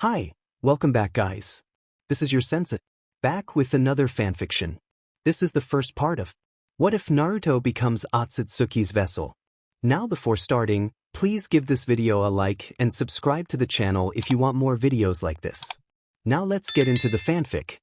Hi, welcome back guys. This is your sensei, back with another fanfiction. This is the first part of What If Naruto Becomes Otsutsuki's Vessel? Now before starting, please give this video a like and subscribe to the channel if you want more videos like this. Now let's get into the fanfic.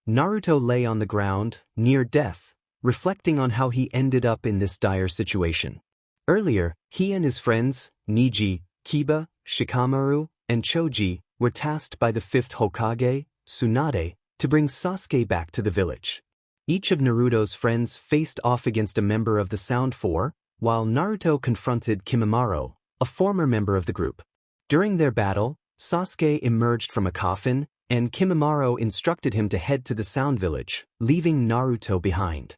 Naruto lay on the ground, near death, reflecting on how he ended up in this dire situation. Earlier, he and his friends, Neji, Kiba, Shikamaru, and Choji, were tasked by the 5th Hokage, Tsunade, to bring Sasuke back to the village. Each of Naruto's friends faced off against a member of the Sound Four, while Naruto confronted Kimimaro, a former member of the group. During their battle, Sasuke emerged from a coffin, and Kimimaro instructed him to head to the Sound Village, leaving Naruto behind.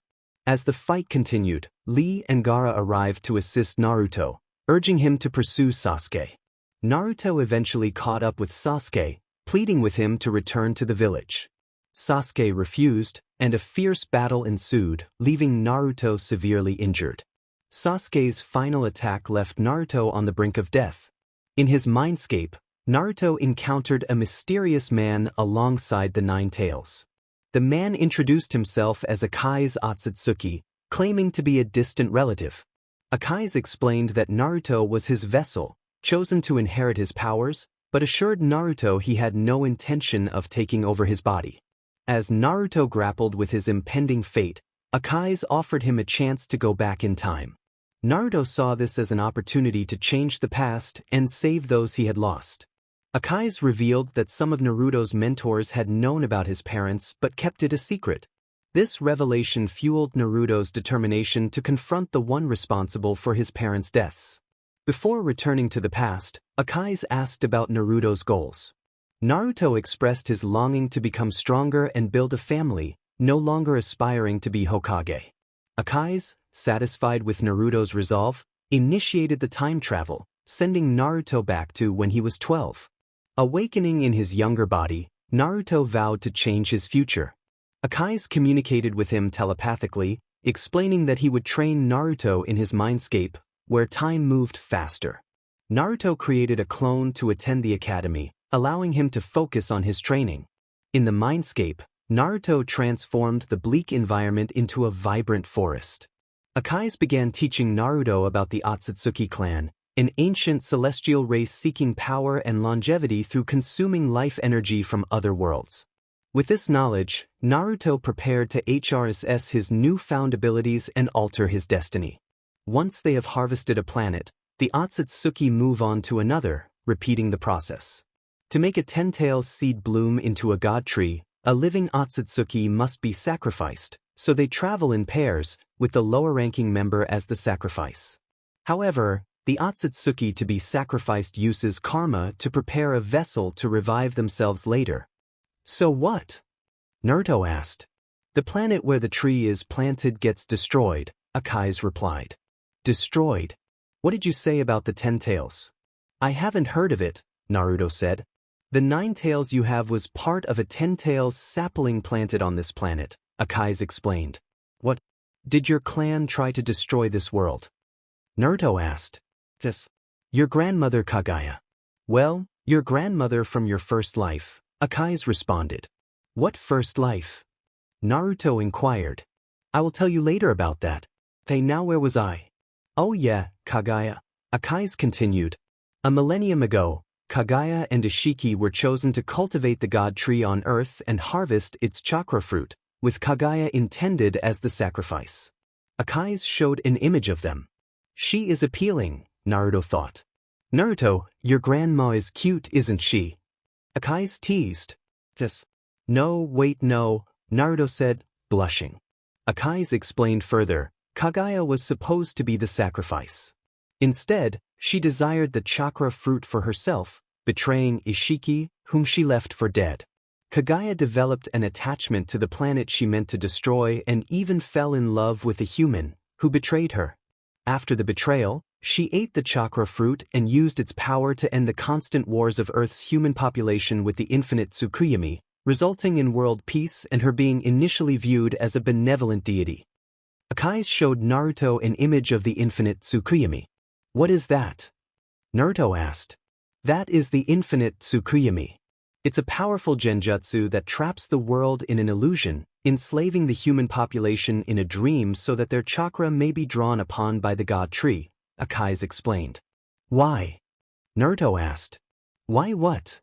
As the fight continued, Lee and Gaara arrived to assist Naruto, urging him to pursue Sasuke. Naruto eventually caught up with Sasuke, pleading with him to return to the village. Sasuke refused, and a fierce battle ensued, leaving Naruto severely injured. Sasuke's final attack left Naruto on the brink of death. In his mindscape, Naruto encountered a mysterious man alongside the Nine Tails. The man introduced himself as Akai's Otsutsuki, claiming to be a distant relative. Akai's explained that Naruto was his vessel, chosen to inherit his powers, but assured Naruto he had no intention of taking over his body. As Naruto grappled with his impending fate, Akai's offered him a chance to go back in time. Naruto saw this as an opportunity to change the past and save those he had lost. Akai's revealed that some of Naruto's mentors had known about his parents but kept it a secret. This revelation fueled Naruto's determination to confront the one responsible for his parents' deaths. Before returning to the past, Akai's asked about Naruto's goals. Naruto expressed his longing to become stronger and build a family, no longer aspiring to be Hokage. Akai's, satisfied with Naruto's resolve, initiated the time travel, sending Naruto back to when he was 12. Awakening in his younger body, Naruto vowed to change his future. Akai's communicated with him telepathically, explaining that he would train Naruto in his mindscape, where time moved faster. Naruto created a clone to attend the academy, allowing him to focus on his training. In the mindscape, Naruto transformed the bleak environment into a vibrant forest. Akai's began teaching Naruto about the Otsutsuki clan, an ancient celestial race seeking power and longevity through consuming life energy from other worlds. With this knowledge, Naruto prepared to harness his newfound abilities and alter his destiny. Once they have harvested a planet, the Otsutsuki move on to another, repeating the process. To make a 10-tails seed bloom into a god tree, a living Otsutsuki must be sacrificed, so they travel in pairs, with the lower-ranking member as the sacrifice. However, the Otsutsuki to be sacrificed uses karma to prepare a vessel to revive themselves later. So what? Naruto asked. The planet where the tree is planted gets destroyed, Akai's replied. Destroyed? What did you say about the 10 tails? I haven't heard of it, Naruto said. The 9 tails you have was part of a 10 tails sapling planted on this planet, Akai's explained. What? Did your clan try to destroy this world? Naruto asked. Yes. Your grandmother Kaguya. Well, your grandmother from your first life, Akai's responded. What first life? Naruto inquired. I will tell you later about that. Hey, now where was I? Oh yeah, Kaguya. Akai's continued. A millennium ago, Kaguya and Ishiki were chosen to cultivate the god tree on Earth and harvest its chakra fruit, with Kaguya intended as the sacrifice. Akai's showed an image of them. She is appealing, Naruto thought. Naruto, your grandma is cute, isn't she? Akai's teased. Yes. No, wait, no, Naruto said, blushing. Akai's explained further. Kaguya was supposed to be the sacrifice. Instead, she desired the chakra fruit for herself, betraying Ishiki, whom she left for dead. Kaguya developed an attachment to the planet she meant to destroy and even fell in love with a human, who betrayed her. After the betrayal, she ate the chakra fruit and used its power to end the constant wars of Earth's human population with the infinite Tsukuyomi, resulting in world peace and her being initially viewed as a benevolent deity. Akai's showed Naruto an image of the infinite Tsukuyomi. What is that? Naruto asked. That is the infinite Tsukuyomi. It's a powerful genjutsu that traps the world in an illusion, enslaving the human population in a dream so that their chakra may be drawn upon by the god tree, Akai's explained. Why? Naruto asked. Why what?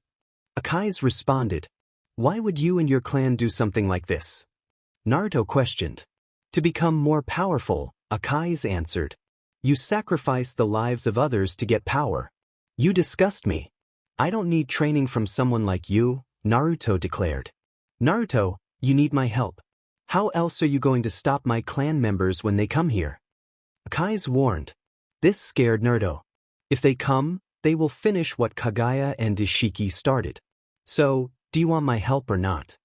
Akai's responded. Why would you and your clan do something like this? Naruto questioned. To become more powerful, Akai's answered. You sacrifice the lives of others to get power. You disgust me. I don't need training from someone like you, Naruto declared. Naruto, you need my help. How else are you going to stop my clan members when they come here? Akai's warned. This scared Naruto. If they come, they will finish what Kaguya and Ishiki started. So, do you want my help or not?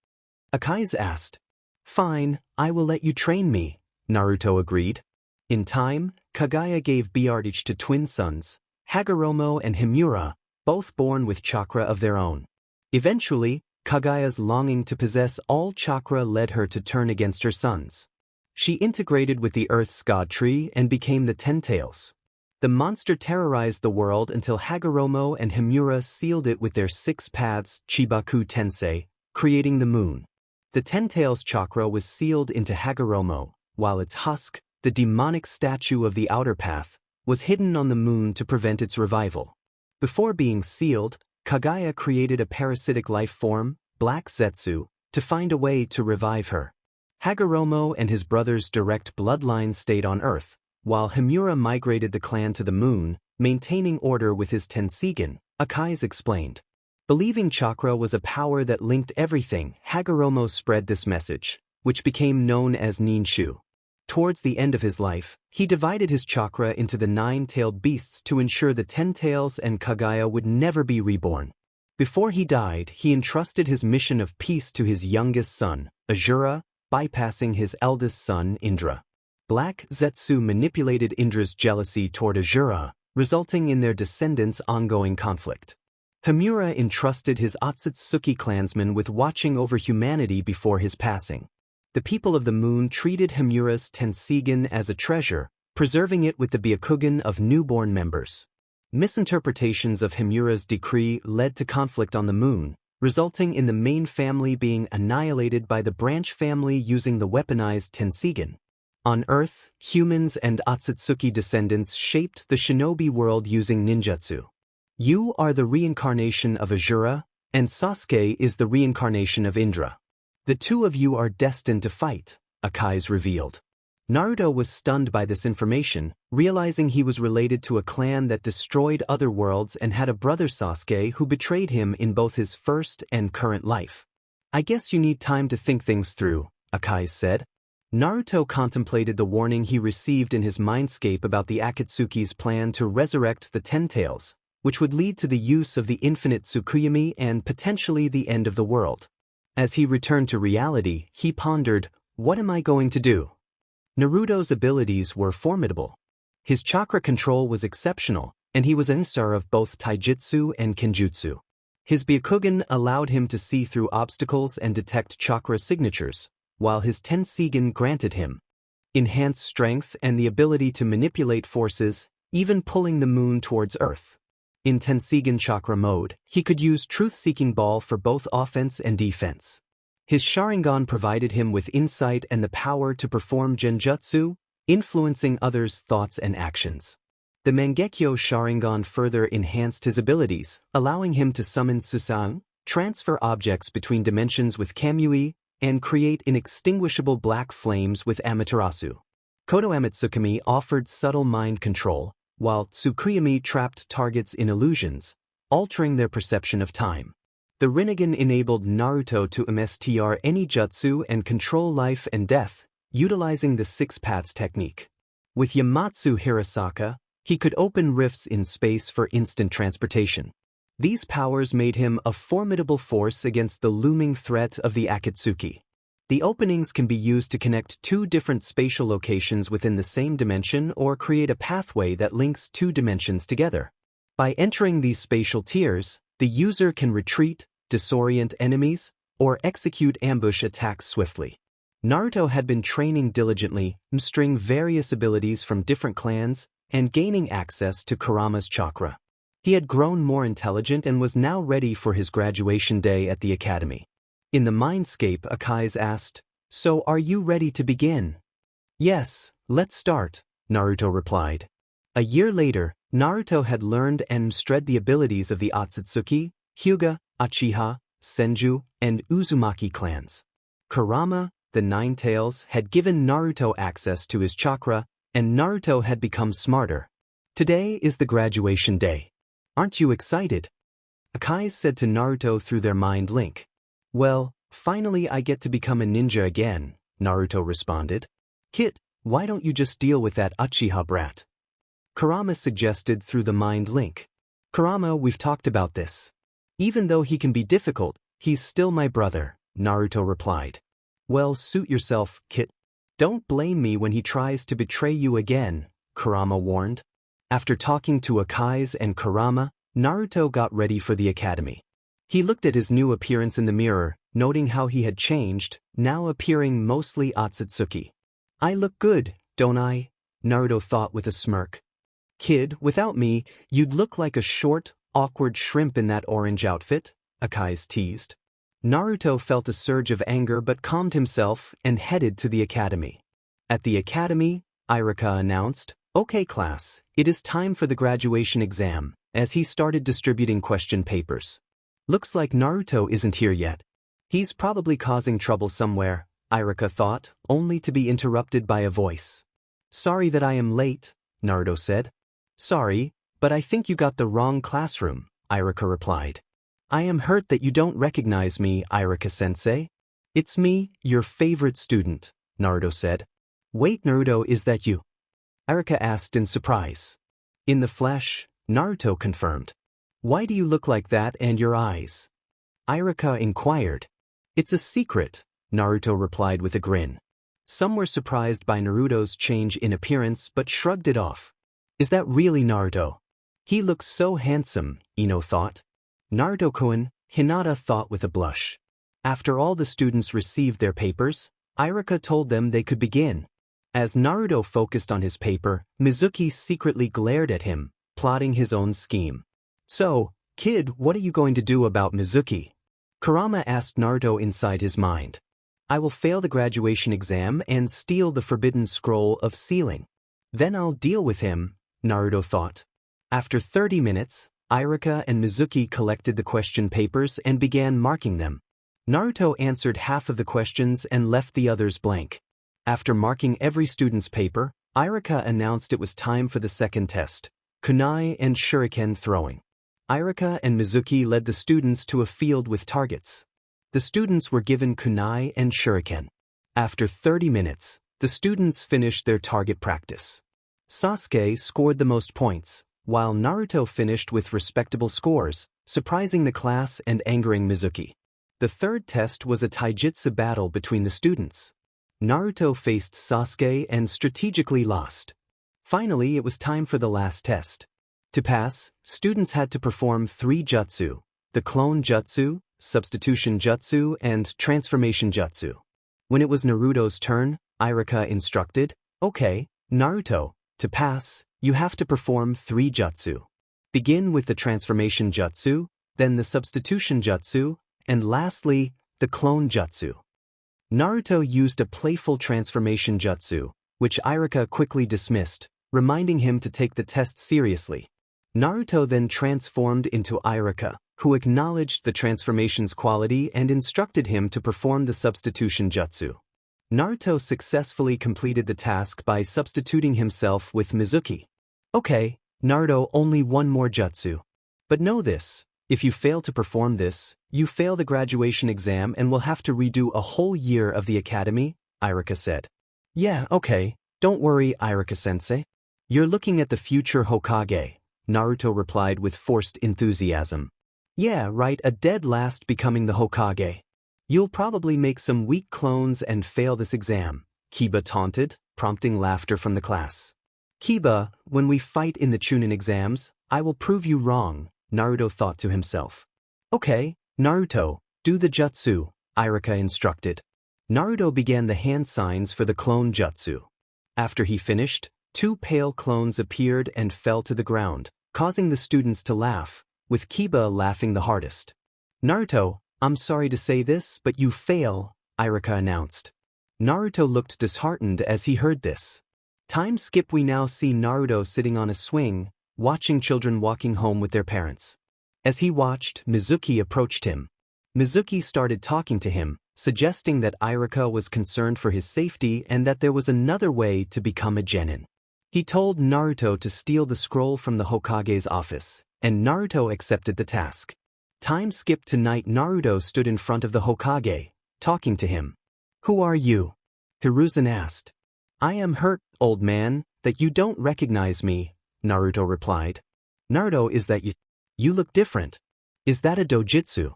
Akai's asked. Fine, I will let you train me, Naruto agreed. In time, Kaguya gave Byakugan to twin sons, Hagoromo and Himura, both born with chakra of their own. Eventually, Kaguya's longing to possess all chakra led her to turn against her sons. She integrated with the Earth's god tree and became the Ten Tails. The monster terrorized the world until Hagoromo and Himura sealed it with their 6 paths Chibaku Tensei, creating the moon. The Ten Tails chakra was sealed into Hagoromo, while its husk, the demonic statue of the outer path, was hidden on the moon to prevent its revival. Before being sealed, Kaguya created a parasitic life form, Black Zetsu, to find a way to revive her. Hagoromo and his brother's direct bloodline stayed on Earth, while Himura migrated the clan to the moon, maintaining order with his Tensigen, Akai's explained. Believing chakra was a power that linked everything, Hagoromo spread this message, which became known as Ninshu. Towards the end of his life, he divided his chakra into the 9-tailed beasts to ensure the 10 Tails and Kaguya would never be reborn. Before he died, he entrusted his mission of peace to his youngest son, Azura, bypassing his eldest son, Indra. Black Zetsu manipulated Indra's jealousy toward Azura, resulting in their descendants' ongoing conflict. Himura entrusted his Otsutsuki clansmen with watching over humanity before his passing. The people of the moon treated Himura's Tensigen as a treasure, preserving it with the Byakugan of newborn members. Misinterpretations of Himura's decree led to conflict on the moon, resulting in the main family being annihilated by the branch family using the weaponized Tensigen. On Earth, humans and Otsutsuki descendants shaped the shinobi world using ninjutsu. You are the reincarnation of Azura, and Sasuke is the reincarnation of Indra. The two of you are destined to fight, Akai's revealed. Naruto was stunned by this information, realizing he was related to a clan that destroyed other worlds and had a brother Sasuke who betrayed him in both his first and current life. I guess you need time to think things through, Akai said. Naruto contemplated the warning he received in his mindscape about the Akatsuki's plan to resurrect the Ten Tails, which would lead to the use of the infinite Tsukuyomi and potentially the end of the world. As he returned to reality, he pondered, what am I going to do? Naruto's abilities were formidable. His chakra control was exceptional, and he was an master of both taijutsu and kenjutsu. His Byakugan allowed him to see through obstacles and detect chakra signatures, while his Tensigen granted him enhanced strength and the ability to manipulate forces, even pulling the moon towards Earth. In Tensigen chakra mode, he could use Truth-Seeking Ball for both offense and defense. His Sharingan provided him with insight and the power to perform genjutsu, influencing others' thoughts and actions. The Mangekyo Sharingan further enhanced his abilities, allowing him to summon Susan, transfer objects between dimensions with Kamui, and create inextinguishable black flames with Amaterasu. Kodo Amatsukami offered subtle mind control, while Tsukuyomi trapped targets in illusions, altering their perception of time. The Rinnegan enabled Naruto to mstr any jutsu and control life and death, utilizing the 6 paths technique. With Yamatsu Hirasaka, he could open rifts in space for instant transportation. These powers made him a formidable force against the looming threat of the Akatsuki. The openings can be used to connect 2 different spatial locations within the same dimension or create a pathway that links 2 dimensions together. By entering these spatial tiers, the user can retreat, disorient enemies, or execute ambush attacks swiftly. Naruto had been training diligently, mastering various abilities from different clans, and gaining access to Kurama's chakra. He had grown more intelligent and was now ready for his graduation day at the academy. In the mindscape, Akai's asked, "So are you ready to begin?" "Yes, let's start," Naruto replied. A year later, Naruto had learned and mastered the abilities of the Otsutsuki, Hyuga, Uchiha, Senju, and Uzumaki clans. Kurama, the Nine Tails, had given Naruto access to his chakra, and Naruto had become smarter. Today is the graduation day. Aren't you excited? Akai said to Naruto through their mind link. Well, finally I get to become a ninja again, Naruto responded. Kit, why don't you just deal with that Uchiha brat? Kurama suggested through the mind link. Kurama, we've talked about this. Even though he can be difficult, he's still my brother, Naruto replied. Well, suit yourself, Kit. Don't blame me when he tries to betray you again, Kurama warned. After talking to Akai's and Kurama, Naruto got ready for the academy. He looked at his new appearance in the mirror, noting how he had changed, now appearing mostly Otsutsuki. I look good, don't I? Naruto thought with a smirk. Kid, without me, you'd look like a short, awkward shrimp in that orange outfit, Akai's teased. Naruto felt a surge of anger but calmed himself and headed to the academy. At the academy, Iruka announced, "Okay class, it is time for the graduation exam," as he started distributing question papers. Looks like Naruto isn't here yet. He's probably causing trouble somewhere, Iruka thought, only to be interrupted by a voice. Sorry that I am late, Naruto said. Sorry, but I think you got the wrong classroom, Iruka replied. I am hurt that you don't recognize me, Iruka-sensei. It's me, your favorite student, Naruto said. Wait, Naruto, is that you? Iruka asked in surprise. In the flesh, Naruto confirmed. Why do you look like that and your eyes? Iruka inquired. It's a secret, Naruto replied with a grin. Some were surprised by Naruto's change in appearance but shrugged it off. Is that really Naruto? He looks so handsome, Ino thought. Naruto-kun, Hinata thought with a blush. After all the students received their papers, Iruka told them they could begin. As Naruto focused on his paper, Mizuki secretly glared at him, plotting his own scheme. So, kid, what are you going to do about Mizuki? Kurama asked Naruto inside his mind. I will fail the graduation exam and steal the forbidden scroll of sealing. Then I'll deal with him, Naruto thought. After 30 minutes, Iruka and Mizuki collected the question papers and began marking them. Naruto answered half of the questions and left the others blank. After marking every student's paper, Iruka announced it was time for the second test, kunai and shuriken throwing. Iruka and Mizuki led the students to a field with targets. The students were given kunai and shuriken. After 30 minutes, the students finished their target practice. Sasuke scored the most points, while Naruto finished with respectable scores, surprising the class and angering Mizuki. The third test was a taijutsu battle between the students. Naruto faced Sasuke and strategically lost. Finally, it was time for the last test. To pass, students had to perform 3 jutsu, the clone jutsu, substitution jutsu, and transformation jutsu. When it was Naruto's turn, Iruka instructed, Okay, Naruto, to pass, you have to perform 3 jutsu. Begin with the transformation jutsu, then the substitution jutsu, and lastly, the clone jutsu. Naruto used a playful transformation jutsu, which Iruka quickly dismissed, reminding him to take the test seriously. Naruto then transformed into Iruka, who acknowledged the transformation's quality and instructed him to perform the substitution jutsu. Naruto successfully completed the task by substituting himself with Mizuki. Okay, Naruto, only one more jutsu. But know this, if you fail to perform this, you fail the graduation exam and will have to redo a whole year of the academy, Iruka said. Yeah, okay, don't worry, Iruka-sensei. You're looking at the future Hokage, Naruto replied with forced enthusiasm. Yeah, right, a dead last becoming the Hokage. You'll probably make some weak clones and fail this exam, Kiba taunted, prompting laughter from the class. Kiba, when we fight in the Chunin exams, I will prove you wrong, Naruto thought to himself. Okay, Naruto, do the jutsu, Iruka instructed. Naruto began the hand signs for the clone jutsu. After he finished, 2 pale clones appeared and fell to the ground, causing the students to laugh, with Kiba laughing the hardest. Naruto, I'm sorry to say this, but you fail, Iruka announced. Naruto looked disheartened as he heard this. Time skip. We now see Naruto sitting on a swing, watching children walking home with their parents. As he watched, Mizuki approached him. Mizuki started talking to him, suggesting that Iruka was concerned for his safety and that there was another way to become a genin. He told Naruto to steal the scroll from the Hokage's office, and Naruto accepted the task. Time skip to night. Naruto stood in front of the Hokage, talking to him. Who are you? Hiruzen asked. I am hurt, old man, that you don't recognize me, Naruto replied. Naruto, is that you? You look different. Is that a dojutsu?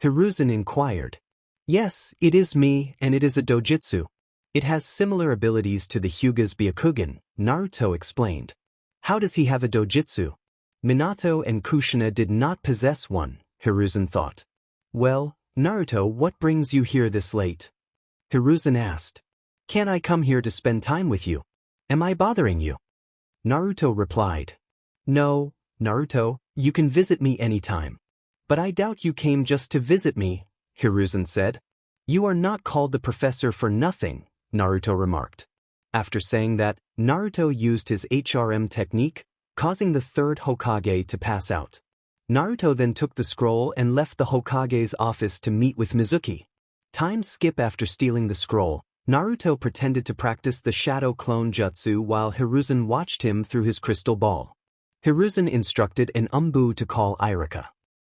Hiruzen inquired. Yes, it is me, and it is a dojutsu. It has similar abilities to the Hyuga's Byakugan, Naruto explained. How does he have a dojutsu? Minato and Kushina did not possess one, Hiruzen thought. Well, Naruto, what brings you here this late? Hiruzen asked. Can I come here to spend time with you? Am I bothering you? Naruto replied. No, Naruto, you can visit me anytime. But I doubt you came just to visit me, Hiruzen said. You are not called the professor for nothing, Naruto remarked. After saying that, Naruto used his HRM technique, causing the third Hokage to pass out. Naruto then took the scroll and left the Hokage's office to meet with Mizuki. Time skip. After stealing the scroll, Naruto pretended to practice the shadow clone jutsu while Hiruzen watched him through his crystal ball. Hiruzen instructed an Umbu to call Iruka.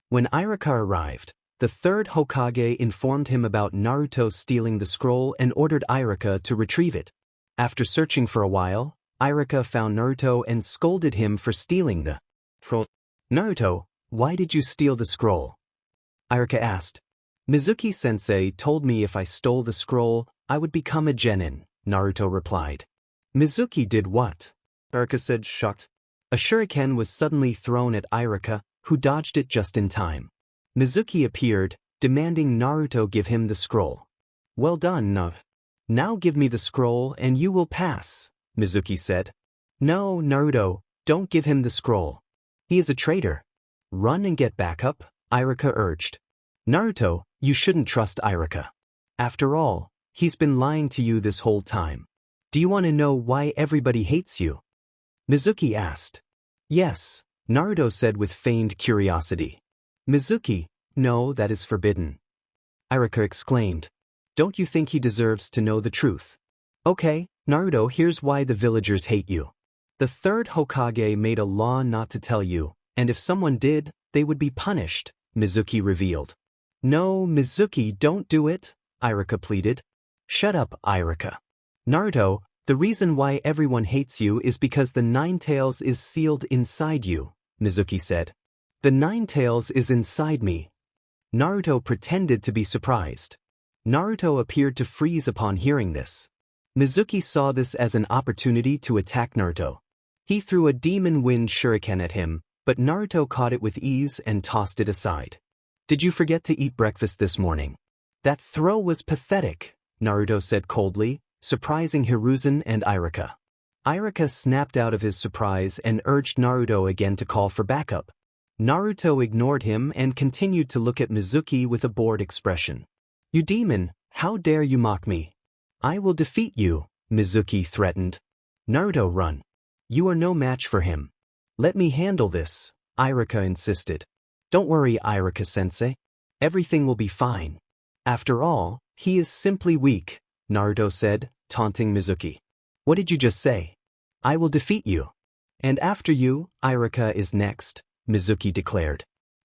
When Iruka arrived, the third Hokage informed him about Naruto stealing the scroll and ordered Iruka to retrieve it. After searching for a while, Iruka found Naruto and scolded him for stealing the scroll. Naruto, why did you steal the scroll? Iruka asked. Mizuki-sensei told me if I stole the scroll, I would become a genin, Naruto replied. Mizuki did what? Iruka said, shocked. A shuriken was suddenly thrown at Iruka, who dodged it just in time. Mizuki appeared, demanding Naruto give him the scroll. Well done, no. Now give me the scroll and you will pass, Mizuki said. No, Naruto, don't give him the scroll. He is a traitor. Run and get back up, Iruka urged. Naruto, you shouldn't trust Iruka. After all, he's been lying to you this whole time. Do you want to know why everybody hates you? Mizuki asked. Yes, Naruto said with feigned curiosity. Mizuki, no, that is forbidden. Iruka exclaimed. Don't you think he deserves to know the truth? Okay, Naruto, here's why the villagers hate you. The third Hokage made a law not to tell you, and if someone did, they would be punished, Mizuki revealed. No, Mizuki, don't do it, Iruka pleaded. Shut up, Iruka. Naruto, the reason why everyone hates you is because the Nine Tails is sealed inside you, Mizuki said. The Nine Tails is inside me. Naruto pretended to be surprised. Naruto appeared to freeze upon hearing this. Mizuki saw this as an opportunity to attack Naruto. He threw a demon wind shuriken at him, but Naruto caught it with ease and tossed it aside. Did you forget to eat breakfast this morning? That throw was pathetic, Naruto said coldly, surprising Hiruzen and Iruka. Iruka snapped out of his surprise and urged Naruto again to call for backup. Naruto ignored him and continued to look at Mizuki with a bored expression. You demon, how dare you mock me? I will defeat you, Mizuki threatened. Naruto, run. You are no match for him. Let me handle this, Iruka insisted. Don't worry, Iruka-sensei. Everything will be fine. After all, he is simply weak, Naruto said, taunting Mizuki. What did you just say? I will defeat you. And after you, Iruka is next, Mizuki declared.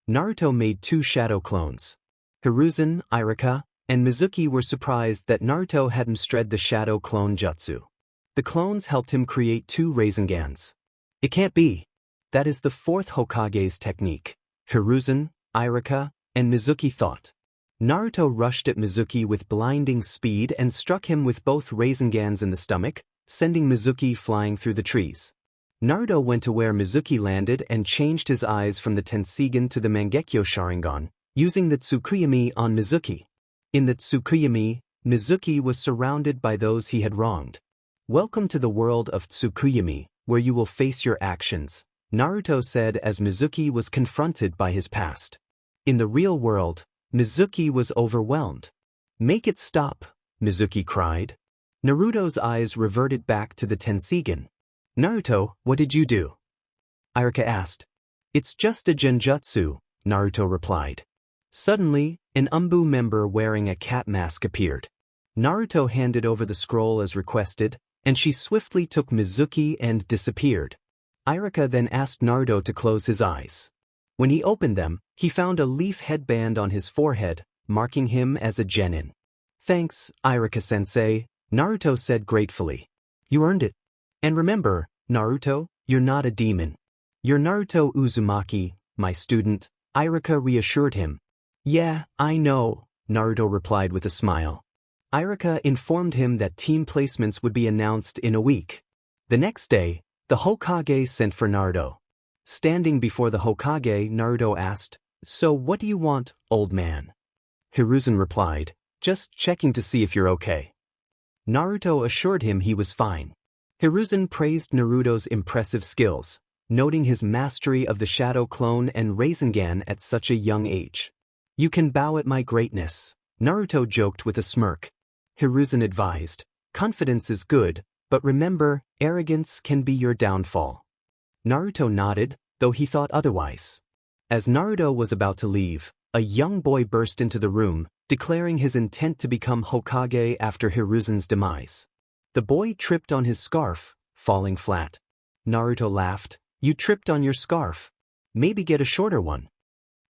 Naruto made 2 shadow clones. Hiruzen, Iruka, and Mizuki were surprised that Naruto hadn't shred the shadow clone jutsu. The clones helped him create 2 Raisengans. It can't be. That is the 4th Hokage's technique, Hiruzen, Iruka, and Mizuki thought. Naruto rushed at Mizuki with blinding speed and struck him with both Raisengans in the stomach, sending Mizuki flying through the trees. Naruto went to where Mizuki landed and changed his eyes from the Tensigen to the Mangekyo Sharingan, using the Tsukuyami on Mizuki. In the Tsukuyami, Mizuki was surrounded by those he had wronged. Welcome to the world of Tsukuyami, where you will face your actions, Naruto said as Mizuki was confronted by his past. In the real world, Mizuki was overwhelmed. "Make it stop," Mizuki cried. Naruto's eyes reverted back to the Tensigen. "Naruto, what did you do?" Iruka asked. "It's just a genjutsu," Naruto replied. Suddenly, an Umbu member wearing a cat mask appeared. Naruto handed over the scroll as requested, and she swiftly took Mizuki and disappeared. Iruka then asked Naruto to close his eyes. When he opened them, he found a leaf headband on his forehead, marking him as a genin. "Thanks, Iruka-sensei," Naruto said gratefully. "You earned it. And remember, Naruto, you're not a demon. You're Naruto Uzumaki, my student," Iruka reassured him. "Yeah, I know," Naruto replied with a smile. Iruka informed him that team placements would be announced in a week. The next day, the Hokage sent for Naruto. Standing before the Hokage, Naruto asked, "So what do you want, old man?" Hiruzen replied, "Just checking to see if you're okay." Naruto assured him he was fine. Hiruzen praised Naruto's impressive skills, noting his mastery of the Shadow Clone and Rasengan at such a young age. "You can bow at my greatness," Naruto joked with a smirk. Hiruzen advised, "Confidence is good, but remember, arrogance can be your downfall." Naruto nodded, though he thought otherwise. As Naruto was about to leave, a young boy burst into the room, declaring his intent to become Hokage after Hiruzen's demise. The boy tripped on his scarf, falling flat. Naruto laughed, "You tripped on your scarf. Maybe get a shorter one."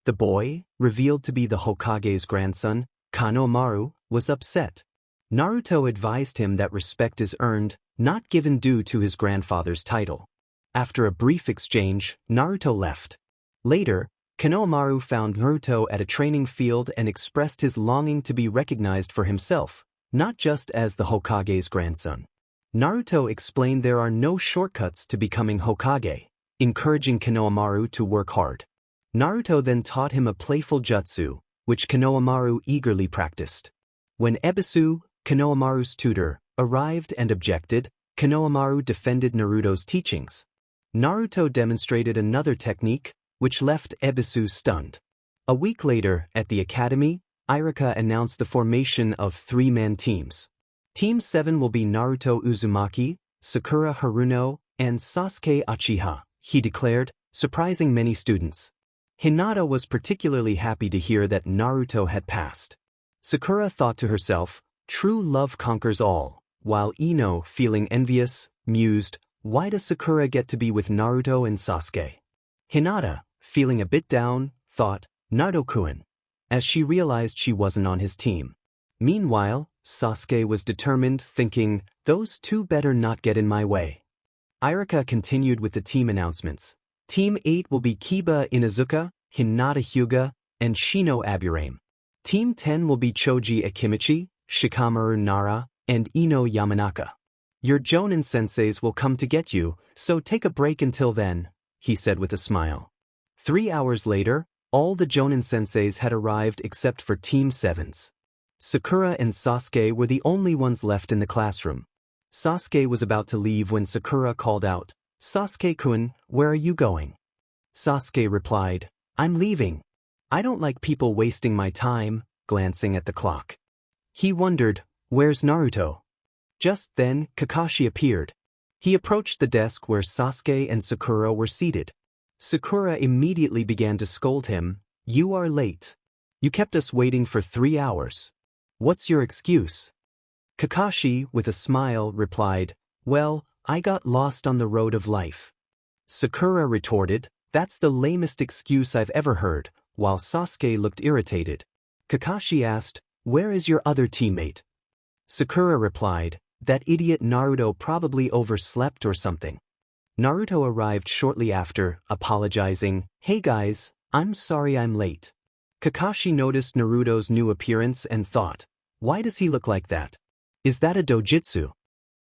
The boy, revealed to be the Hokage's grandson, Konohamaru, was upset. Naruto advised him that respect is earned, not given due to his grandfather's title. After a brief exchange, Naruto left. Later, Konohamaru found Naruto at a training field and expressed his longing to be recognized for himself, not just as the Hokage's grandson. Naruto explained there are no shortcuts to becoming Hokage, encouraging Konohamaru to work hard. Naruto then taught him a playful jutsu, which Konohamaru eagerly practiced. When Ebisu, Konohamaru's tutor, arrived and objected, Konohamaru defended Naruto's teachings. Naruto demonstrated another technique, which left Ebisu stunned. A week later, at the academy, Iruka announced the formation of 3-man teams. Team 7 will be Naruto Uzumaki, Sakura Haruno, and Sasuke Uchiha, he declared, surprising many students. Hinata was particularly happy to hear that Naruto had passed. Sakura thought to herself, "True love conquers all," while Ino, feeling envious, mused, "Why does Sakura get to be with Naruto and Sasuke?" Hinata, feeling a bit down, thought, "Naruto-kun," as she realized she wasn't on his team. Meanwhile, Sasuke was determined, thinking, "Those two better not get in my way." Iruka continued with the team announcements. Team 8 will be Kiba Inuzuka, Hinata Hyuga, and Shino Aburame. Team 10 will be Choji Akimichi, Shikamaru Nara, and Ino Yamanaka. "Your Jonin senseis will come to get you, so take a break until then," he said with a smile. 3 hours later, all the Jonin senseis had arrived except for Team 7's. Sakura and Sasuke were the only ones left in the classroom. Sasuke was about to leave when Sakura called out, "Sasuke-kun, where are you going?" Sasuke replied, "I'm leaving. I don't like people wasting my time," glancing at the clock. He wondered, "Where's Naruto?" Just then, Kakashi appeared. He approached the desk where Sasuke and Sakura were seated. Sakura immediately began to scold him, "You are late. You kept us waiting for 3 hours. What's your excuse?" Kakashi, with a smile, replied, "Well, I got lost on the road of life." Sakura retorted, "That's the lamest excuse I've ever heard," while Sasuke looked irritated. Kakashi asked, "Where is your other teammate?" Sakura replied, "That idiot Naruto probably overslept or something." Naruto arrived shortly after, apologizing, "Hey guys, I'm sorry I'm late." Kakashi noticed Naruto's new appearance and thought, "Why does he look like that? Is that a dojutsu?"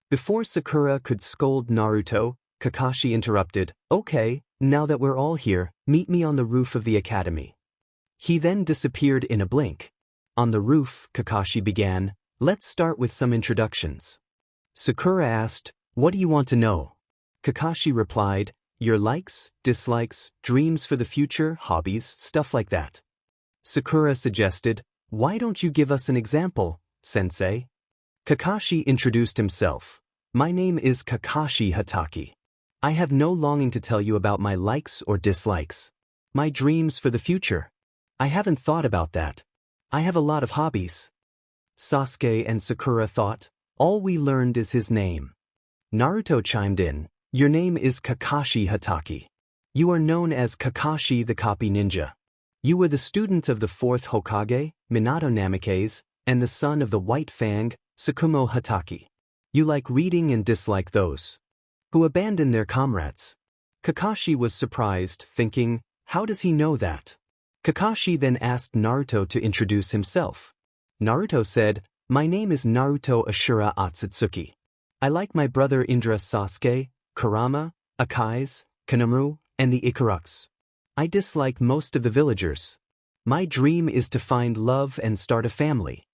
Before Sakura could scold Naruto, Kakashi interrupted, "Okay, now that we're all here, meet me on the roof of the academy." He then disappeared in a blink. On the roof, Kakashi began, "Let's start with some introductions." Sakura asked, "What do you want to know?" Kakashi replied, your likes, dislikes, dreams for the future, hobbies, stuff like that. Sakura suggested, why don't you give us an example, sensei? Kakashi introduced himself. My name is Kakashi Hatake. I have no longing to tell you about my likes or dislikes. My dreams for the future. I haven't thought about that. I have a lot of hobbies. Sasuke and Sakura thought, all we learned is his name. Naruto chimed in, your name is Kakashi Hatake. You are known as Kakashi the Copy Ninja. You were the student of the 4th Hokage, Minato Namikaze, and the son of the White Fang, Tsukumo Hatake. You like reading and dislike those who abandon their comrades. Kakashi was surprised, thinking, how does he know that? Kakashi then asked Naruto to introduce himself. Naruto said, my name is Naruto Ashura Otsutsuki. I like my brother Indra Sasuke, Kurama, Akai's, Kanamaru, and the Ikaruks. I dislike most of the villagers. My dream is to find love and start a family.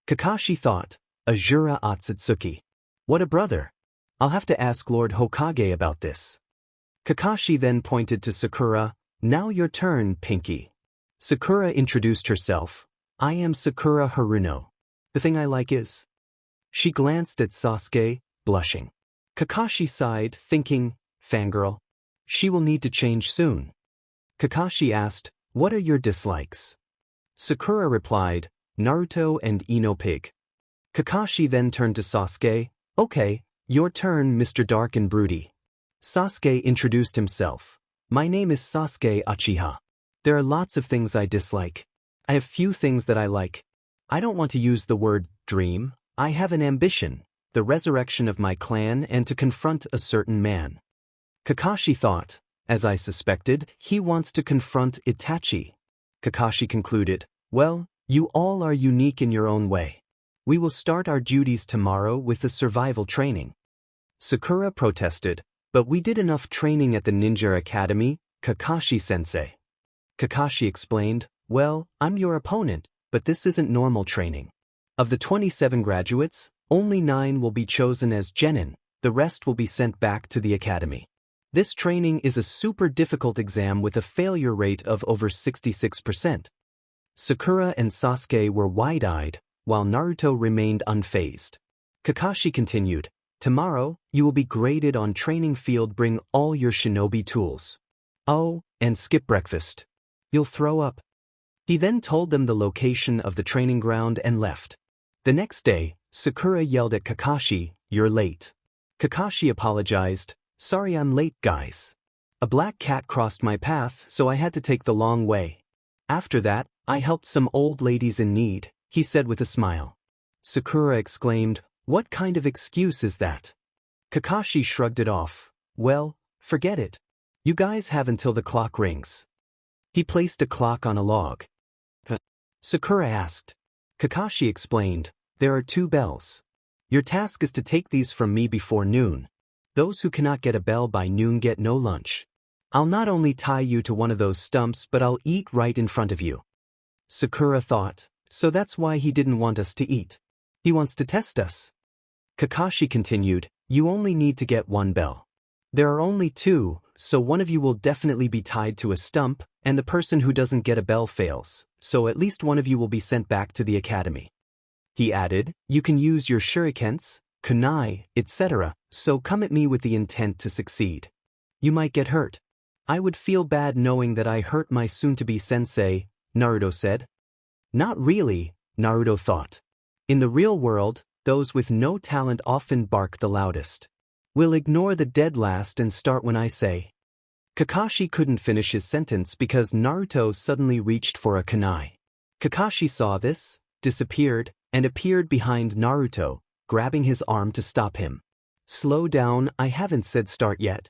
Kakashi thought, Ashura Otsutsuki. What a brother. I'll have to ask Lord Hokage about this. Kakashi then pointed to Sakura, now your turn, Pinky. Sakura introduced herself, I am Sakura Haruno. The thing I like is. She glanced at Sasuke, blushing. Kakashi sighed, thinking, fangirl. She will need to change soon. Kakashi asked, what are your dislikes? Sakura replied, Naruto and Ino Pig. Kakashi then turned to Sasuke, okay, your turn, Mr. Dark and Broody. Sasuke introduced himself. My name is Sasuke Uchiha. There are lots of things I dislike. I have few things that I like. I don't want to use the word dream. I have an ambition, the resurrection of my clan and to confront a certain man. Kakashi thought, as I suspected, he wants to confront Itachi. Kakashi concluded, well, you all are unique in your own way. We will start our duties tomorrow with the survival training. Sakura protested, but we did enough training at the Ninja Academy, Kakashi-sensei. Kakashi explained, well, I'm your opponent, but this isn't normal training. Of the 27 graduates, only 9 will be chosen as genin, the rest will be sent back to the academy. This training is a super difficult exam with a failure rate of over 66%. Sakura and Sasuke were wide-eyed, while Naruto remained unfazed. Kakashi continued, tomorrow, you will be graded on training field. Bring all your shinobi tools. Oh, and skip breakfast. You'll throw up. He then told them the location of the training ground and left. The next day, Sakura yelled at Kakashi, you're late. Kakashi apologized, sorry I'm late guys. A black cat crossed my path so I had to take the long way. After that, I helped some old ladies in need, he said with a smile. Sakura exclaimed, what kind of excuse is that? Kakashi shrugged it off, well, forget it. You guys have until the clock rings. He placed a clock on a log. Sakura asked. Kakashi explained, there are 2 bells. Your task is to take these from me before noon. Those who cannot get a bell by noon get no lunch. I'll not only tie you to one of those stumps but I'll eat right in front of you. Sakura thought, so that's why he didn't want us to eat. He wants to test us. Kakashi continued, you only need to get 1 bell. There are only 2, so one of you will definitely be tied to a stump, and the person who doesn't get a bell fails, so at least one of you will be sent back to the academy. He added, you can use your shurikens, kunai, etc., so come at me with the intent to succeed. You might get hurt. I would feel bad knowing that I hurt my soon-to-be sensei, Naruto said. Not really, Naruto thought. In the real world, those with no talent often bark the loudest. We'll ignore the dead last and start when I say. Kakashi couldn't finish his sentence because Naruto suddenly reached for a kunai. Kakashi saw this, disappeared, and appeared behind Naruto, grabbing his arm to stop him. Slow down, I haven't said start yet.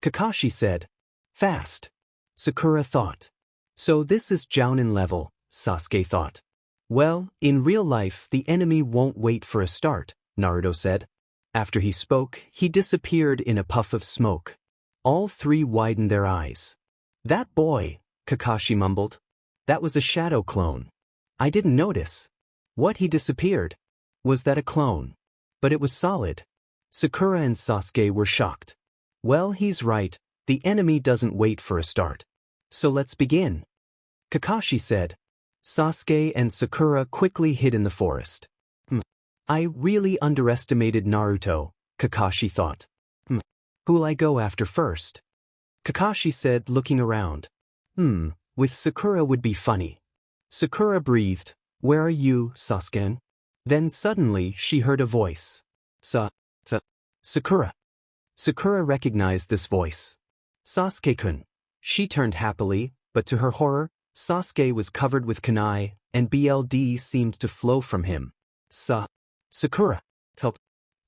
Kakashi said. Fast. Sakura thought. So this is Jounin level, Sasuke thought. Well, in real life the enemy won't wait for a start, Naruto said. After he spoke, he disappeared in a puff of smoke. All 3 widened their eyes. That boy, Kakashi mumbled. That was a shadow clone. I didn't notice. What, he disappeared? Was that a clone? But it was solid. Sakura and Sasuke were shocked. Well, he's right, The enemy doesn't wait for a start. So let's begin. Kakashi said. Sasuke and Sakura quickly hid in the forest. I really underestimated Naruto, Kakashi thought. Who'll I go after first? Kakashi said, looking around. With Sakura would be funny. Sakura breathed. Where are you, Sasuke? Then suddenly she heard a voice. Sakura. Sakura recognized this voice. Sasuke-kun. She turned happily, but to her horror, Sasuke was covered with kunai, and blood seemed to flow from him. Sakura. Help.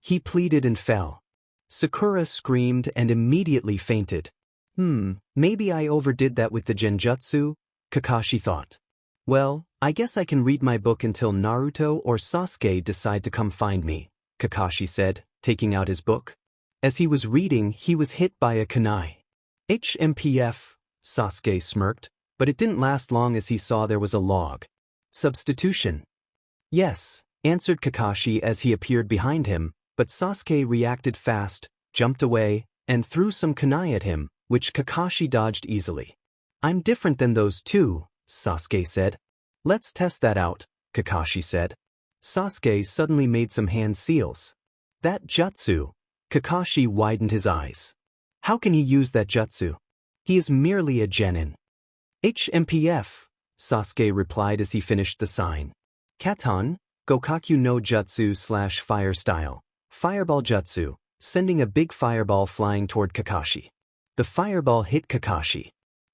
He pleaded and fell. Sakura screamed and immediately fainted. Maybe I overdid that with the genjutsu, Kakashi thought. Well, I guess I can read my book until Naruto or Sasuke decide to come find me, Kakashi said, taking out his book. As he was reading, he was hit by a kunai. HMPF, Sasuke smirked, but it didn't last long as he saw there was a log. Substitution. Yes, answered Kakashi as he appeared behind him, but Sasuke reacted fast, jumped away, and threw some kunai at him, which Kakashi dodged easily. I'm different than those two, Sasuke said. Let's test that out, Kakashi said. Sasuke suddenly made some hand seals. That jutsu. Kakashi widened his eyes. How can he use that jutsu? He is merely a genin. HMPF, Sasuke replied as he finished the sign. Katon, Gokaku no Jutsu / Fire Style. Fireball Jutsu, sending a big fireball flying toward Kakashi. The fireball hit Kakashi.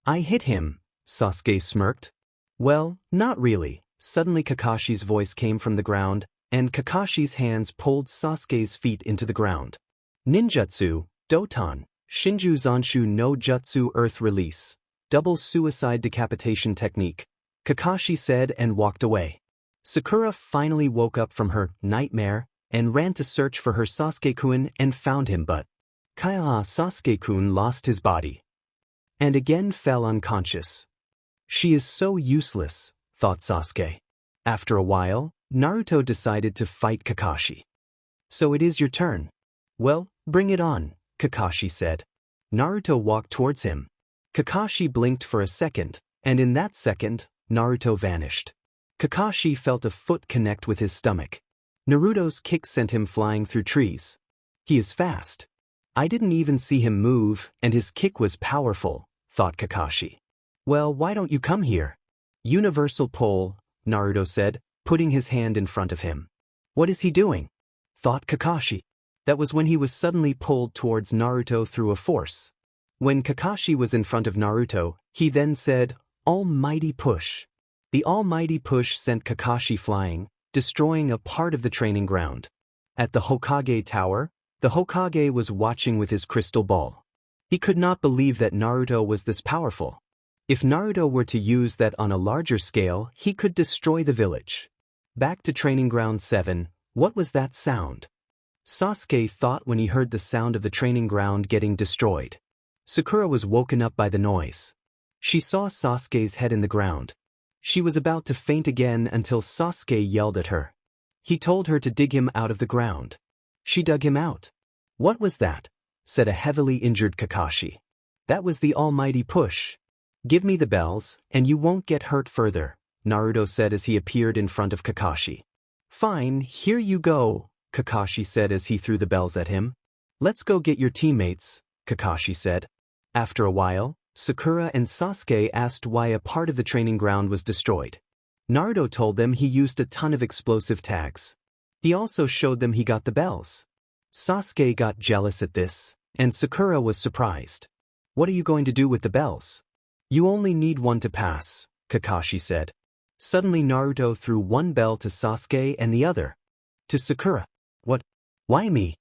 I hit him, Sasuke smirked. Well, not really. Suddenly Kakashi's voice came from the ground, and Kakashi's hands pulled Sasuke's feet into the ground. Ninjutsu, Doton, Shinju Zanshu no Jutsu Earth Release. Double suicide decapitation technique, Kakashi said and walked away. Sakura finally woke up from her nightmare and ran to search for her Sasuke-kun and found him, but Sasuke-kun lost his body and again fell unconscious. She is so useless, thought Sasuke. After a while, Naruto decided to fight Kakashi. So it is your turn. Well, bring it on, Kakashi said. Naruto walked towards him. Kakashi blinked for a second, and in that second, Naruto vanished. Kakashi felt a foot connect with his stomach. Naruto's kick sent him flying through trees. He is fast. I didn't even see him move, and his kick was powerful, thought Kakashi. Well, why don't you come here? Universal pole, Naruto said, putting his hand in front of him. What is he doing? Thought Kakashi. That was when he was suddenly pulled towards Naruto through a force. When Kakashi was in front of Naruto, he then said, Almighty Push. The Almighty Push sent Kakashi flying, destroying a part of the training ground. At the Hokage Tower, the Hokage was watching with his crystal ball. He could not believe that Naruto was this powerful. If Naruto were to use that on a larger scale, he could destroy the village. Back to Training Ground 7, what was that sound? Sasuke thought when he heard the sound of the training ground getting destroyed. Sakura was woken up by the noise. She saw Sasuke's head in the ground. She was about to faint again until Sasuke yelled at her. He told her to dig him out of the ground. She dug him out. What was that? Said a heavily injured Kakashi. That was the Almighty Push. Give me the bells, and you won't get hurt further, Naruto said as he appeared in front of Kakashi. Fine, here you go, Kakashi said as he threw the bells at him. Let's go get your teammates, Kakashi said. After a while, Sakura and Sasuke asked why a part of the training ground was destroyed. Naruto told them he used a ton of explosive tags. He also showed them he got the bells. Sasuke got jealous at this, and Sakura was surprised. What are you going to do with the bells? You only need one to pass, Kakashi said. Suddenly Naruto threw one bell to Sasuke and the other to Sakura. What? Why me?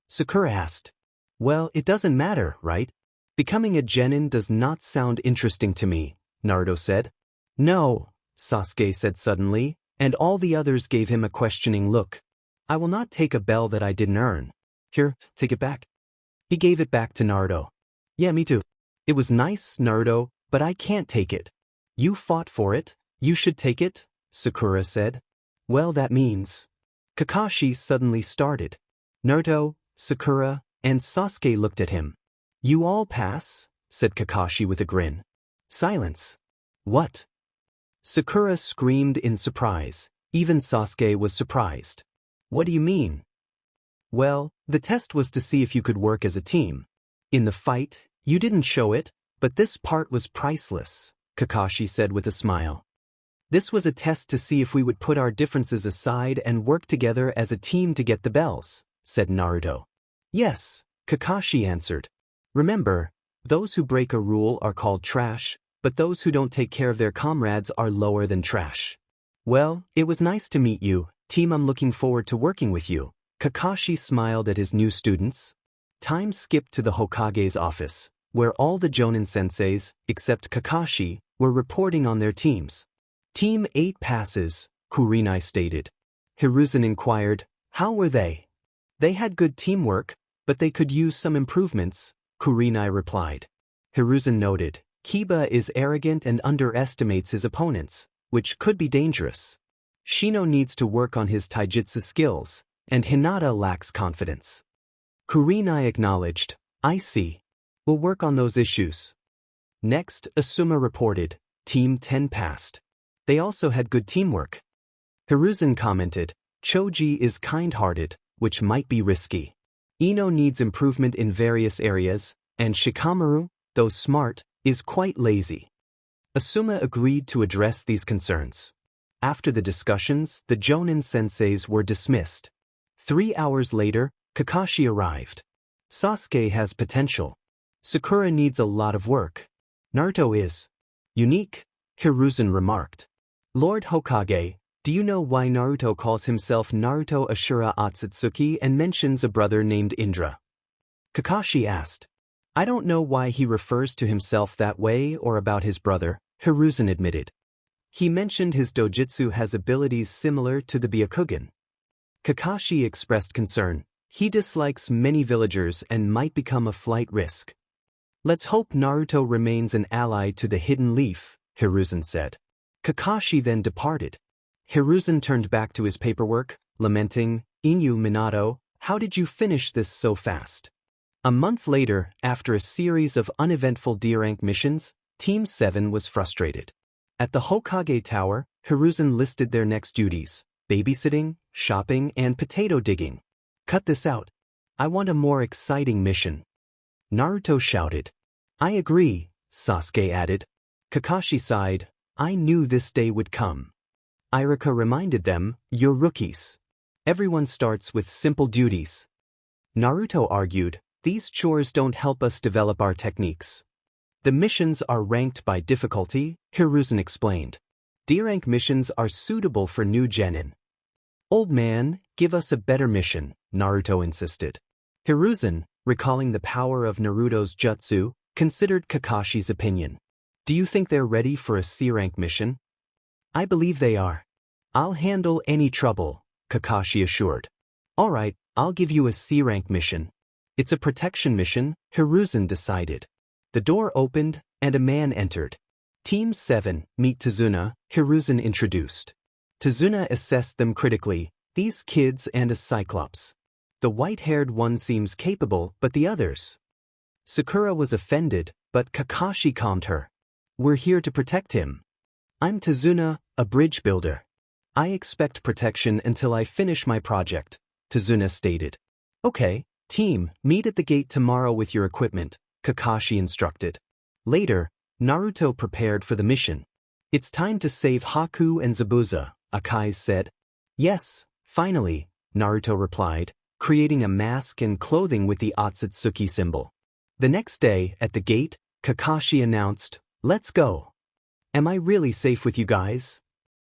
Sakura asked. Well, it doesn't matter, right? Becoming a genin does not sound interesting to me, Naruto said. No, Sasuke said suddenly, and all the others gave him a questioning look. I will not take a bell that I didn't earn. Here, take it back. He gave it back to Naruto. Yeah, me too. It was nice, Naruto, but I can't take it. You fought for it, you should take it, Sakura said. Well, that means. Kakashi suddenly started. Naruto, Sakura, and Sasuke looked at him. You all pass? Said Kakashi with a grin. Silence. What? Sakura screamed in surprise. Even Sasuke was surprised. What do you mean? Well, the test was to see if you could work as a team. In the fight, you didn't show it, but this part was priceless, Kakashi said with a smile. This was a test to see if we would put our differences aside and work together as a team to get the bells, said Naruto. Yes, Kakashi answered. Remember, those who break a rule are called trash, but those who don't take care of their comrades are lower than trash. Well, it was nice to meet you, team. I'm looking forward to working with you. Kakashi smiled at his new students. Time skipped to the Hokage's office, where all the Jonin senseis, except Kakashi, were reporting on their teams. Team 8 passes, Kurenai stated. Hiruzen inquired, how were they? They had good teamwork, but they could use some improvements, Kurenai replied. Hiruzen noted, Kiba is arrogant and underestimates his opponents, which could be dangerous. Shino needs to work on his taijutsu skills, and Hinata lacks confidence. Kurenai acknowledged, I see. We'll work on those issues. Next, Asuma reported, Team 10 passed. They also had good teamwork. Hiruzen commented, Choji is kind-hearted, which might be risky. Ino needs improvement in various areas, and Shikamaru, though smart, is quite lazy. Asuma agreed to address these concerns. After the discussions, the Jonin senseis were dismissed. 3 hours later, Kakashi arrived. Sasuke has potential. Sakura needs a lot of work. Naruto is unique, Hiruzen remarked. Lord Hokage, do you know why Naruto calls himself Naruto Ashura Otsutsuki and mentions a brother named Indra? Kakashi asked. I don't know why he refers to himself that way or about his brother, Hiruzen admitted. He mentioned his dojutsu has abilities similar to the Byakugan. Kakashi expressed concern. He dislikes many villagers and might become a flight risk. Let's hope Naruto remains an ally to the Hidden Leaf, Hiruzen said. Kakashi then departed. Hiruzen turned back to his paperwork, lamenting, Inu Minato, how did you finish this so fast? A month later, after a series of uneventful D-rank missions, Team 7 was frustrated. At the Hokage Tower, Hiruzen listed their next duties: babysitting, shopping, and potato digging. Cut this out. I want a more exciting mission. Naruto shouted. I agree, Sasuke added. Kakashi sighed. I knew this day would come. Iruka reminded them, you're rookies. Everyone starts with simple duties. Naruto argued, these chores don't help us develop our techniques. The missions are ranked by difficulty, Hiruzen explained. D-rank missions are suitable for new genin. Old man, give us a better mission, Naruto insisted. Hiruzen, recalling the power of Naruto's jutsu, considered Kakashi's opinion. Do you think they're ready for a C-rank mission? I believe they are. I'll handle any trouble, Kakashi assured. All right, I'll give you a C-rank mission. It's a protection mission, Hiruzen decided. The door opened, and a man entered. Team 7, meet Tazuna, Hiruzen introduced. Tazuna assessed them critically, these kids and a Cyclops. The white-haired one seems capable, but the others? Sakura was offended, but Kakashi calmed her. We're here to protect him. I'm Tazuna, a bridge builder. I expect protection until I finish my project, Tazuna stated. Okay, team, meet at the gate tomorrow with your equipment, Kakashi instructed. Later, Naruto prepared for the mission. It's time to save Haku and Zabuza, Akai said. Yes, finally, Naruto replied, creating a mask and clothing with the Otsutsuki symbol. The next day, at the gate, Kakashi announced, let's go. Am I really safe with you guys?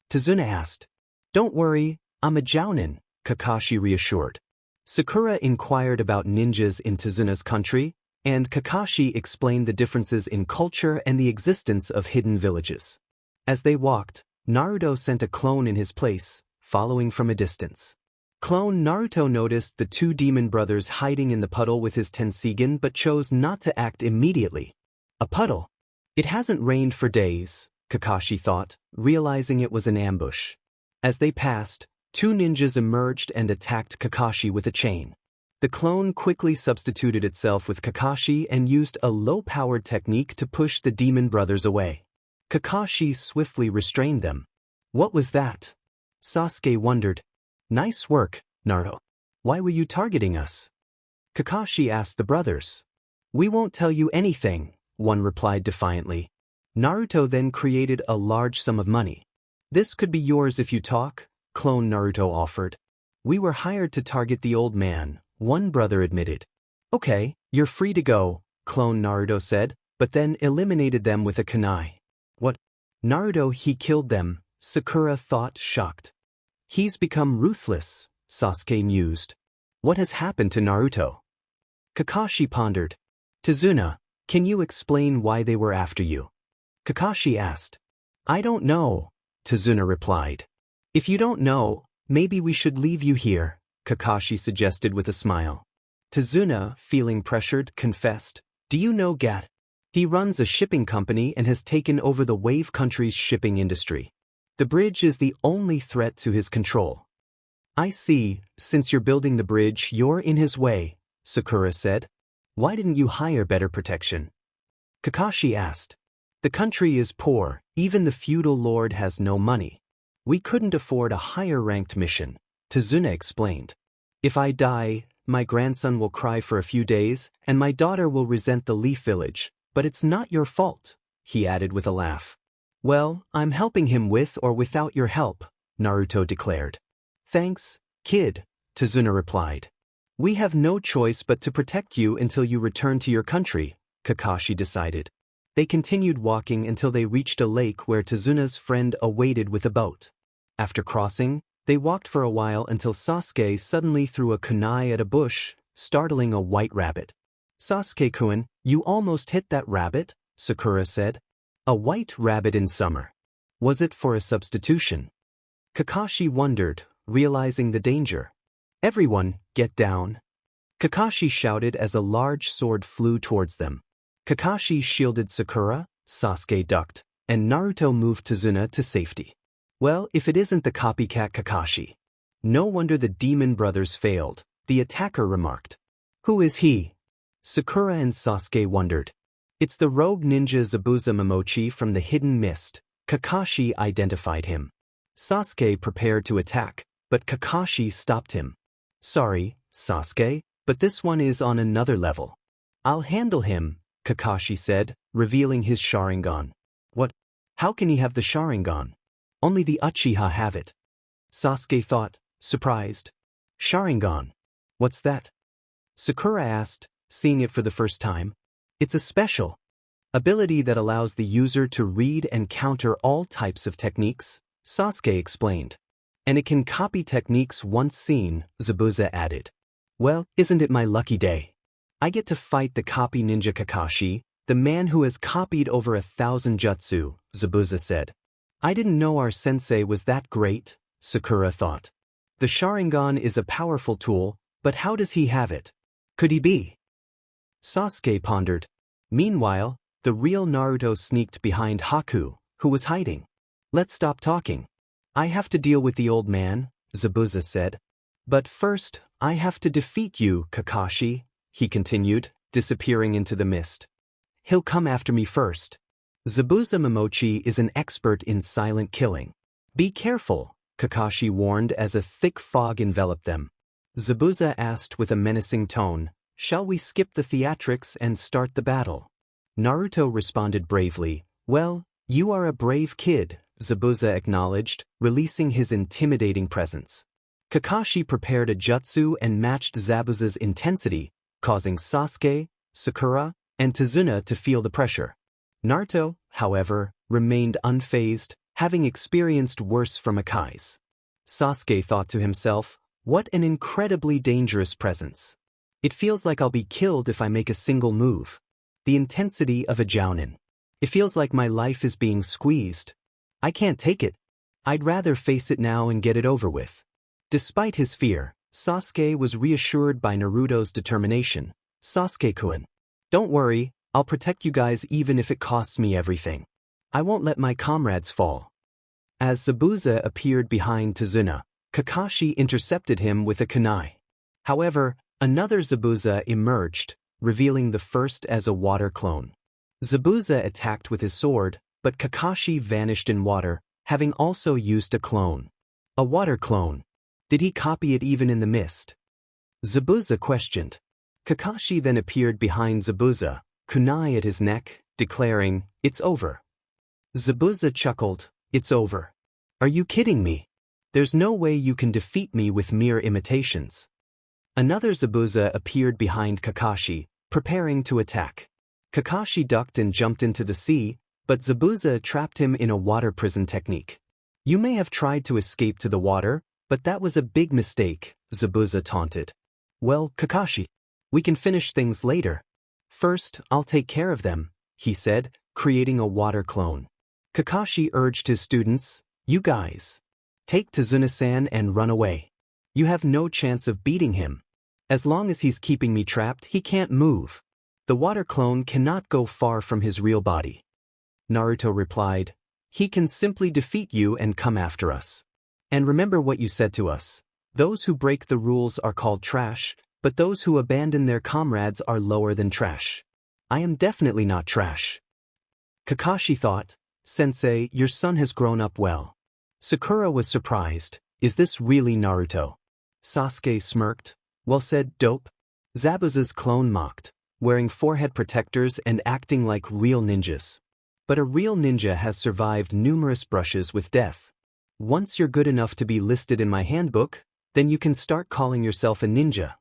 Tazuna asked. Don't worry, I'm a Jounin, Kakashi reassured. Sakura inquired about ninjas in Tazuna's country, and Kakashi explained the differences in culture and the existence of hidden villages. As they walked, Naruto sent a clone in his place, following from a distance. Clone Naruto noticed the two demon brothers hiding in the puddle with his Tensigen but chose not to act immediately. A puddle? It hasn't rained for days, Kakashi thought, realizing it was an ambush. As they passed, two ninjas emerged and attacked Kakashi with a chain. The clone quickly substituted itself with Kakashi and used a low-powered technique to push the demon brothers away. Kakashi swiftly restrained them. What was that? Sasuke wondered. Nice work, Naruto. Why were you targeting us? Kakashi asked the brothers. We won't tell you anything, one replied defiantly. Naruto then created a large sum of money. This could be yours if you talk, clone Naruto offered. We were hired to target the old man, one brother admitted. Okay, you're free to go, clone Naruto said, but then eliminated them with a kunai. What? Naruto, he killed them, Sakura thought, shocked. He's become ruthless, Sasuke mused. What has happened to Naruto? Kakashi pondered. Tsunade, can you explain why they were after you? Kakashi asked. I don't know, Tsunade replied. If you don't know, maybe we should leave you here, Kakashi suggested with a smile. Tsunade, feeling pressured, confessed. Do you know Gat? He runs a shipping company and has taken over the Wave Country's shipping industry. The bridge is the only threat to his control. I see, since you're building the bridge, you're in his way, Sakura said. Why didn't you hire better protection? Kakashi asked. The country is poor, even the feudal lord has no money. We couldn't afford a higher-ranked mission, Tsunade explained. If I die, my grandson will cry for a few days, and my daughter will resent the Leaf Village, but it's not your fault, he added with a laugh. Well, I'm helping him with or without your help, Naruto declared. Thanks, kid, Tsunade replied. We have no choice but to protect you until you return to your country, Kakashi decided. They continued walking until they reached a lake where Tsunade's friend awaited with a boat. After crossing, they walked for a while until Sasuke suddenly threw a kunai at a bush, startling a white rabbit. Sasuke-kun, you almost hit that rabbit, Sakura said. A white rabbit in summer. Was it for a substitution? Kakashi wondered, realizing the danger. Everyone, get down. Kakashi shouted as a large sword flew towards them. Kakashi shielded Sakura, Sasuke ducked, and Naruto moved Tsunade to safety. Well, if it isn't the copycat Kakashi. No wonder the demon brothers failed, the attacker remarked. Who is he? Sakura and Sasuke wondered. It's the rogue ninja Zabuza Momochi from the Hidden Mist. Kakashi identified him. Sasuke prepared to attack, but Kakashi stopped him. Sorry, Sasuke, but this one is on another level. I'll handle him, Kakashi said, revealing his Sharingan. What? How can he have the Sharingan? Only the Uchiha have it. Sasuke thought, surprised. Sharingan. What's that? Sakura asked, seeing it for the first time. It's a special ability that allows the user to read and counter all types of techniques, Sasuke explained. And it can copy techniques once seen, Zabuza added. Well, isn't it my lucky day? I get to fight the copy ninja Kakashi, the man who has copied over 1,000 jutsu, Zabuza said. I didn't know our sensei was that great, Sakura thought. The Sharingan is a powerful tool, but how does he have it? Could he be? Sasuke pondered. Meanwhile, the real Naruto sneaked behind Haku, who was hiding. Let's stop talking. I have to deal with the old man, Zabuza said. But first, I have to defeat you, Kakashi, he continued, disappearing into the mist. He'll come after me first. Zabuza Momochi is an expert in silent killing. Be careful, Kakashi warned as a thick fog enveloped them. Zabuza asked with a menacing tone, shall we skip the theatrics and start the battle? Naruto responded bravely, well, you are a brave kid, Zabuza acknowledged, releasing his intimidating presence. Kakashi prepared a jutsu and matched Zabuza's intensity, causing Sasuke, Sakura, and Tsunade to feel the pressure. Naruto, however, remained unfazed, having experienced worse from Akai's. Sasuke thought to himself, what an incredibly dangerous presence. It feels like I'll be killed if I make a single move. The intensity of a jounin. It feels like my life is being squeezed. I can't take it. I'd rather face it now and get it over with. Despite his fear, Sasuke was reassured by Naruto's determination. Sasuke-kun. Don't worry, I'll protect you guys even if it costs me everything. I won't let my comrades fall. As Zabuza appeared behind Tsunade, Kakashi intercepted him with a kunai. However, Another Zabuza emerged, revealing the first as a water clone. Zabuza attacked with his sword, but Kakashi vanished in water, having also used a clone. A water clone. Did he copy it even in the mist? Zabuza questioned. Kakashi then appeared behind Zabuza, kunai at his neck, declaring, "It's over." Zabuza chuckled, "It's over. Are you kidding me? There's no way you can defeat me with mere imitations." Another Zabuza appeared behind Kakashi, preparing to attack. Kakashi ducked and jumped into the sea, but Zabuza trapped him in a water prison technique. "You may have tried to escape to the water, but that was a big mistake," Zabuza taunted. "Well, Kakashi, we can finish things later. First, I'll take care of them," he said, creating a water clone. Kakashi urged his students, "You guys, take Tsunade-san and run away. You have no chance of beating him. As long as he's keeping me trapped, he can't move. The water clone cannot go far from his real body." Naruto replied, "He can simply defeat you and come after us. And remember what you said to us. Those who break the rules are called trash, but those who abandon their comrades are lower than trash. I am definitely not trash." Kakashi thought, "Sensei, your son has grown up well." Sakura was surprised. "Is this really Naruto?" Sasuke smirked. "Well said, dope." Zabuza's clone mocked, wearing forehead protectors and acting like real ninjas. But a real ninja has survived numerous brushes with death. Once you're good enough to be listed in my handbook, then you can start calling yourself a ninja.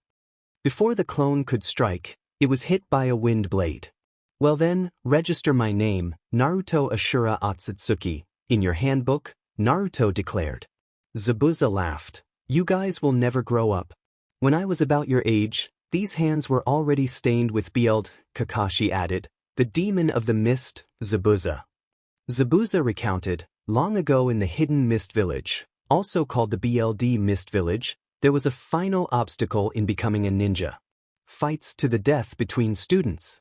Before the clone could strike, it was hit by a wind blade. "Well then, register my name, Naruto Ashura Otsutsuki, in your handbook," Naruto declared. Zabuza laughed. "You guys will never grow up. When I was about your age, these hands were already stained with blood," Kakashi added. "The demon of the mist, Zabuza." Zabuza recounted, "Long ago in the hidden mist village, also called the BLD Mist Village, there was a final obstacle in becoming a ninja. Fights to the death between students."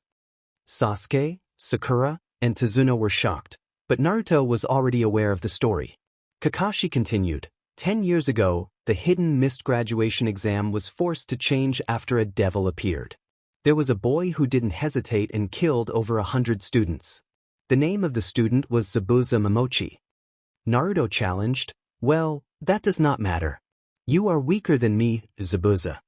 Sasuke, Sakura, and Tazuna were shocked, but Naruto was already aware of the story. Kakashi continued, 10 years ago, the hidden mist graduation exam was forced to change after a devil appeared. There was a boy who didn't hesitate and killed over 100 students. The name of the student was Zabuza Momochi. Naruto challenged, "Well, that does not matter. You are weaker than me, Zabuza."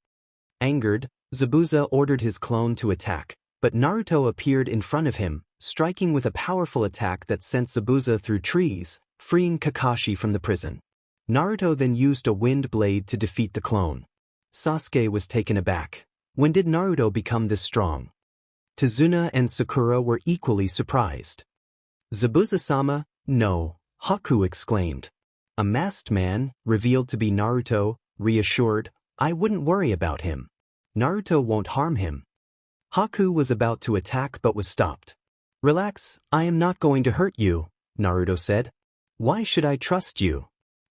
Angered, Zabuza ordered his clone to attack, but Naruto appeared in front of him, striking with a powerful attack that sent Zabuza through trees, freeing Kakashi from the prison. Naruto then used a wind blade to defeat the clone. Sasuke was taken aback. When did Naruto become this strong? Tazuna and Sakura were equally surprised. "Zabuza-sama, no," Haku exclaimed. A masked man, revealed to be Naruto, reassured, "I wouldn't worry about him. Naruto won't harm him." Haku was about to attack but was stopped. "Relax, I am not going to hurt you," Naruto said. "Why should I trust you?"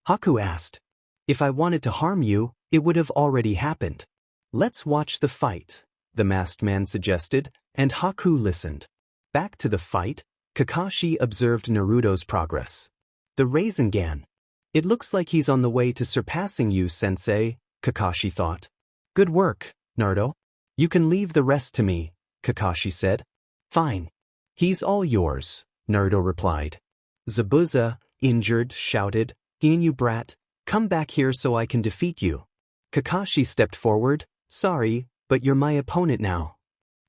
Haku asked. "If I wanted to harm you, it would have already happened." "Let's watch the fight," the masked man suggested, and Haku listened. Back to the fight, Kakashi observed Naruto's progress. "The Rasengan. It looks like he's on the way to surpassing you, Sensei," Kakashi thought. "Good work, Naruto. You can leave the rest to me," Kakashi said. "Fine. He's all yours," Naruto replied. Zabuza, injured, shouted, "You brat, come back here so I can defeat you." Kakashi stepped forward, "Sorry, but you're my opponent now."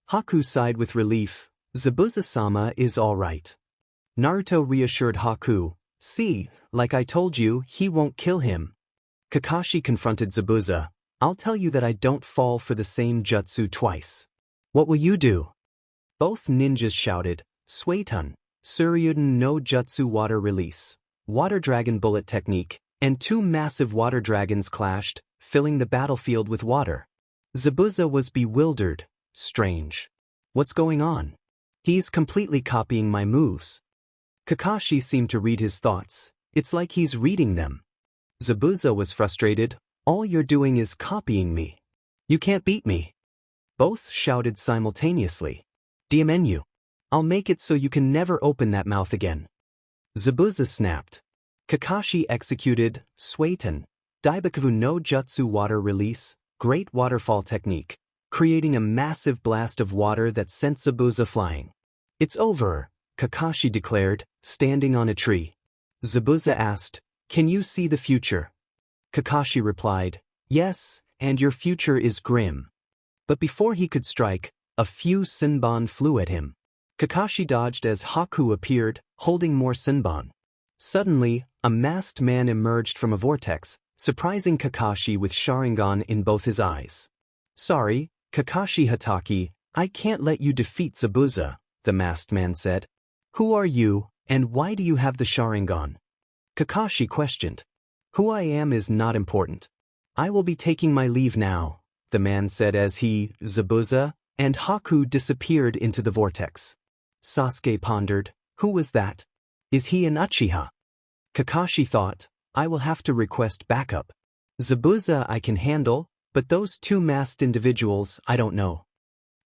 Haku sighed with relief. "Zabuza-sama is all right." Naruto reassured Haku, "See, like I told you, he won't kill him." Kakashi confronted Zabuza, "I'll tell you that I don't fall for the same jutsu twice." "What will you do?" Both ninjas shouted, "Suiton, Suryuden no Jutsu Water Release, Water Dragon Bullet Technique," and 2 massive water dragons clashed, filling the battlefield with water. Zabuza was bewildered. "Strange. What's going on? He's completely copying my moves." Kakashi seemed to read his thoughts. It's like he's reading them. Zabuza was frustrated. "All you're doing is copying me. You can't beat me." Both shouted simultaneously. "DMNU. I'll make it so you can never open that mouth again." Zabuza snapped. Kakashi executed Suiton, Daibakuvu no Jutsu Water Release, great waterfall technique, creating a massive blast of water that sent Zabuza flying. It's over, Kakashi declared, standing on a tree. Zabuza asked, "Can you see the future?" Kakashi replied, "Yes, and your future is grim." But before he could strike, a few Senbon flew at him. Kakashi dodged as Haku appeared, holding more Senbon. Suddenly, a masked man emerged from a vortex, surprising Kakashi with Sharingan in both his eyes. "Sorry, Kakashi Hatake, I can't let you defeat Zabuza," the masked man said. "Who are you, and why do you have the Sharingan?" Kakashi questioned. "Who I am is not important. I will be taking my leave now," the man said as he, Zabuza, and Haku disappeared into the vortex. Sasuke pondered, "Who was that? Is he an Uchiha?" Kakashi thought, "I will have to request backup. Zabuza I can handle, but those two masked individuals I don't know."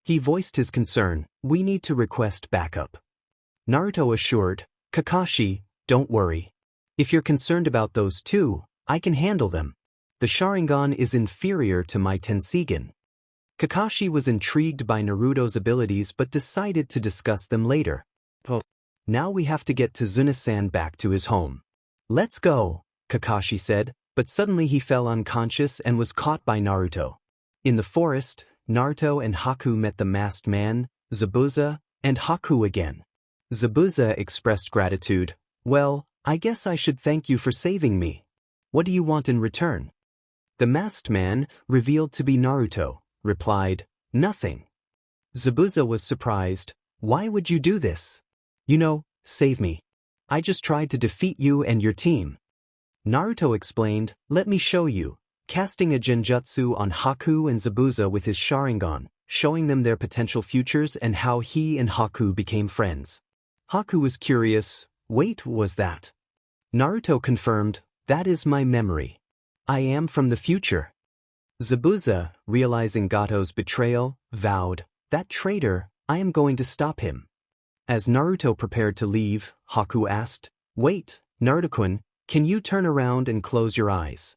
He voiced his concern, "We need to request backup." Naruto assured, "Kakashi, don't worry. If you're concerned about those two, I can handle them. The Sharingan is inferior to my Tenseigan." Kakashi was intrigued by Naruto's abilities but decided to discuss them later. "Now we have to get Tsunade-san back to his home." "Let's go," Kakashi said, but suddenly he fell unconscious and was caught by Naruto. In the forest, Naruto and Haku met the masked man, Zabuza, and Haku again. Zabuza expressed gratitude. "Well, I guess I should thank you for saving me. What do you want in return?" The masked man, revealed to be Naruto, replied, "Nothing." Zabuza was surprised. "Why would you do this?" "Save me. I just tried to defeat you and your team." Naruto explained, "Let me show you," casting a genjutsu on Haku and Zabuza with his Sharingan, showing them their potential futures and how he and Haku became friends. Haku was curious. "Wait, was that?" Naruto confirmed, "That is my memory. I am from the future." Zabuza, realizing Gato's betrayal, vowed, "That traitor, I am going to stop him." As Naruto prepared to leave, Haku asked, "Wait, Naruto-kun, can you turn around and close your eyes?"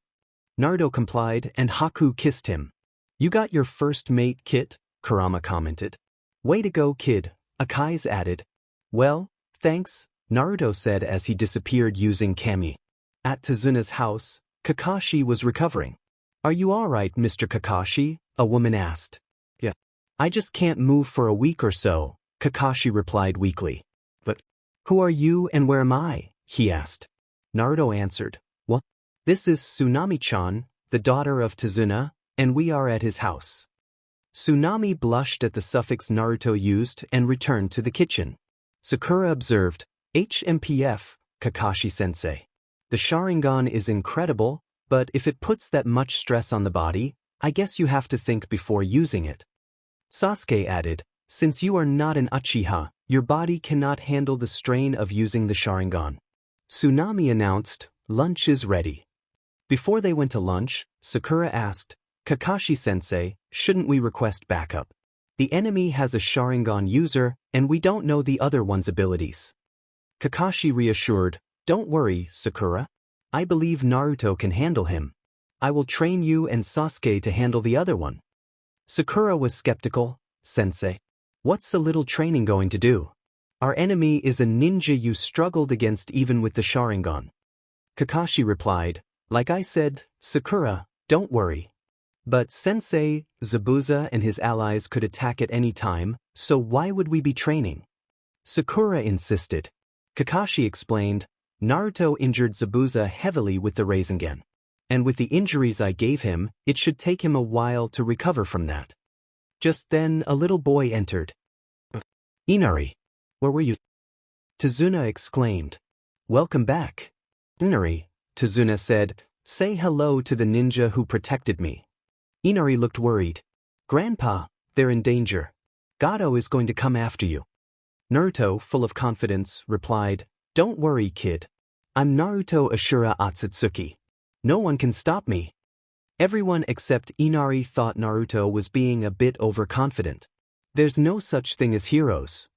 Naruto complied and Haku kissed him. "You got your first mate kit," Kurama commented. "Way to go, kid," Akai's added. "Well, thanks," Naruto said as he disappeared using Kami. At Tsunade's house, Kakashi was recovering. "Are you alright, Mr. Kakashi?" a woman asked. "Yeah. I just can't move for a week or so," Kakashi replied weakly. "But who are you and where am I?" he asked. Naruto answered, "What? This is Tsunami-chan, the daughter of Tsunade, and we are at his house." Tsunami blushed at the suffix Naruto used and returned to the kitchen. Sakura observed, "HMPF, Kakashi-sensei. The Sharingan is incredible, but if it puts that much stress on the body, I guess you have to think before using it." Sasuke added, "Since you are not an Uchiha, your body cannot handle the strain of using the Sharingan." Tsunami announced, "Lunch is ready." Before they went to lunch, Sakura asked, "Kakashi-sensei, shouldn't we request backup? The enemy has a Sharingan user, and we don't know the other one's abilities." Kakashi reassured, "Don't worry, Sakura. I believe Naruto can handle him. I will train you and Sasuke to handle the other one." Sakura was skeptical. "Sensei, what's a little training going to do? Our enemy is a ninja you struggled against even with the Sharingan." Kakashi replied, "Like I said, Sakura, don't worry. But Sensei, Zabuza and his allies could attack at any time, so why would we be training?" Sakura insisted. Kakashi explained, "Naruto injured Zabuza heavily with the Rasengan. And with the injuries I gave him, it should take him a while to recover from that." Just then a little boy entered. "Inari, where were you?" Tsunade exclaimed. "Welcome back. Inari," Tsunade said, "say hello to the ninja who protected me." Inari looked worried. "Grandpa, they're in danger. Gato is going to come after you." Naruto, full of confidence, replied, "Don't worry, kid. I'm Naruto Ashura Otsutsuki. No one can stop me." Everyone except Inari thought Naruto was being a bit overconfident. "There's no such thing as heroes."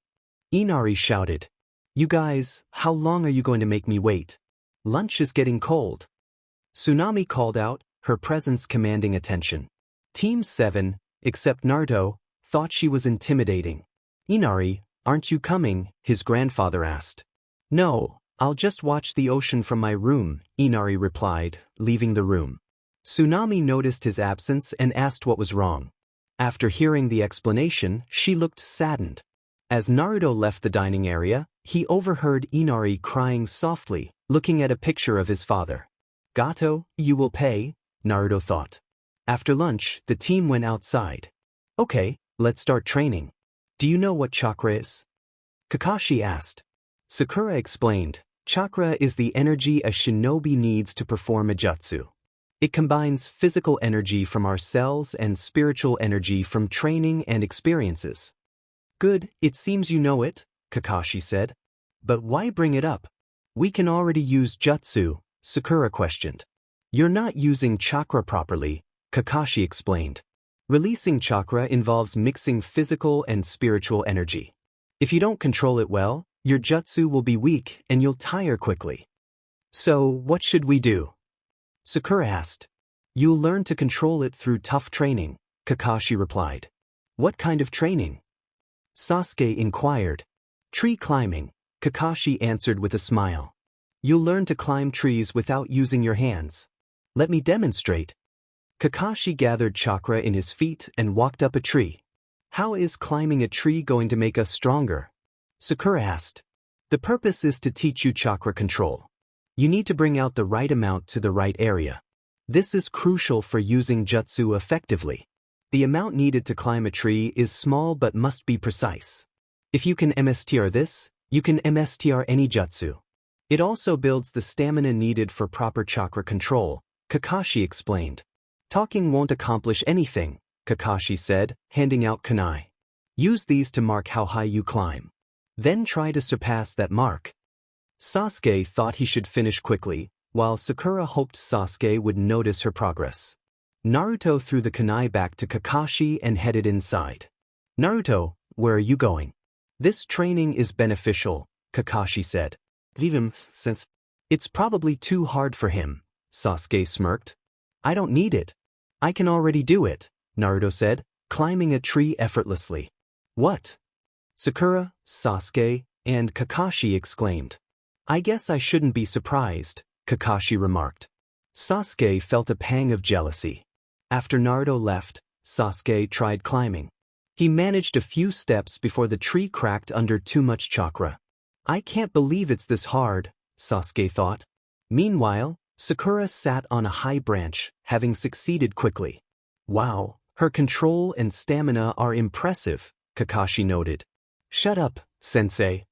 Inari shouted, "You guys, how long are you going to make me wait? Lunch is getting cold." Tsunami called out, her presence commanding attention. Team 7, except Naruto, thought she was intimidating. "Inari, aren't you coming?" his grandfather asked. "No, I'll just watch the ocean from my room," Inari replied, leaving the room. Tsunade noticed his absence and asked what was wrong. After hearing the explanation, she looked saddened. As Naruto left the dining area, he overheard Inari crying softly, looking at a picture of his father. "Gato, you will pay," Naruto thought. After lunch, the team went outside. "Okay, let's start training. Do you know what chakra is?" Kakashi asked. Sakura explained, "Chakra is the energy a shinobi needs to perform a jutsu. It combines physical energy from our cells and spiritual energy from training and experiences." "Good, it seems you know it," Kakashi said. "But why bring it up?" "We can already use jutsu," Sakura questioned. "You're not using chakra properly," Kakashi explained. Releasing chakra involves mixing physical and spiritual energy. If you don't control it well, your jutsu will be weak and you'll tire quickly. "So, what should we do?" Sakura asked. "You'll learn to control it through tough training," Kakashi replied. "What kind of training?" Sasuke inquired. "Tree climbing," Kakashi answered with a smile. "You'll learn to climb trees without using your hands." "Let me demonstrate." Kakashi gathered chakra in his feet and walked up a tree. "How is climbing a tree going to make us stronger?" Sakura asked. "The purpose is to teach you chakra control. You need to bring out the right amount to the right area. This is crucial for using jutsu effectively. The amount needed to climb a tree is small but must be precise. If you can MSTR this, you can MSTR any jutsu. It also builds the stamina needed for proper chakra control," Kakashi explained. "Talking won't accomplish anything," Kakashi said, handing out kunai. "Use these to mark how high you climb. Then try to surpass that mark." Sasuke thought he should finish quickly, while Sakura hoped Sasuke would notice her progress. Naruto threw the kunai back to Kakashi and headed inside. "Naruto, where are you going?" "This training is beneficial," Kakashi said. "Leave him, since it's probably too hard for him," Sasuke smirked. "I don't need it. I can already do it," Naruto said, climbing a tree effortlessly. "What?" Sakura, Sasuke, and Kakashi exclaimed. "I guess I shouldn't be surprised," Kakashi remarked. Sasuke felt a pang of jealousy. After Naruto left, Sasuke tried climbing. He managed a few steps before the tree cracked under too much chakra. "I can't believe it's this hard," Sasuke thought. Meanwhile, Sakura sat on a high branch, having succeeded quickly. "Wow, her control and stamina are impressive," Kakashi noted. "Shut up, sensei,"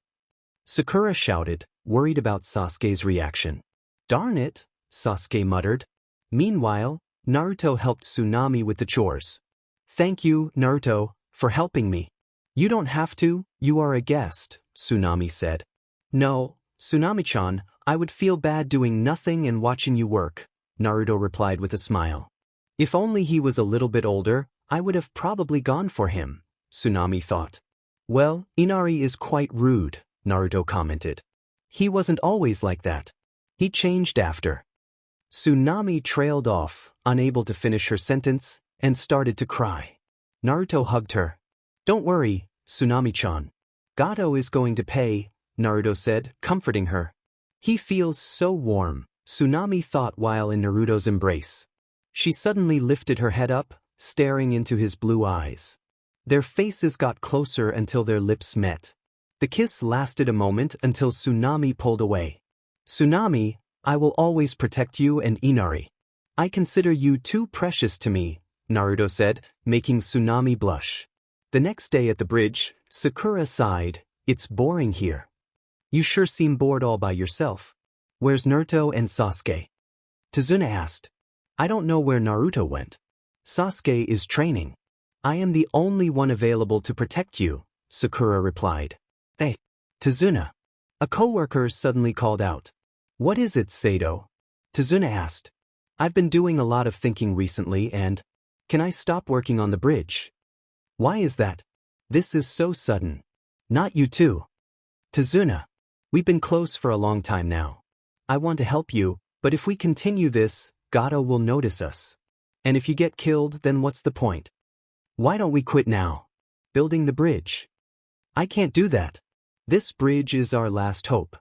Sakura shouted, worried about Sasuke's reaction. "Darn it," Sasuke muttered. Meanwhile, Naruto helped Tsunade with the chores. "Thank you, Naruto, for helping me." "You don't have to, you are a guest," Tsunade said. "No, Tsunade-chan, I would feel bad doing nothing and watching you work," Naruto replied with a smile. "If only he was a little bit older, I would have probably gone for him," Tsunade thought. "Well, Inari is quite rude," Naruto commented. "He wasn't always like that. He changed after." Tsunade trailed off, unable to finish her sentence, and started to cry. Naruto hugged her. "Don't worry, Tsunade-chan. Gato is going to pay," Naruto said, comforting her. "He feels so warm," Tsunade thought while in Naruto's embrace. She suddenly lifted her head up, staring into his blue eyes. Their faces got closer until their lips met. The kiss lasted a moment until Tsunade pulled away. "Tsunade, I will always protect you and Inari. I consider you too precious to me," Naruto said, making Tsunade blush. The next day at the bridge, Sakura sighed. "It's boring here." "You sure seem bored all by yourself. Where's Naruto and Sasuke?" Tsunade asked. "I don't know where Naruto went. Sasuke is training. I am the only one available to protect you," Sakura replied. "Hey, Tsunade." A coworker suddenly called out. "What is it, Sato?" Tsunade asked. "I've been doing a lot of thinking recently and can I stop working on the bridge?" "Why is that? This is so sudden." "Not you too." "Tsunade, we've been close for a long time now. I want to help you, but if we continue this, Gato will notice us." And if you get killed, then what's the point? Why don't we quit now? Building the bridge. I can't do that. This bridge is our last hope.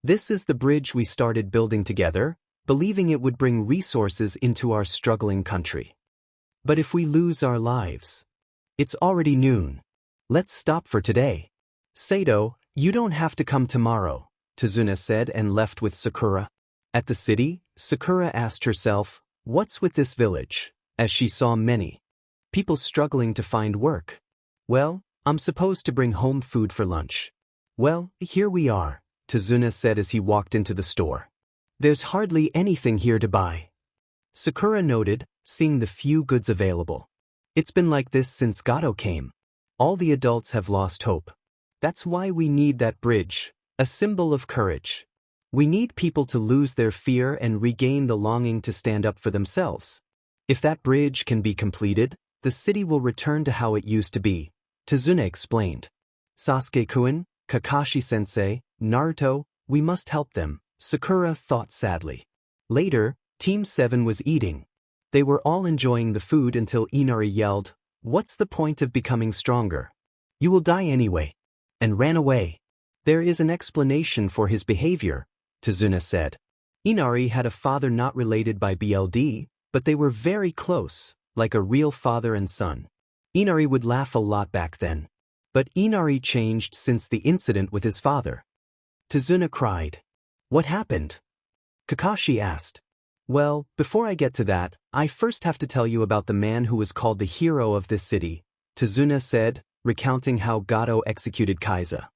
This is the bridge we started building together, believing it would bring resources into our struggling country. But if we lose our lives? It's already noon. Let's stop for today. Sato, you don't have to come tomorrow, Tsunade said and left with Sakura. At the city, Sakura asked herself, what's with this village, as she saw many people struggling to find work. Well, I'm supposed to bring home food for lunch. Well, here we are, Tsunade said as he walked into the store. There's hardly anything here to buy. Sakura noted, seeing the few goods available. It's been like this since Gato came. All the adults have lost hope. That's why we need that bridge, a symbol of courage. We need people to lose their fear and regain the longing to stand up for themselves. If that bridge can be completed, the city will return to how it used to be, Tsunade explained. Sasuke-kun, Kakashi-sensei, Naruto, we must help them, Sakura thought sadly. Later, Team 7 was eating. They were all enjoying the food until Inari yelled, what's the point of becoming stronger? You will die anyway. And ran away. There is an explanation for his behavior, Tsunade said. Inari had a father not related by blood, but they were very close, like a real father and son. Inari would laugh a lot back then. But Inari changed since the incident with his father. Tsunade cried. What happened? Kakashi asked. Well, before I get to that, I first have to tell you about the man who was called the hero of this city, Tsunade said, recounting how Gato executed Kaiza.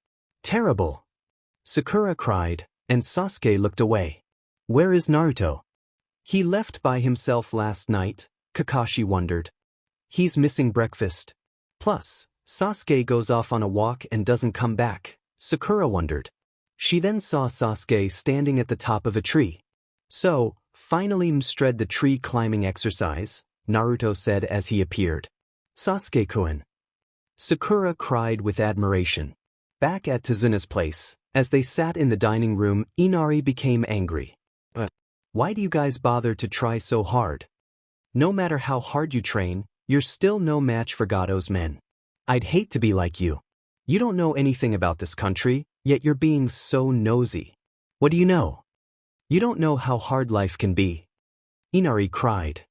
Terrible. Sakura cried, and Sasuke looked away. Where is Naruto? He left by himself last night, Kakashi wondered. He's missing breakfast. Plus, Sasuke goes off on a walk and doesn't come back, Sakura wondered. She then saw Sasuke standing at the top of a tree. So, finally mstred the tree climbing exercise, Naruto said as he appeared. Sasuke-kun. Sakura cried with admiration. Back at Tsunade's place, as they sat in the dining room, Inari became angry. But why do you guys bother to try so hard? No matter how hard you train, you're still no match for Gato's men. I'd hate to be like you. You don't know anything about this country, yet you're being so nosy. What do you know? You don't know how hard life can be. Inari cried.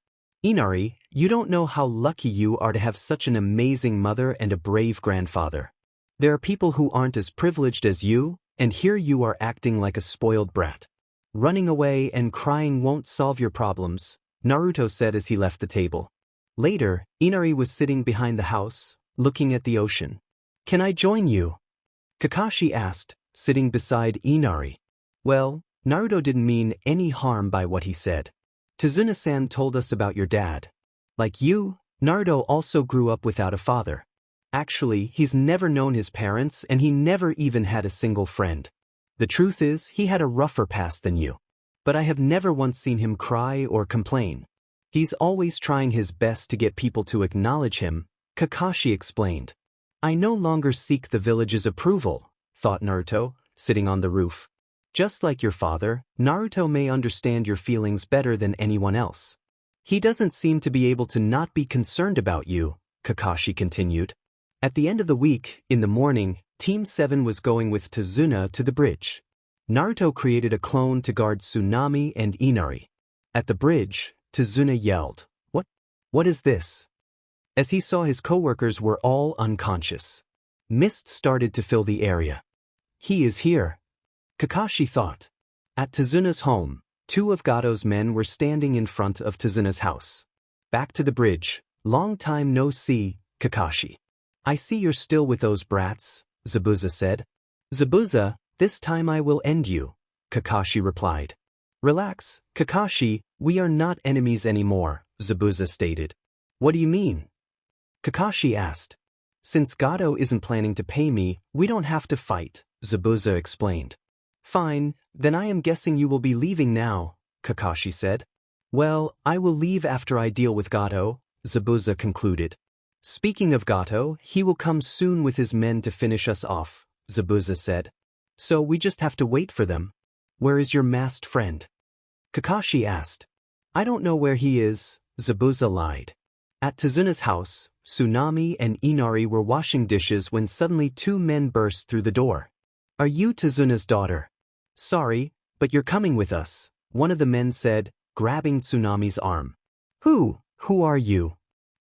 Inari, you don't know how lucky you are to have such an amazing mother and a brave grandfather. There are people who aren't as privileged as you, and here you are acting like a spoiled brat. Running away and crying won't solve your problems, Naruto said as he left the table. Later, Inari was sitting behind the house, looking at the ocean. Can I join you? Kakashi asked, sitting beside Inari. Well, Naruto didn't mean any harm by what he said. Tsunade-san told us about your dad. Like you, Naruto also grew up without a father. Actually, he's never known his parents and he never even had a single friend. The truth is, he had a rougher past than you. But I have never once seen him cry or complain. He's always trying his best to get people to acknowledge him, Kakashi explained. I no longer seek the village's approval, thought Naruto, sitting on the roof. Just like your father, Naruto may understand your feelings better than anyone else. He doesn't seem to be able to not be concerned about you, Kakashi continued. At the end of the week, in the morning, Team 7 was going with Tsunade to the bridge. Naruto created a clone to guard Tsunami and Inari. At the bridge, Tsunade yelled, What is this? As he saw his co-workers were all unconscious. Mist started to fill the area. He is here. Kakashi thought. At Tsunade's home, two of Gato's men were standing in front of Tsunade's house. Back to the bridge. Long time no see, Kakashi. I see you're still with those brats, Zabuza said. Zabuza, this time I will end you, Kakashi replied. Relax, Kakashi, we are not enemies anymore, Zabuza stated. What do you mean? Kakashi asked. Since Gato isn't planning to pay me, we don't have to fight, Zabuza explained. Fine, then I am guessing you will be leaving now, Kakashi said. Well, I will leave after I deal with Gato, Zabuza concluded. Speaking of Gato, he will come soon with his men to finish us off, Zabuza said. So we just have to wait for them. Where is your masked friend? Kakashi asked. I don't know where he is, Zabuza lied. At Tsunade's house, Tsunade and Inari were washing dishes when suddenly two men burst through the door. Are you Tsunade's daughter? Sorry, but you're coming with us, one of the men said, grabbing Tsunade's arm. Who are you?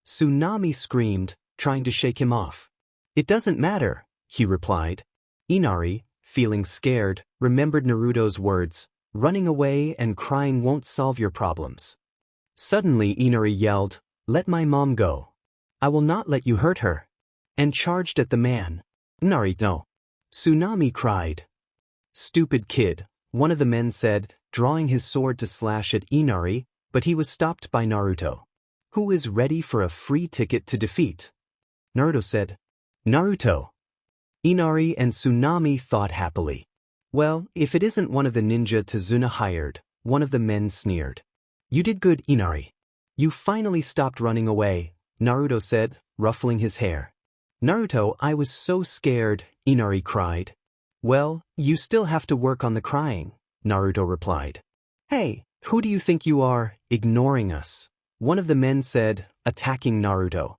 Tsunade screamed, trying to shake him off. It doesn't matter, he replied. Inari, feeling scared, remembered Naruto's words, running away and crying won't solve your problems. Suddenly Inari yelled, let my mom go. I will not let you hurt her. And charged at the man. Inari, no. Tsunade cried. Stupid kid, one of the men said, drawing his sword to slash at Inari, but he was stopped by Naruto. Who is ready for a free ticket to defeat? Naruto said. Naruto. Inari and Tsunade thought happily. Well, if it isn't one of the ninja Tsunade hired, one of the men sneered. You did good, Inari. You finally stopped running away, Naruto said, ruffling his hair. Naruto, I was so scared, Inari cried. Well, you still have to work on the crying, Naruto replied. Hey, who do you think you are, ignoring us? One of the men said, attacking Naruto.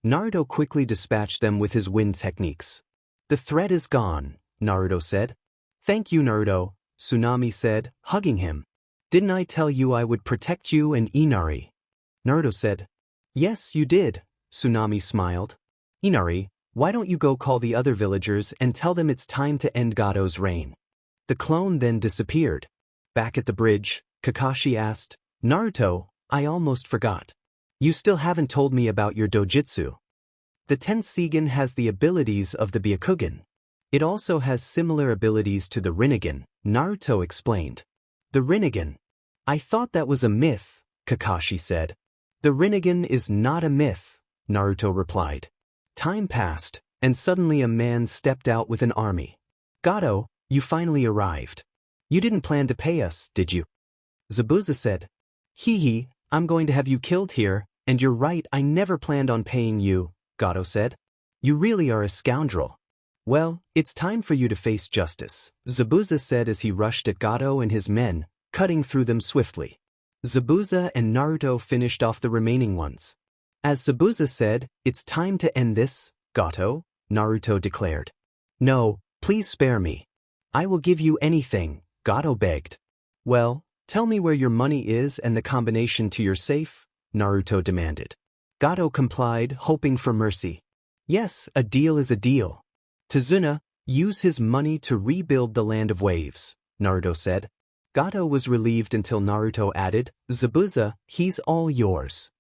Naruto quickly dispatched them with his wind techniques. The threat is gone, Naruto said. Thank you, Naruto, Tsunade said, hugging him. Didn't I tell you I would protect you and Inari? Naruto said. Yes, you did, Tsunade smiled. Inari, why don't you go call the other villagers and tell them it's time to end Gato's reign? The clone then disappeared. Back at the bridge, Kakashi asked, Naruto, I almost forgot. You still haven't told me about your dojutsu. The Tenseigan has the abilities of the Byakugan. It also has similar abilities to the Rinnegan, Naruto explained. The Rinnegan. I thought that was a myth, Kakashi said. The Rinnegan is not a myth, Naruto replied. Time passed, and suddenly a man stepped out with an army. Gato, you finally arrived. You didn't plan to pay us, did you? Zabuza said. Hee, I'm going to have you killed here, and you're right, I never planned on paying you, Gato said. You really are a scoundrel. Well, it's time for you to face justice, Zabuza said as he rushed at Gato and his men, cutting through them swiftly. Zabuza and Naruto finished off the remaining ones. As Zabuza said, it's time to end this, Gato, Naruto declared. No, please spare me. I will give you anything, Gato begged. Well, tell me where your money is and the combination to your safe, Naruto demanded. Gato complied, hoping for mercy. Yes, a deal is a deal. Tsunade, use his money to rebuild the Land of Waves, Naruto said. Gato was relieved until Naruto added, Zabuza, he's all yours.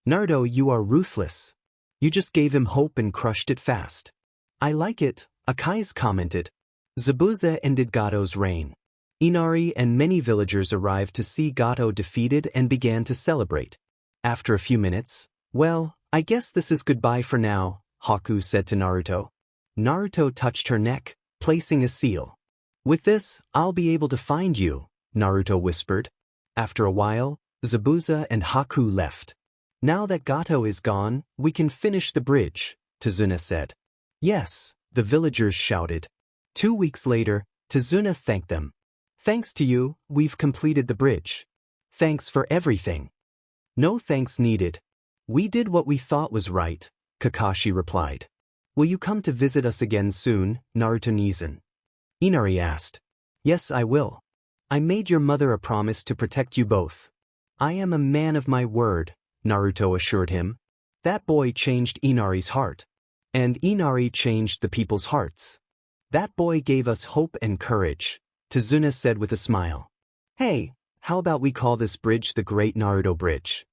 Naruto, you are ruthless. You just gave him hope and crushed it fast. I like it, Akai's commented. Zabuza ended Gato's reign. Inari and many villagers arrived to see Gato defeated and began to celebrate. After a few minutes, well, I guess this is goodbye for now, Haku said to Naruto. Naruto touched her neck, placing a seal. With this, I'll be able to find you, Naruto whispered. After a while, Zabuza and Haku left. Now that Gato is gone, we can finish the bridge, Tsunade said. Yes, the villagers shouted. 2 weeks later, Tsunade thanked them. Thanks to you, we've completed the bridge. Thanks for everything. No thanks needed. We did what we thought was right, Kakashi replied. Will you come to visit us again soon, Naruto-Nizan? Inari asked. Yes, I will. I made your mother a promise to protect you both. I am a man of my word, Naruto assured him. That boy changed Inari's heart. And Inari changed the people's hearts. That boy gave us hope and courage, Tsunade said with a smile. Hey, how about we call this bridge the Great Naruto Bridge?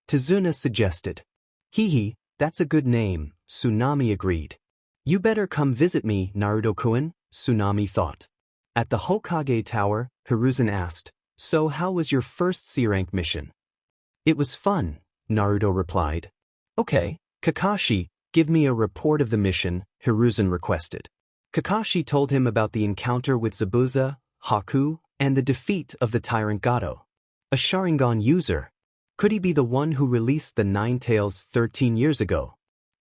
Tsunade suggested. Hee, that's a good name, Tsunade agreed. You better come visit me, Naruto-kun, Tsunade thought. At the Hokage Tower, Hiruzen asked, so how was your first C-rank mission? It was fun, Naruto replied. Okay, Kakashi, give me a report of the mission, Hiruzen requested. Kakashi told him about the encounter with Zabuza, Haku, and the defeat of the tyrant Gato. A Sharingan user. Could he be the one who released the Nine Tails 13 years ago?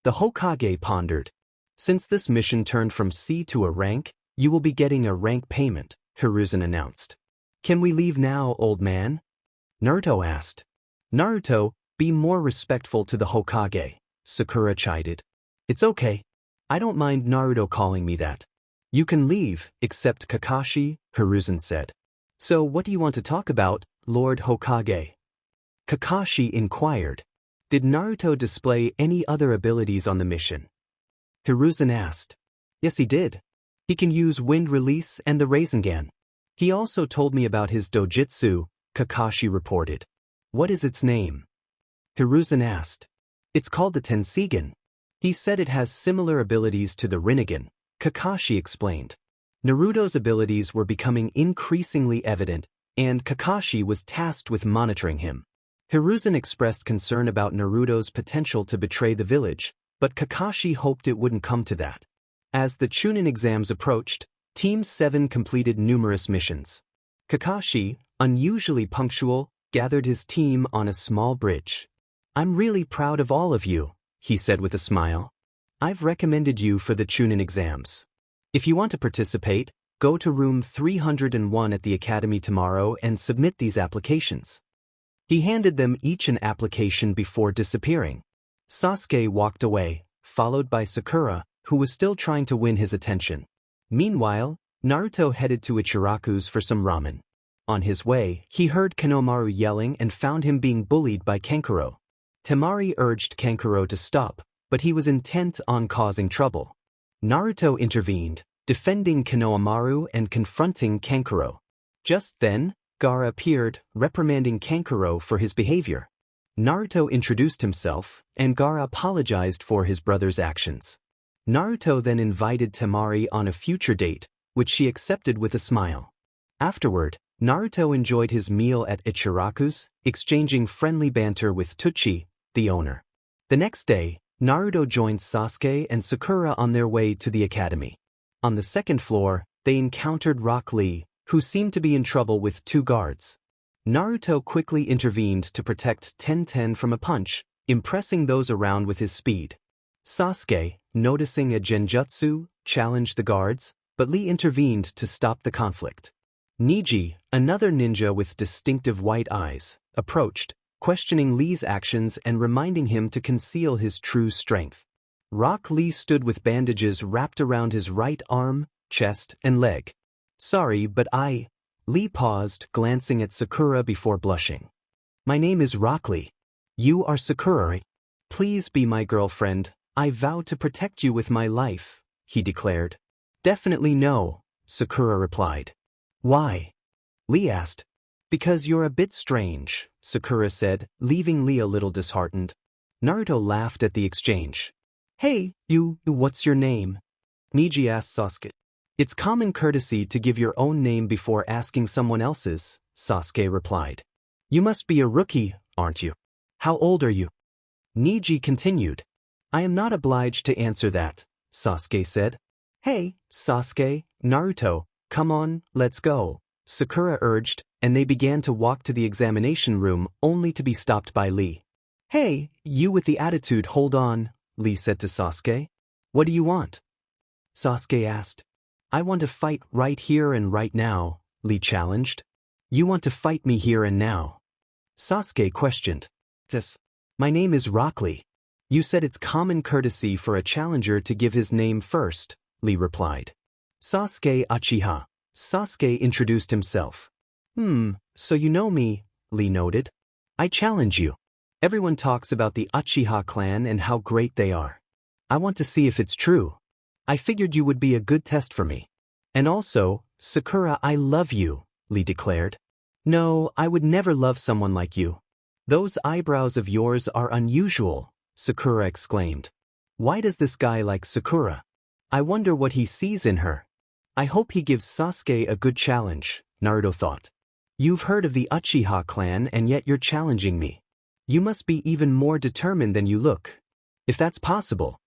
The Hokage pondered. Since this mission turned from C to a rank, you will be getting a rank payment, Hiruzen announced. Can we leave now, old man? Naruto asked. Naruto, Be more respectful to the Hokage, Sakura chided. It's okay. I don't mind Naruto calling me that. You can leave, except Kakashi, Hiruzen said. So what do you want to talk about, Lord Hokage? Kakashi inquired. Did Naruto display any other abilities on the mission? Hiruzen asked. Yes, he did. He can use wind release and the Rasengan. He also told me about his dojutsu, Kakashi reported. What is its name? Hiruzen asked. It's called the Tenseigan. He said it has similar abilities to the Rinnegan, Kakashi explained. Naruto's abilities were becoming increasingly evident, and Kakashi was tasked with monitoring him. Hiruzen expressed concern about Naruto's potential to betray the village, but Kakashi hoped it wouldn't come to that. As the Chunin exams approached, Team 7 completed numerous missions. Kakashi, unusually punctual, gathered his team on a small bridge. I'm really proud of all of you, he said with a smile. I've recommended you for the Chunin exams. If you want to participate, go to room 301 at the academy tomorrow and submit these applications. He handed them each an application before disappearing. Sasuke walked away, followed by Sakura, who was still trying to win his attention. Meanwhile, Naruto headed to Ichiraku's for some ramen. On his way, he heard Konohamaru yelling and found him being bullied by Kankuro. Temari urged Kankuro to stop, but he was intent on causing trouble. Naruto intervened, defending Konohamaru and confronting Kankuro. Just then, Gaara appeared, reprimanding Kankuro for his behavior. Naruto introduced himself, and Gaara apologized for his brother's actions. Naruto then invited Temari on a future date, which she accepted with a smile. Afterward, Naruto enjoyed his meal at Ichiraku's, exchanging friendly banter with Tsuchi, the owner. The next day, Naruto joined Sasuke and Sakura on their way to the academy. On the second floor, they encountered Rock Lee, who seemed to be in trouble with two guards. Naruto quickly intervened to protect Tenten from a punch, impressing those around with his speed. Sasuke, noticing a genjutsu, challenged the guards, but Lee intervened to stop the conflict. Neji, another ninja with distinctive white eyes, approached, questioning Lee's actions and reminding him to conceal his true strength. Rock Lee stood with bandages wrapped around his right arm, chest, and leg. Sorry, but Lee paused, glancing at Sakura before blushing. My name is Rock Lee. You are Sakura. Please be my girlfriend. I vow to protect you with my life, he declared. Definitely no, Sakura replied. Why? Lee asked. Because you're a bit strange, Sakura said, leaving Lee a little disheartened. Naruto laughed at the exchange. Hey, what's your name? Neji asked Sasuke. It's common courtesy to give your own name before asking someone else's, Sasuke replied. You must be a rookie, aren't you? How old are you? Neji continued. I am not obliged to answer that, Sasuke said. Hey, Sasuke, Naruto, come on, let's go, Sakura urged, and they began to walk to the examination room only to be stopped by Lee. Hey, you with the attitude, hold on, Lee said to Sasuke. What do you want? Sasuke asked. I want to fight right here and right now, Lee challenged. You want to fight me here and now? Sasuke questioned. Yes. My name is Rock Lee. You said it's common courtesy for a challenger to give his name first, Lee replied. Sasuke Uchiha. Sasuke introduced himself. So you know me, Lee noted. I challenge you. Everyone talks about the Uchiha clan and how great they are. I want to see if it's true. I figured you would be a good test for me. And also, Sakura, I love you, Lee declared. No, I would never love someone like you. Those eyebrows of yours are unusual, Sakura exclaimed. Why does this guy like Sakura? I wonder what he sees in her. I hope he gives Sasuke a good challenge, Naruto thought. You've heard of the Uchiha clan and yet you're challenging me. You must be even more determined than you look. If that's possible.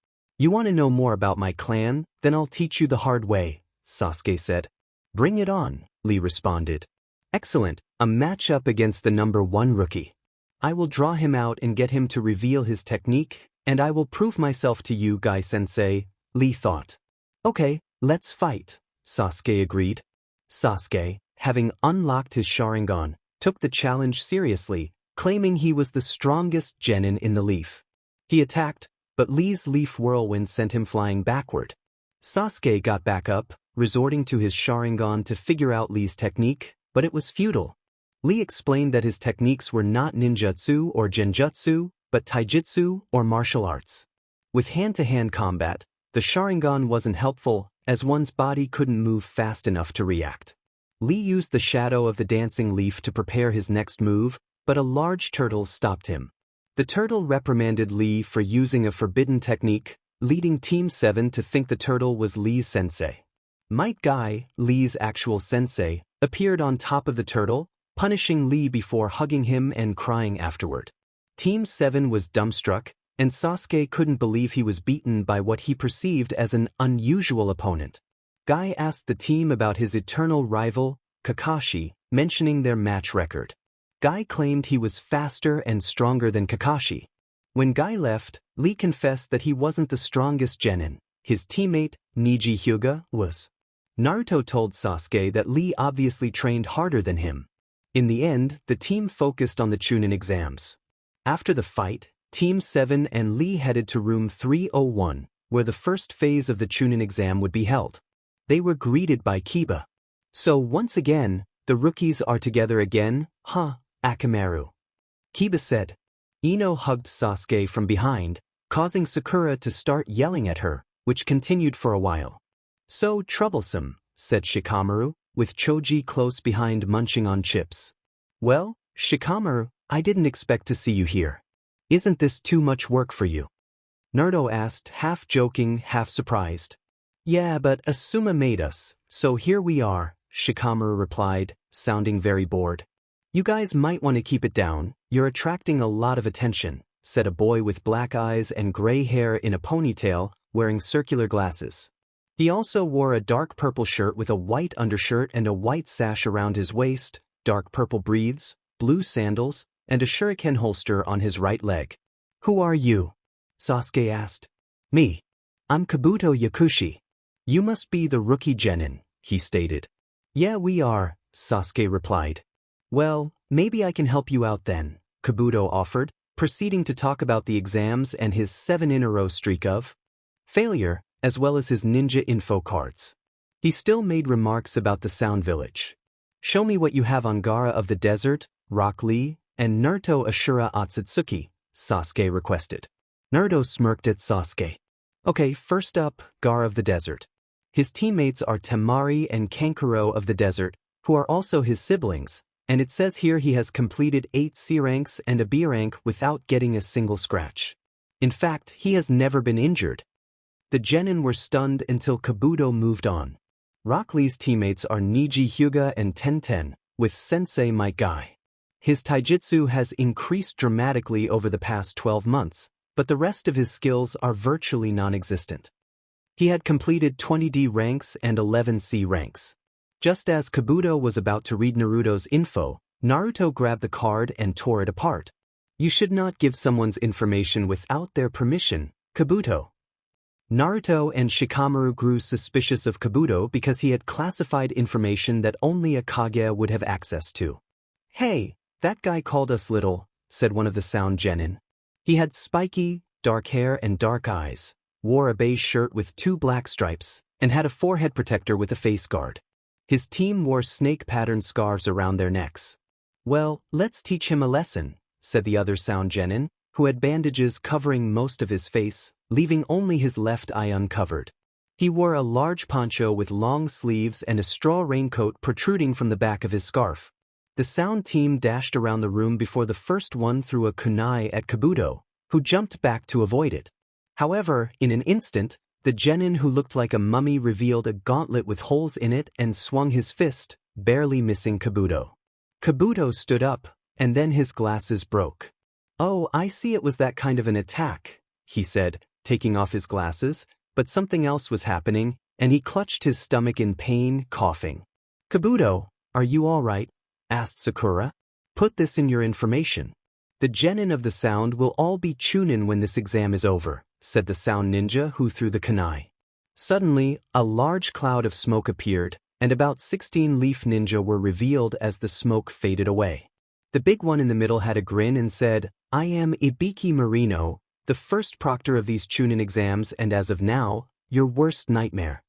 You want to know more about my clan? Then I'll teach you the hard way, Sasuke said. Bring it on, Lee responded. Excellent, a matchup against the #1 rookie. I will draw him out and get him to reveal his technique, and I will prove myself to you, Guy-sensei, Lee thought. Okay, let's fight, Sasuke agreed. Sasuke, having unlocked his Sharingan, took the challenge seriously, claiming he was the strongest genin in the leaf. He attacked, but Lee's leaf whirlwind sent him flying backward. Sasuke got back up, resorting to his Sharingan to figure out Lee's technique, but it was futile. Lee explained that his techniques were not ninjutsu or genjutsu, but taijutsu or martial arts. With hand-to-hand combat, the Sharingan wasn't helpful, as one's body couldn't move fast enough to react. Lee used the shadow of the dancing leaf to prepare his next move, but a large turtle stopped him. The turtle reprimanded Lee for using a forbidden technique, leading Team 7 to think the turtle was Lee's sensei. Might Guy, Lee's actual sensei, appeared on top of the turtle, punishing Lee before hugging him and crying afterward. Team 7 was dumbstruck, and Sasuke couldn't believe he was beaten by what he perceived as an unusual opponent. Guy asked the team about his eternal rival, Kakashi, mentioning their match record. Guy claimed he was faster and stronger than Kakashi. When Guy left, Lee confessed that he wasn't the strongest genin. His teammate, Niji Hyuga, was. Naruto told Sasuke that Lee obviously trained harder than him. In the end, the team focused on the Chunin exams. After the fight, Team 7 and Lee headed to room 301, where the first phase of the Chunin exam would be held. They were greeted by Kiba. So once again, the rookies are together again, huh, Akamaru? Kiba said. Ino hugged Sasuke from behind, causing Sakura to start yelling at her, which continued for a while. So troublesome, said Shikamaru, with Choji close behind munching on chips. Well, Shikamaru, I didn't expect to see you here. Isn't this too much work for you? Naruto asked, half joking, half surprised. Yeah, but Asuma made us, so here we are, Shikamaru replied, sounding very bored. You guys might want to keep it down, you're attracting a lot of attention, said a boy with black eyes and gray hair in a ponytail, wearing circular glasses. He also wore a dark purple shirt with a white undershirt and a white sash around his waist, dark purple breaths, blue sandals, and a shuriken holster on his right leg. Who are you? Sasuke asked. Me. I'm Kabuto Yakushi. You must be the rookie genin, he stated. Yeah, we are, Sasuke replied. Well, maybe I can help you out then, Kabuto offered, proceeding to talk about the exams and his 7-in-a-row streak of failure, as well as his ninja info cards. He still made remarks about the Sound Village. Show me what you have on Gaara of the Desert, Rock Lee, and Naruto Ashura Otsutsuki, Sasuke requested. Naruto smirked at Sasuke. Okay, first up, Gaara of the Desert. His teammates are Temari and Kankuro of the Desert, who are also his siblings, and it says here he has completed 8 C ranks and a B rank without getting a single scratch. In fact, he has never been injured. The genin were stunned until Kabuto moved on. Rock Lee's teammates are Niji Hyuga and Tenten, with Sensei Might Guy. His taijutsu has increased dramatically over the past 12 months, but the rest of his skills are virtually non-existent. He had completed 20 D ranks and 11 C ranks. Just as Kabuto was about to read Naruto's info, Naruto grabbed the card and tore it apart. You should not give someone's information without their permission, Kabuto. Naruto and Shikamaru grew suspicious of Kabuto because he had classified information that only a Kaguya would have access to. Hey, that guy called us little, said one of the Sound genin. He had spiky, dark hair and dark eyes, wore a beige shirt with 2 black stripes, and had a forehead protector with a face guard. His team wore snake-patterned scarves around their necks. Well, let's teach him a lesson, said the other Sound genin, who had bandages covering most of his face, leaving only his left eye uncovered. He wore a large poncho with long sleeves and a straw raincoat protruding from the back of his scarf. The Sound team dashed around the room before the first one threw a kunai at Kabuto, who jumped back to avoid it. However, in an instant, the genin who looked like a mummy revealed a gauntlet with holes in it and swung his fist, barely missing Kabuto. Kabuto stood up, and then his glasses broke. Oh, I see, it was that kind of an attack, he said, taking off his glasses, but something else was happening, and he clutched his stomach in pain, coughing. Kabuto, are you all right? Asked Sakura. Put this in your information. The genin of the Sound will all be Chunin when this exam is over, said the Sound ninja who threw the kunai. Suddenly, a large cloud of smoke appeared, and about 16 leaf ninja were revealed as the smoke faded away. The big one in the middle had a grin and said, "I am Ibiki Marino, the first proctor of these Chunin exams and as of now, your worst nightmare.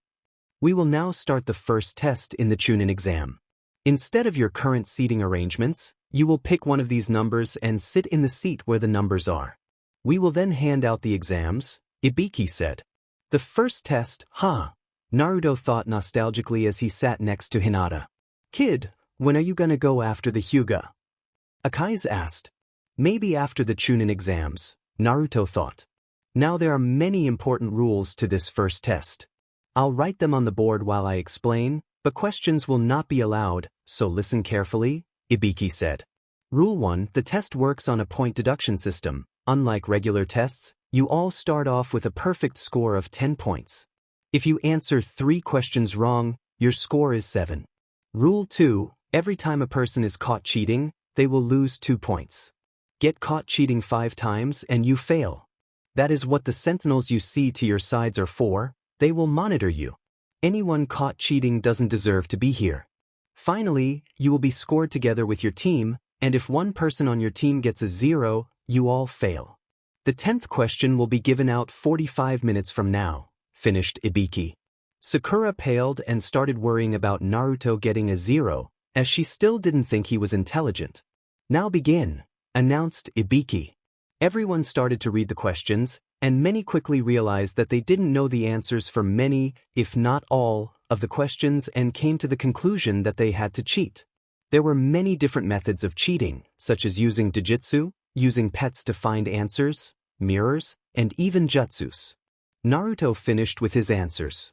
We will now start the first test in the Chunin exam. Instead of your current seating arrangements, you will pick one of these numbers and sit in the seat where the numbers are. We will then hand out the exams," Ibiki said. The first test, huh? Naruto thought nostalgically as he sat next to Hinata. "Kid, when are you gonna go after the Hyuga?" Akai's asked. Maybe after the Chunin exams, Naruto thought. Now there are many important rules to this first test. I'll write them on the board while I explain, but questions will not be allowed, so listen carefully, Ibiki said. Rule 1, the test works on a point deduction system. Unlike regular tests, you all start off with a perfect score of 10 points. If you answer 3 questions wrong, your score is 7. Rule 2, every time a person is caught cheating, they will lose 2 points. Get caught cheating 5 times and you fail. That is what the sentinels you see to your sides are for. They will monitor you. Anyone caught cheating doesn't deserve to be here. Finally, you will be scored together with your team, and if one person on your team gets a 0, you all fail. The 10th question will be given out 45 minutes from now, finished Ibiki. Sakura paled and started worrying about Naruto getting a 0, as she still didn't think he was intelligent. Now begin, announced Ibiki. Everyone started to read the questions, and many quickly realized that they didn't know the answers for many, if not all, of the questions and came to the conclusion that they had to cheat. There were many different methods of cheating, such as using Dojutsu, using pets to find answers, mirrors, and even jutsus. Naruto finished with his answers.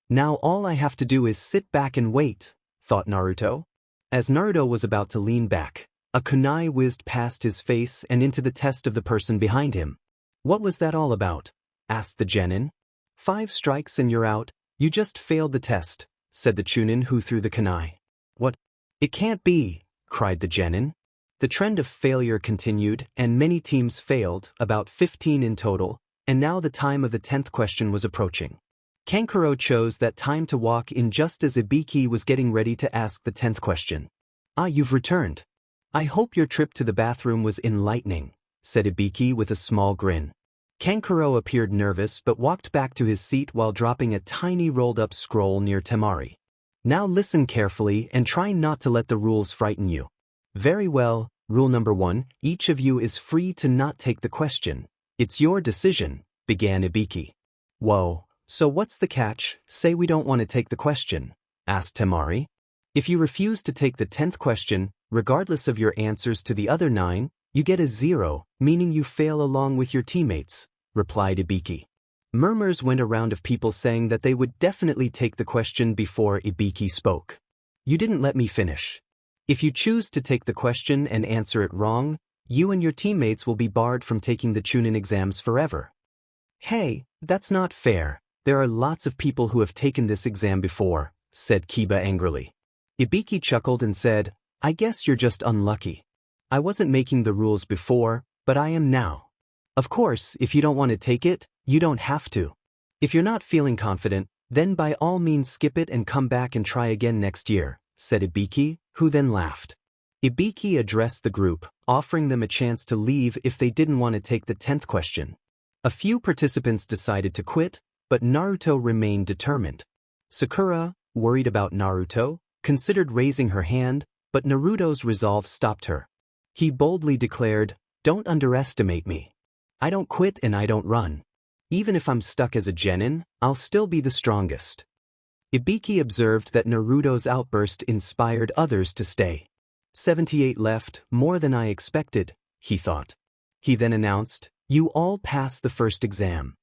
Now all I have to do is sit back and wait, thought Naruto. As Naruto was about to lean back, a kunai whizzed past his face and into the test of the person behind him. What was that all about? Asked the genin. 5 strikes and you're out, you just failed the test, said the Chunin who threw the kunai. What? It can't be, cried the genin. The trend of failure continued and many teams failed, about 15 in total, and now the time of the 10th question was approaching. Kankuro chose that time to walk in just as Ibiki was getting ready to ask the 10th question. Ah, you've returned. I hope your trip to the bathroom was enlightening, said Ibiki with a small grin. Kankuro appeared nervous but walked back to his seat while dropping a tiny rolled-up scroll near Temari. Now listen carefully and try not to let the rules frighten you. Very well, rule number 1, each of you is free to not take the question. It's your decision, began Ibiki. Whoa, so what's the catch? Say we don't want to take the question, asked Temari. If you refuse to take the 10th question, regardless of your answers to the other 9, you get a 0, meaning you fail along with your teammates, replied Ibiki. Murmurs went around of people saying that they would definitely take the question before Ibiki spoke. You didn't let me finish. If you choose to take the question and answer it wrong, you and your teammates will be barred from taking the Chunin exams forever. Hey, that's not fair. There are lots of people who have taken this exam before, said Kiba angrily. Ibiki chuckled and said, I guess you're just unlucky. I wasn't making the rules before, but I am now. Of course, if you don't want to take it, you don't have to. If you're not feeling confident, then by all means skip it and come back and try again next year, said Ibiki, who then laughed. Ibiki addressed the group, offering them a chance to leave if they didn't want to take the 10th question. A few participants decided to quit, but Naruto remained determined. Sakura, worried about Naruto, considered raising her hand, but Naruto's resolve stopped her. He boldly declared, Don't underestimate me. I don't quit and I don't run. Even if I'm stuck as a genin, I'll still be the strongest. Ibiki observed that Naruto's outburst inspired others to stay. 78 left, more than I expected, he thought. He then announced, You all passed the first exam.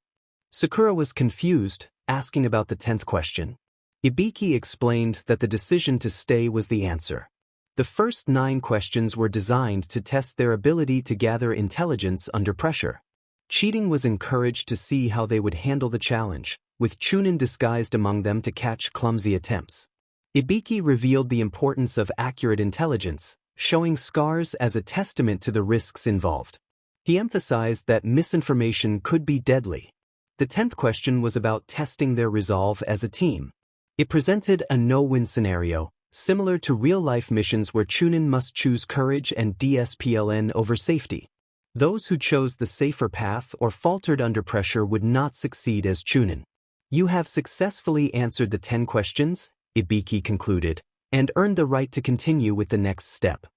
Sakura was confused, asking about the 10th question. Ibiki explained that the decision to stay was the answer. The first 9 questions were designed to test their ability to gather intelligence under pressure. Cheating was encouraged to see how they would handle the challenge, with Chunin disguised among them to catch clumsy attempts. Ibiki revealed the importance of accurate intelligence, showing scars as a testament to the risks involved. He emphasized that misinformation could be deadly. The 10th question was about testing their resolve as a team. It presented a no-win scenario, similar to real-life missions where Chunin must choose courage and discipline over safety. Those who chose the safer path or faltered under pressure would not succeed as Chunin. You have successfully answered the 10 questions, Ibiki concluded, and earned the right to continue with the next step.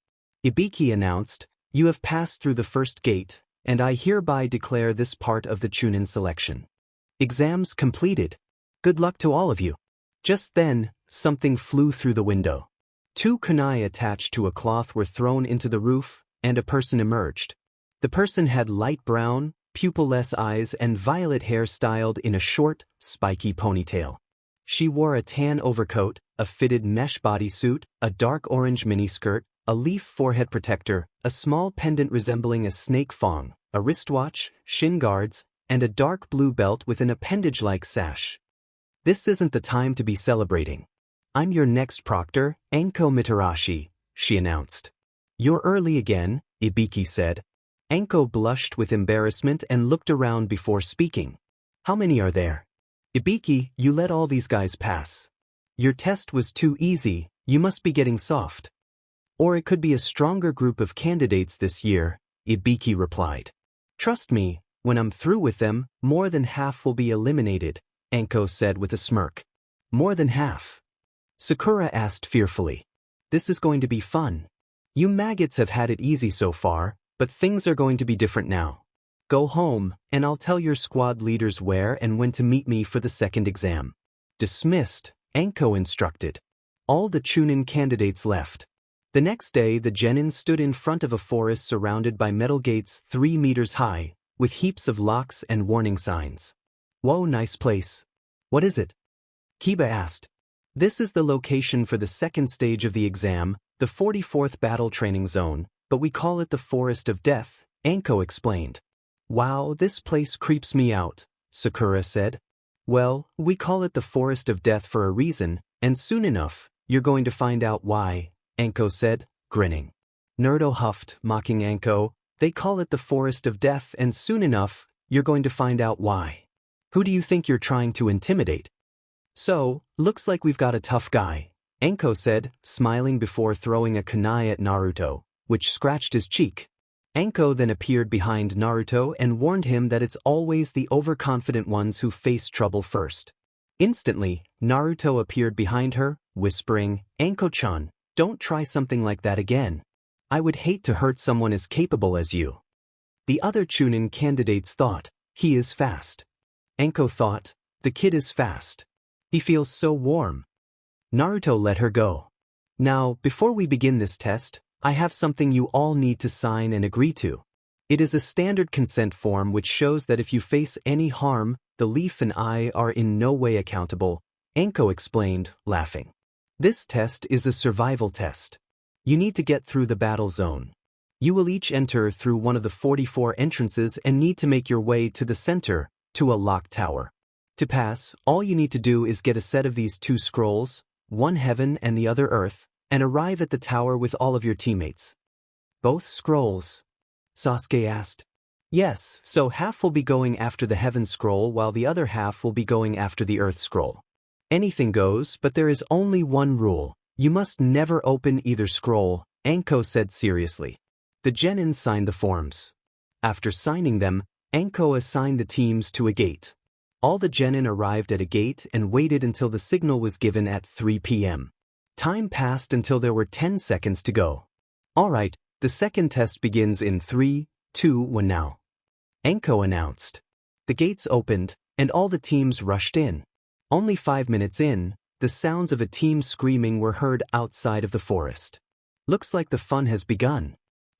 Ibiki announced, "You have passed through the first gate, and I hereby declare this part of the Chunin selection. Exams completed. Good luck to all of you." Just then, something flew through the window. 2 kunai attached to a cloth were thrown into the roof, and a person emerged. The person had light brown, pupil-less eyes and violet hair styled in a short, spiky ponytail. She wore a tan overcoat, a fitted mesh bodysuit, a dark orange miniskirt, a leaf forehead protector, a small pendant resembling a snake fang, a wristwatch, shin guards, and a dark blue belt with an appendage-like sash. "This isn't the time to be celebrating. I'm your next proctor, Anko Mitarashi," she announced. "You're early again," Ibiki said. Anko blushed with embarrassment and looked around before speaking. "How many are there?" "Ibiki, you let all these guys pass. Your test was too easy, you must be getting soft." "Or it could be a stronger group of candidates this year," Ibiki replied. "Trust me, when I'm through with them, more than half will be eliminated," Anko said with a smirk. "More than half?" Sakura asked fearfully. "This is going to be fun. You maggots have had it easy so far, but things are going to be different now. Go home, and I'll tell your squad leaders where and when to meet me for the second exam." "Dismissed," Anko instructed. All the Chunin candidates left. The next day the genin stood in front of a forest surrounded by metal gates 3 meters high, with heaps of locks and warning signs. "Whoa, nice place. What is it?" Kiba asked. "This is the location for the second stage of the exam, the 44th Battle Training Zone, but we call it the Forest of Death," Anko explained. "Wow, this place creeps me out," Sakura said. "Well, we call it the Forest of Death for a reason, and soon enough, you're going to find out why," Anko said, grinning. Naruto huffed, mocking Anko. "They call it the Forest of Death and soon enough, you're going to find out why. Who do you think you're trying to intimidate?" "So, looks like we've got a tough guy," Anko said, smiling before throwing a kunai at Naruto, which scratched his cheek. Anko then appeared behind Naruto and warned him that it's always the overconfident ones who face trouble first. Instantly, Naruto appeared behind her, whispering, "Anko-chan, don't try something like that again. I would hate to hurt someone as capable as you." The other Chunin candidates thought, "He is fast." Anko thought, "The kid is fast. He feels so warm." Naruto let her go. "Now, before we begin this test, I have something you all need to sign and agree to. It is a standard consent form which shows that if you face any harm, the Leaf and I are in no way accountable," Anko explained, laughing. "This test is a survival test. You need to get through the battle zone. You will each enter through one of the 44 entrances and need to make your way to the center, to a locked tower. To pass, all you need to do is get a set of these 2 scrolls, one heaven and the other earth, and arrive at the tower with all of your teammates." "Both scrolls?" Sasuke asked. "Yes, so half will be going after the heaven scroll while the other half will be going after the earth scroll. Anything goes, but there is only one rule. You must never open either scroll," Anko said seriously. The genin signed the forms. After signing them, Anko assigned the teams to a gate. All the genin arrived at a gate and waited until the signal was given at 3 p.m. Time passed until there were 10 seconds to go. "All right, the second test begins in 3, 2, 1 now," Anko announced. The gates opened, and all the teams rushed in. Only 5 minutes in, the sounds of a team screaming were heard outside of the forest. "Looks like the fun has begun.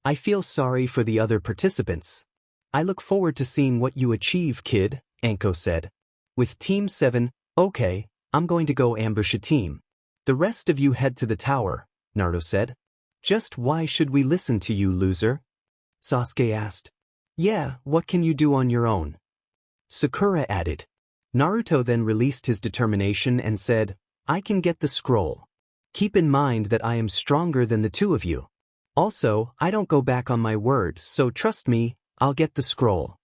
I feel sorry for the other participants. I look forward to seeing what you achieve, kid," Anko said. "With Team 7, okay, I'm going to go ambush a team. The rest of you head to the tower," Naruto said. "Just why should we listen to you, loser?" Sasuke asked. "Yeah, what can you do on your own?" Sakura added. Naruto then released his determination and said, "I can get the scroll. Keep in mind that I am stronger than the 2 of you. Also, I don't go back on my word, so trust me, I'll get the scroll."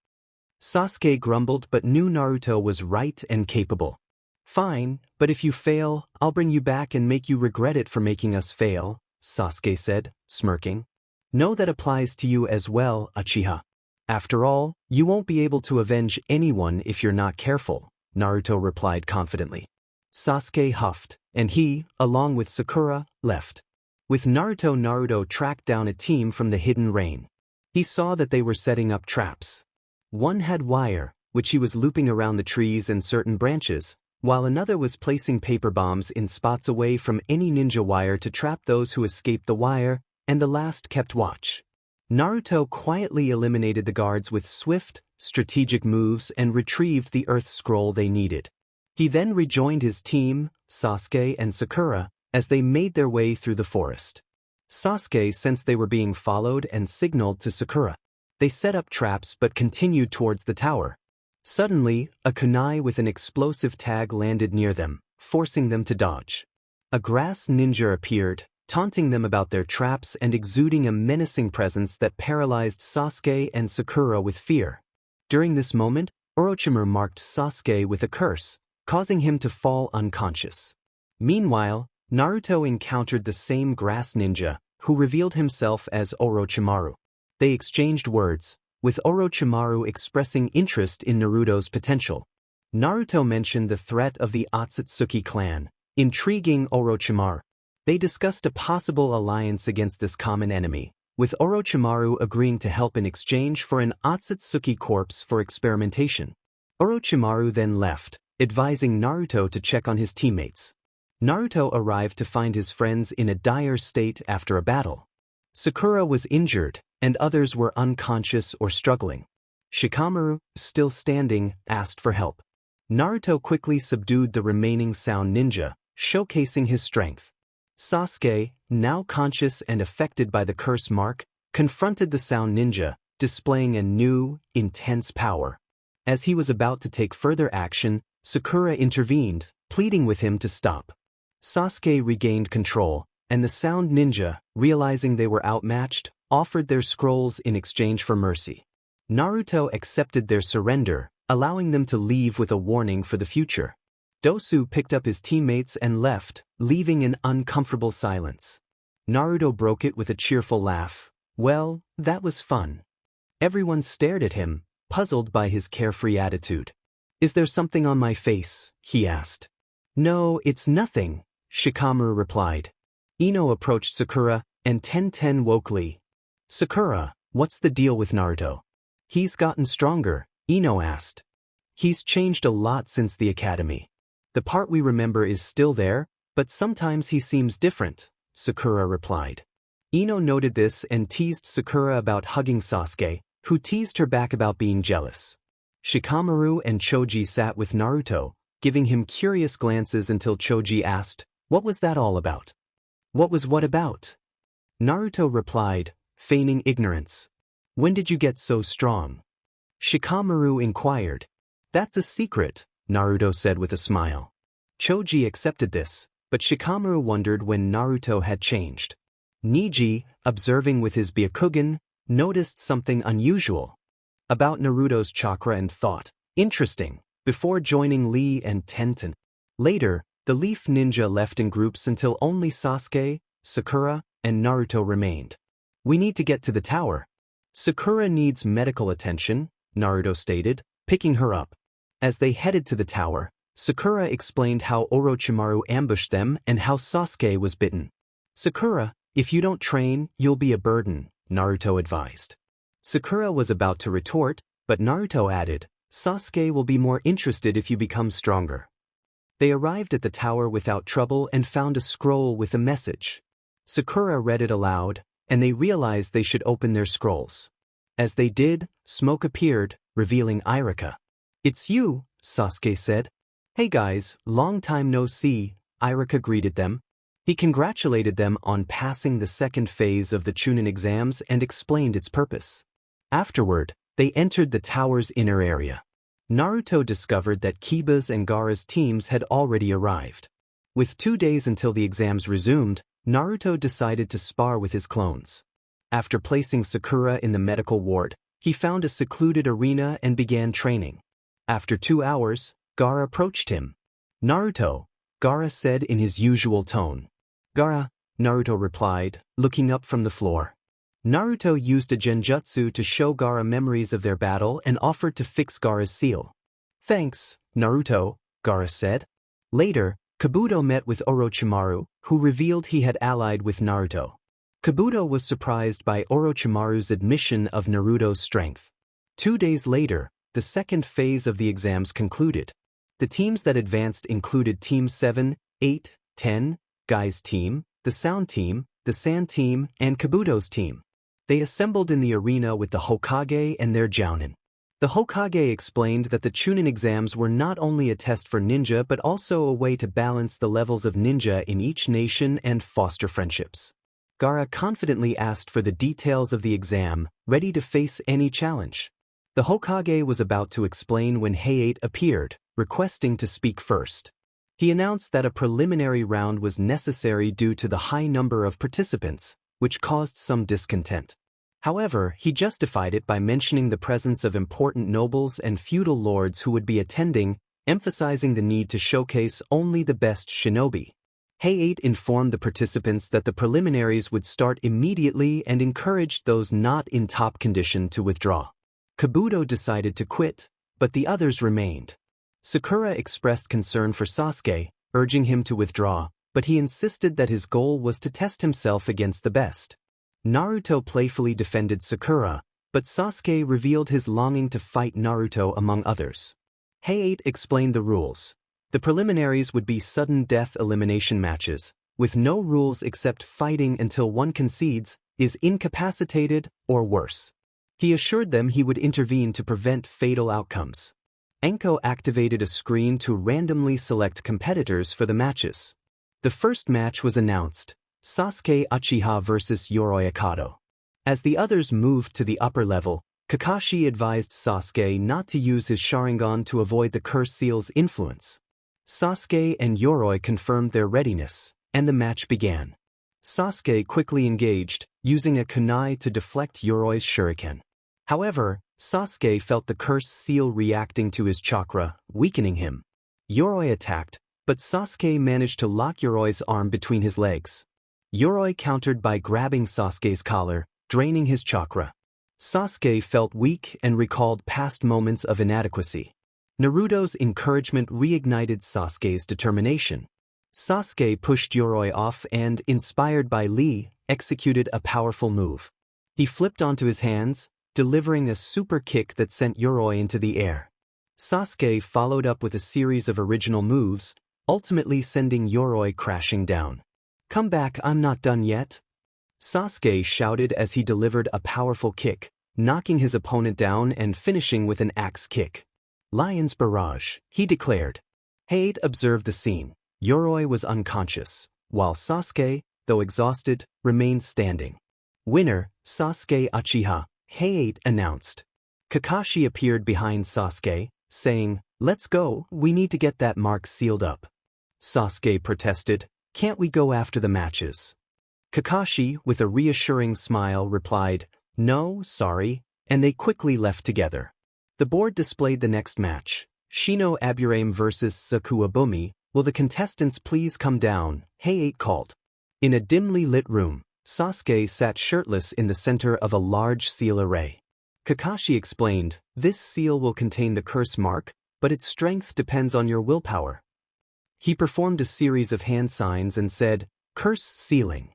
Sasuke grumbled but knew Naruto was right and capable. Fine, but if you fail, I'll bring you back and make you regret it for making us fail, Sasuke said, smirking. No, that applies to you as well, Uchiha. After all, you won't be able to avenge anyone if you're not careful, Naruto replied confidently. Sasuke huffed, and he, along with Sakura, left. With Naruto tracked down a team from the hidden rain. He saw that they were setting up traps. One had wire, which he was looping around the trees and certain branches, while another was placing paper bombs in spots away from any ninja wire to trap those who escaped the wire, and the last kept watch. Naruto quietly eliminated the guards with swift, strategic moves and retrieved the earth scroll they needed. He then rejoined his team, Sasuke and Sakura, as they made their way through the forest. Sasuke sensed they were being followed and signaled to Sakura. They set up traps but continued towards the tower. Suddenly, a kunai with an explosive tag landed near them, forcing them to dodge. A grass ninja appeared, taunting them about their traps and exuding a menacing presence that paralyzed Sasuke and Sakura with fear. During this moment, Orochimaru marked Sasuke with a curse, causing him to fall unconscious. Meanwhile, Naruto encountered the same grass ninja, who revealed himself as Orochimaru. They exchanged words, with Orochimaru expressing interest in Naruto's potential. Naruto mentioned the threat of the Otsutsuki clan, intriguing Orochimaru. They discussed a possible alliance against this common enemy, with Orochimaru agreeing to help in exchange for an Otsutsuki corpse for experimentation. Orochimaru then left, advising Naruto to check on his teammates. Naruto arrived to find his friends in a dire state after a battle. Sakura was injured, and others were unconscious or struggling. Shikamaru, still standing, asked for help. Naruto quickly subdued the remaining sound ninja, showcasing his strength. Sasuke, now conscious and affected by the curse mark, confronted the sound ninja, displaying a new, intense power. As he was about to take further action, Sakura intervened, pleading with him to stop. Sasuke regained control, and the sound ninja, realizing they were outmatched, offered their scrolls in exchange for mercy. Naruto accepted their surrender, allowing them to leave with a warning for the future. Dosu picked up his teammates and left, leaving an uncomfortable silence. Naruto broke it with a cheerful laugh. Well, that was fun. Everyone stared at him, puzzled by his carefree attitude. Is there something on my face? He asked. No, it's nothing, Shikamaru replied. Ino approached Sakura, and Tenten woke Lee. Sakura, what's the deal with Naruto? He's gotten stronger, Ino asked. He's changed a lot since the academy. The part we remember is still there, but sometimes he seems different, Sakura replied. Ino noted this and teased Sakura about hugging Sasuke, who teased her back about being jealous. Shikamaru and Choji sat with Naruto, giving him curious glances until Choji asked, "What was that all about?" "What was what about?" Naruto replied, feigning ignorance. "When did you get so strong?" Shikamaru inquired. "That's a secret," Naruto said with a smile. Choji accepted this, but Shikamaru wondered when Naruto had changed. Niji, observing with his Byakugan, noticed something unusual about Naruto's chakra and thought, interesting, before joining Lee and Tenten. Later, the Leaf Ninja left in groups until only Sasuke, Sakura, and Naruto remained. "We need to get to the tower." "Sakura needs medical attention," Naruto stated, picking her up. As they headed to the tower, Sakura explained how Orochimaru ambushed them and how Sasuke was bitten. "Sakura, if you don't train, you'll be a burden," Naruto advised. Sakura was about to retort, but Naruto added, "Sasuke will be more interested if you become stronger." They arrived at the tower without trouble and found a scroll with a message. Sakura read it aloud, and they realized they should open their scrolls. As they did, smoke appeared, revealing Irika. "It's you," Sasuke said. "Hey guys, long time no see," Irika greeted them. He congratulated them on passing the second phase of the Chunin exams and explained its purpose. Afterward, they entered the tower's inner area. Naruto discovered that Kiba's and Gaara's teams had already arrived. With 2 days until the exams resumed, Naruto decided to spar with his clones. After placing Sakura in the medical ward, he found a secluded arena and began training. After 2 hours, Gaara approached him. Naruto, Gaara said in his usual tone. Gaara, Naruto replied, looking up from the floor. Naruto used a genjutsu to show Gaara memories of their battle and offered to fix Gaara's seal. Thanks, Naruto, Gaara said. Later, Kabuto met with Orochimaru, who revealed he had allied with Naruto. Kabuto was surprised by Orochimaru's admission of Naruto's strength. 2 days later, the second phase of the exams concluded. The teams that advanced included Team 7, 8, 10, Guy's team, the Sound team, the Sand team, and Kabuto's team. They assembled in the arena with the Hokage and their Jounin. The Hokage explained that the Chunin exams were not only a test for ninja but also a way to balance the levels of ninja in each nation and foster friendships. Gaara confidently asked for the details of the exam, ready to face any challenge. The Hokage was about to explain when Hayate appeared, requesting to speak first. He announced that a preliminary round was necessary due to the high number of participants, which caused some discontent. However, he justified it by mentioning the presence of important nobles and feudal lords who would be attending, emphasizing the need to showcase only the best shinobi. Hayate informed the participants that the preliminaries would start immediately and encouraged those not in top condition to withdraw. Kabuto decided to quit, but the others remained. Sakura expressed concern for Sasuke, urging him to withdraw, but he insisted that his goal was to test himself against the best. Naruto playfully defended Sakura, but Sasuke revealed his longing to fight Naruto among others. Hayate explained the rules. The preliminaries would be sudden death elimination matches, with no rules except fighting until one concedes, is incapacitated, or worse. He assured them he would intervene to prevent fatal outcomes. Enko activated a screen to randomly select competitors for the matches. The first match was announced. Sasuke Uchiha vs Yoroi Akado. As the others moved to the upper level, Kakashi advised Sasuke not to use his Sharingan to avoid the curse seal's influence. Sasuke and Yoroi confirmed their readiness, and the match began. Sasuke quickly engaged, using a kunai to deflect Yoroi's shuriken. However, Sasuke felt the curse seal reacting to his chakra, weakening him. Yoroi attacked, but Sasuke managed to lock Yoroi's arm between his legs. Yoroi countered by grabbing Sasuke's collar, draining his chakra. Sasuke felt weak and recalled past moments of inadequacy. Naruto's encouragement reignited Sasuke's determination. Sasuke pushed Yoroi off and, inspired by Lee, executed a powerful move. He flipped onto his hands, delivering a super kick that sent Yoroi into the air. Sasuke followed up with a series of original moves, ultimately sending Yoroi crashing down. "Come back, I'm not done yet," Sasuke shouted as he delivered a powerful kick, knocking his opponent down and finishing with an axe kick. "Lion's barrage," he declared. Hayate observed the scene. Yoroi was unconscious, while Sasuke, though exhausted, remained standing. "Winner, Sasuke Uchiha," Hayate announced. Kakashi appeared behind Sasuke, saying, "Let's go, we need to get that mark sealed up." Sasuke protested, "Can't we go after the matches?" Kakashi, with a reassuring smile, replied, "No, sorry," and they quickly left together. The board displayed the next match, Shino Aburame vs Sakuabumi. "Will the contestants please come down?" Hayate called. In a dimly lit room, Sasuke sat shirtless in the center of a large seal array. Kakashi explained, "This seal will contain the curse mark, but its strength depends on your willpower." He performed a series of hand signs and said, "Curse sealing."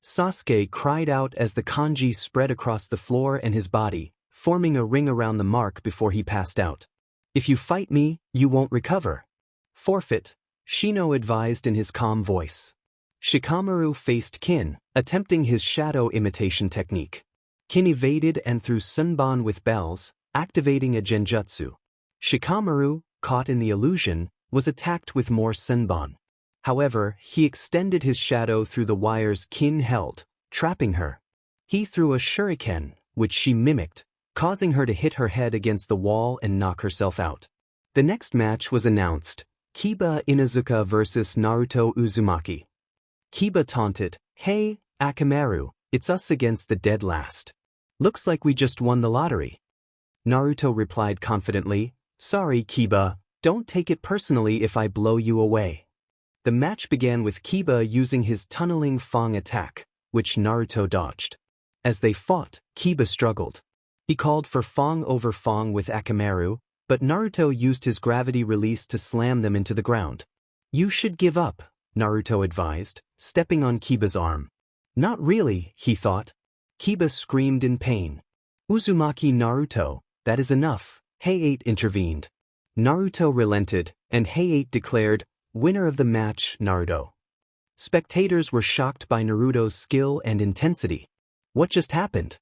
Sasuke cried out as the kanji spread across the floor and his body, forming a ring around the mark before he passed out. "If you fight me, you won't recover." "Forfeit," Shino advised in his calm voice. Shikamaru faced Kin, attempting his shadow imitation technique. Kin evaded and threw Sunban with bells, activating a genjutsu. Shikamaru, caught in the illusion, was attacked with more Sunban. However, he extended his shadow through the wires Kin held, trapping her. He threw a shuriken, which she mimicked, causing her to hit her head against the wall and knock herself out. The next match was announced, Kiba Inuzuka vs Naruto Uzumaki. Kiba taunted, "Hey, Akamaru, it's us against the dead last. Looks like we just won the lottery." Naruto replied confidently, "Sorry, Kiba, Don't take it personally if I blow you away. The match began with Kiba using his tunneling Fang attack, which Naruto dodged. As they fought, Kiba struggled. He called for Fang over Fang with Akamaru, but Naruto used his gravity release to slam them into the ground. You should give up, Naruto advised, stepping on Kiba's arm. Not really, he thought. Kiba screamed in pain. Uzumaki Naruto, that is enough, Hayate intervened. Naruto relented, and Hayate declared, winner of the match, Naruto. Spectators were shocked by Naruto's skill and intensity. What just happened?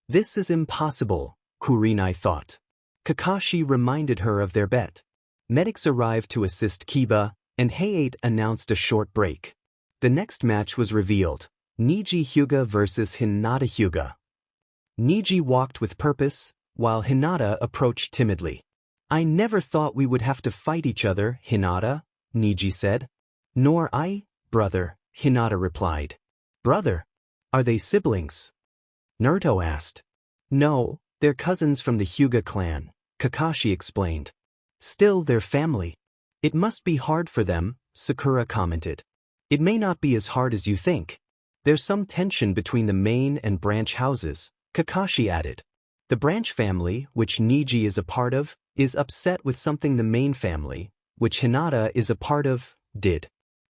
This is impossible, Kurenai thought. Kakashi reminded her of their bet. Medics arrived to assist Kiba, and Hayate announced a short break. The next match was revealed, Neji Hyuga versus Hinata Hyuga. Neji walked with purpose, while Hinata approached timidly. I never thought we would have to fight each other, Hinata, Neji said. Nor I, brother, Hinata replied. Brother? Are they siblings? Naruto asked. No, they're cousins from the Hyuga clan, Kakashi explained. Still they're family. It must be hard for them, Sakura commented. It may not be as hard as you think. There's some tension between the main and branch houses, Kakashi added. The branch family, which Neji is a part of, is upset with something the main family, which Hinata is a part of, did.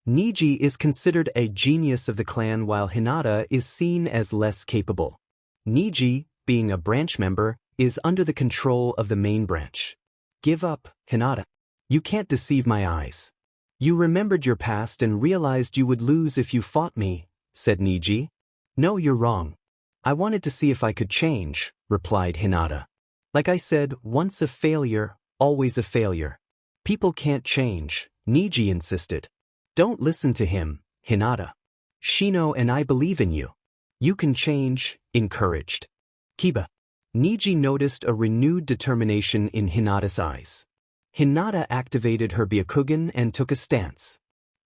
Neji is considered a genius of the clan while Hinata is seen as less capable. Neji, being a branch member, is under the control of the main branch. Give up, Hinata. You can't deceive my eyes. You remembered your past and realized you would lose if you fought me, said Neji. No, you're wrong. I wanted to see if I could change, replied Hinata. Like I said, once a failure, always a failure. People can't change, Neji insisted. Don't listen to him, Hinata. Shino and I believe in you. You can change, encouraged. Kiba. Neji noticed a renewed determination in Hinata's eyes. Hinata activated her Byakugan and took a stance.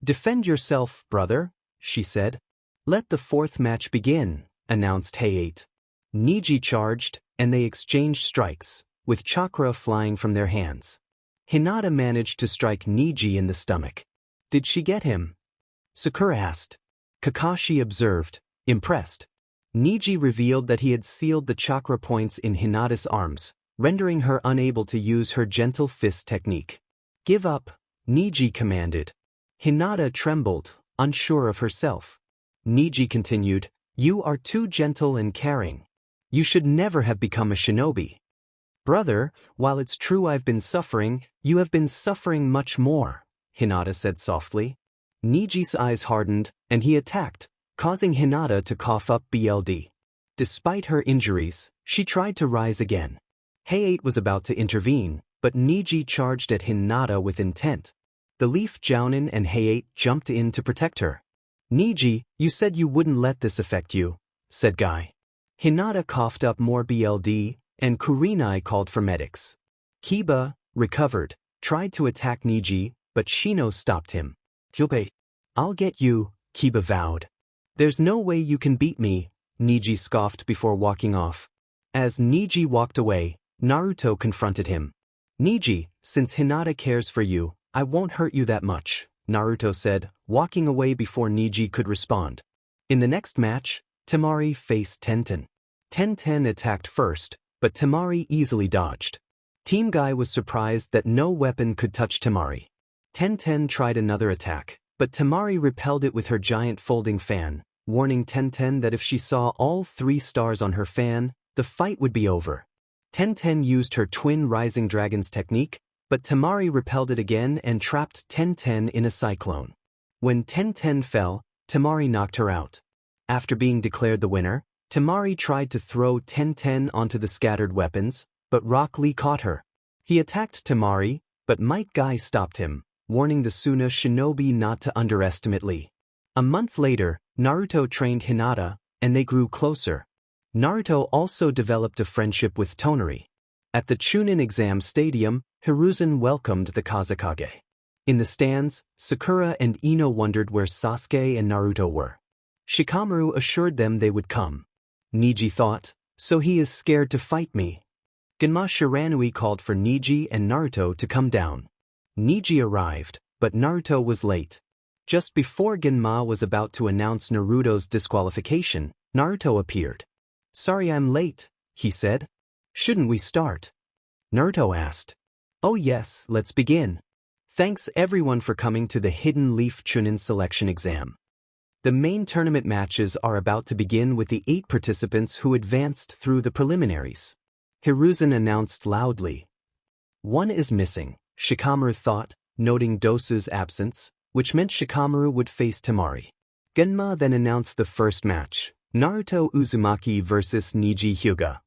Defend yourself, brother, she said. Let the fourth match begin, announced Hayate. Neji charged, and they exchanged strikes, with chakra flying from their hands. Hinata managed to strike Neji in the stomach. Did she get him? Sakura asked. Kakashi observed, impressed. Neji revealed that he had sealed the chakra points in Hinata's arms, rendering her unable to use her gentle fist technique. Give up, Neji commanded. Hinata trembled, unsure of herself. Neji continued, you are too gentle and caring. You should never have become a shinobi. Brother, while it's true I've been suffering, you have been suffering much more, Hinata said softly. Neji's eyes hardened, and he attacked, causing Hinata to cough up blood. Despite her injuries, she tried to rise again. Hayate was about to intervene, but Neji charged at Hinata with intent. The Leaf Jounin and Hayate jumped in to protect her. Neji, you said you wouldn't let this affect you, said Guy. Hinata coughed up more blood, and Kurenai called for medics. Kiba, recovered, tried to attack Neji, but Shino stopped him. Kyubei. I'll get you, Kiba vowed. There's no way you can beat me, Neji scoffed before walking off. As Neji walked away, Naruto confronted him. Neji, since Hinata cares for you, I won't hurt you that much, Naruto said, walking away before Neji could respond. In the next match, Temari faced Tenten. Tenten attacked first, but Temari easily dodged. Team Guy was surprised that no weapon could touch Temari. Tenten tried another attack, but Temari repelled it with her giant folding fan, warning Tenten that if she saw all 3 stars on her fan, the fight would be over. Tenten used her twin rising dragons technique, but Temari repelled it again and trapped Tenten in a cyclone. When Tenten fell, Temari knocked her out. After being declared the winner, Temari tried to throw Tenten onto the scattered weapons, but Rock Lee caught her. He attacked Temari, but Might Guy stopped him, warning the Suna shinobi not to underestimate Lee. A month later, Naruto trained Hinata, and they grew closer. Naruto also developed a friendship with Tonari. At the Chunin exam stadium, Hiruzen welcomed the Kazekage. In the stands, Sakura and Ino wondered where Sasuke and Naruto were. Shikamaru assured them they would come. Neji thought, so he is scared to fight me. Genma Shiranui called for Neji and Naruto to come down. Niji arrived, but Naruto was late. Just before Genma was about to announce Naruto's disqualification, Naruto appeared. "Sorry I'm late," he said. "Shouldn't we start?" Naruto asked. "Oh yes, let's begin. Thanks everyone for coming to the Hidden Leaf Chunin selection exam. The main tournament matches are about to begin with the 8 participants who advanced through the preliminaries." Hiruzen announced loudly. "One is missing," Shikamaru thought, noting Dosu's absence, which meant Shikamaru would face Temari. Genma then announced the first match, Naruto Uzumaki vs Niji Hyuga.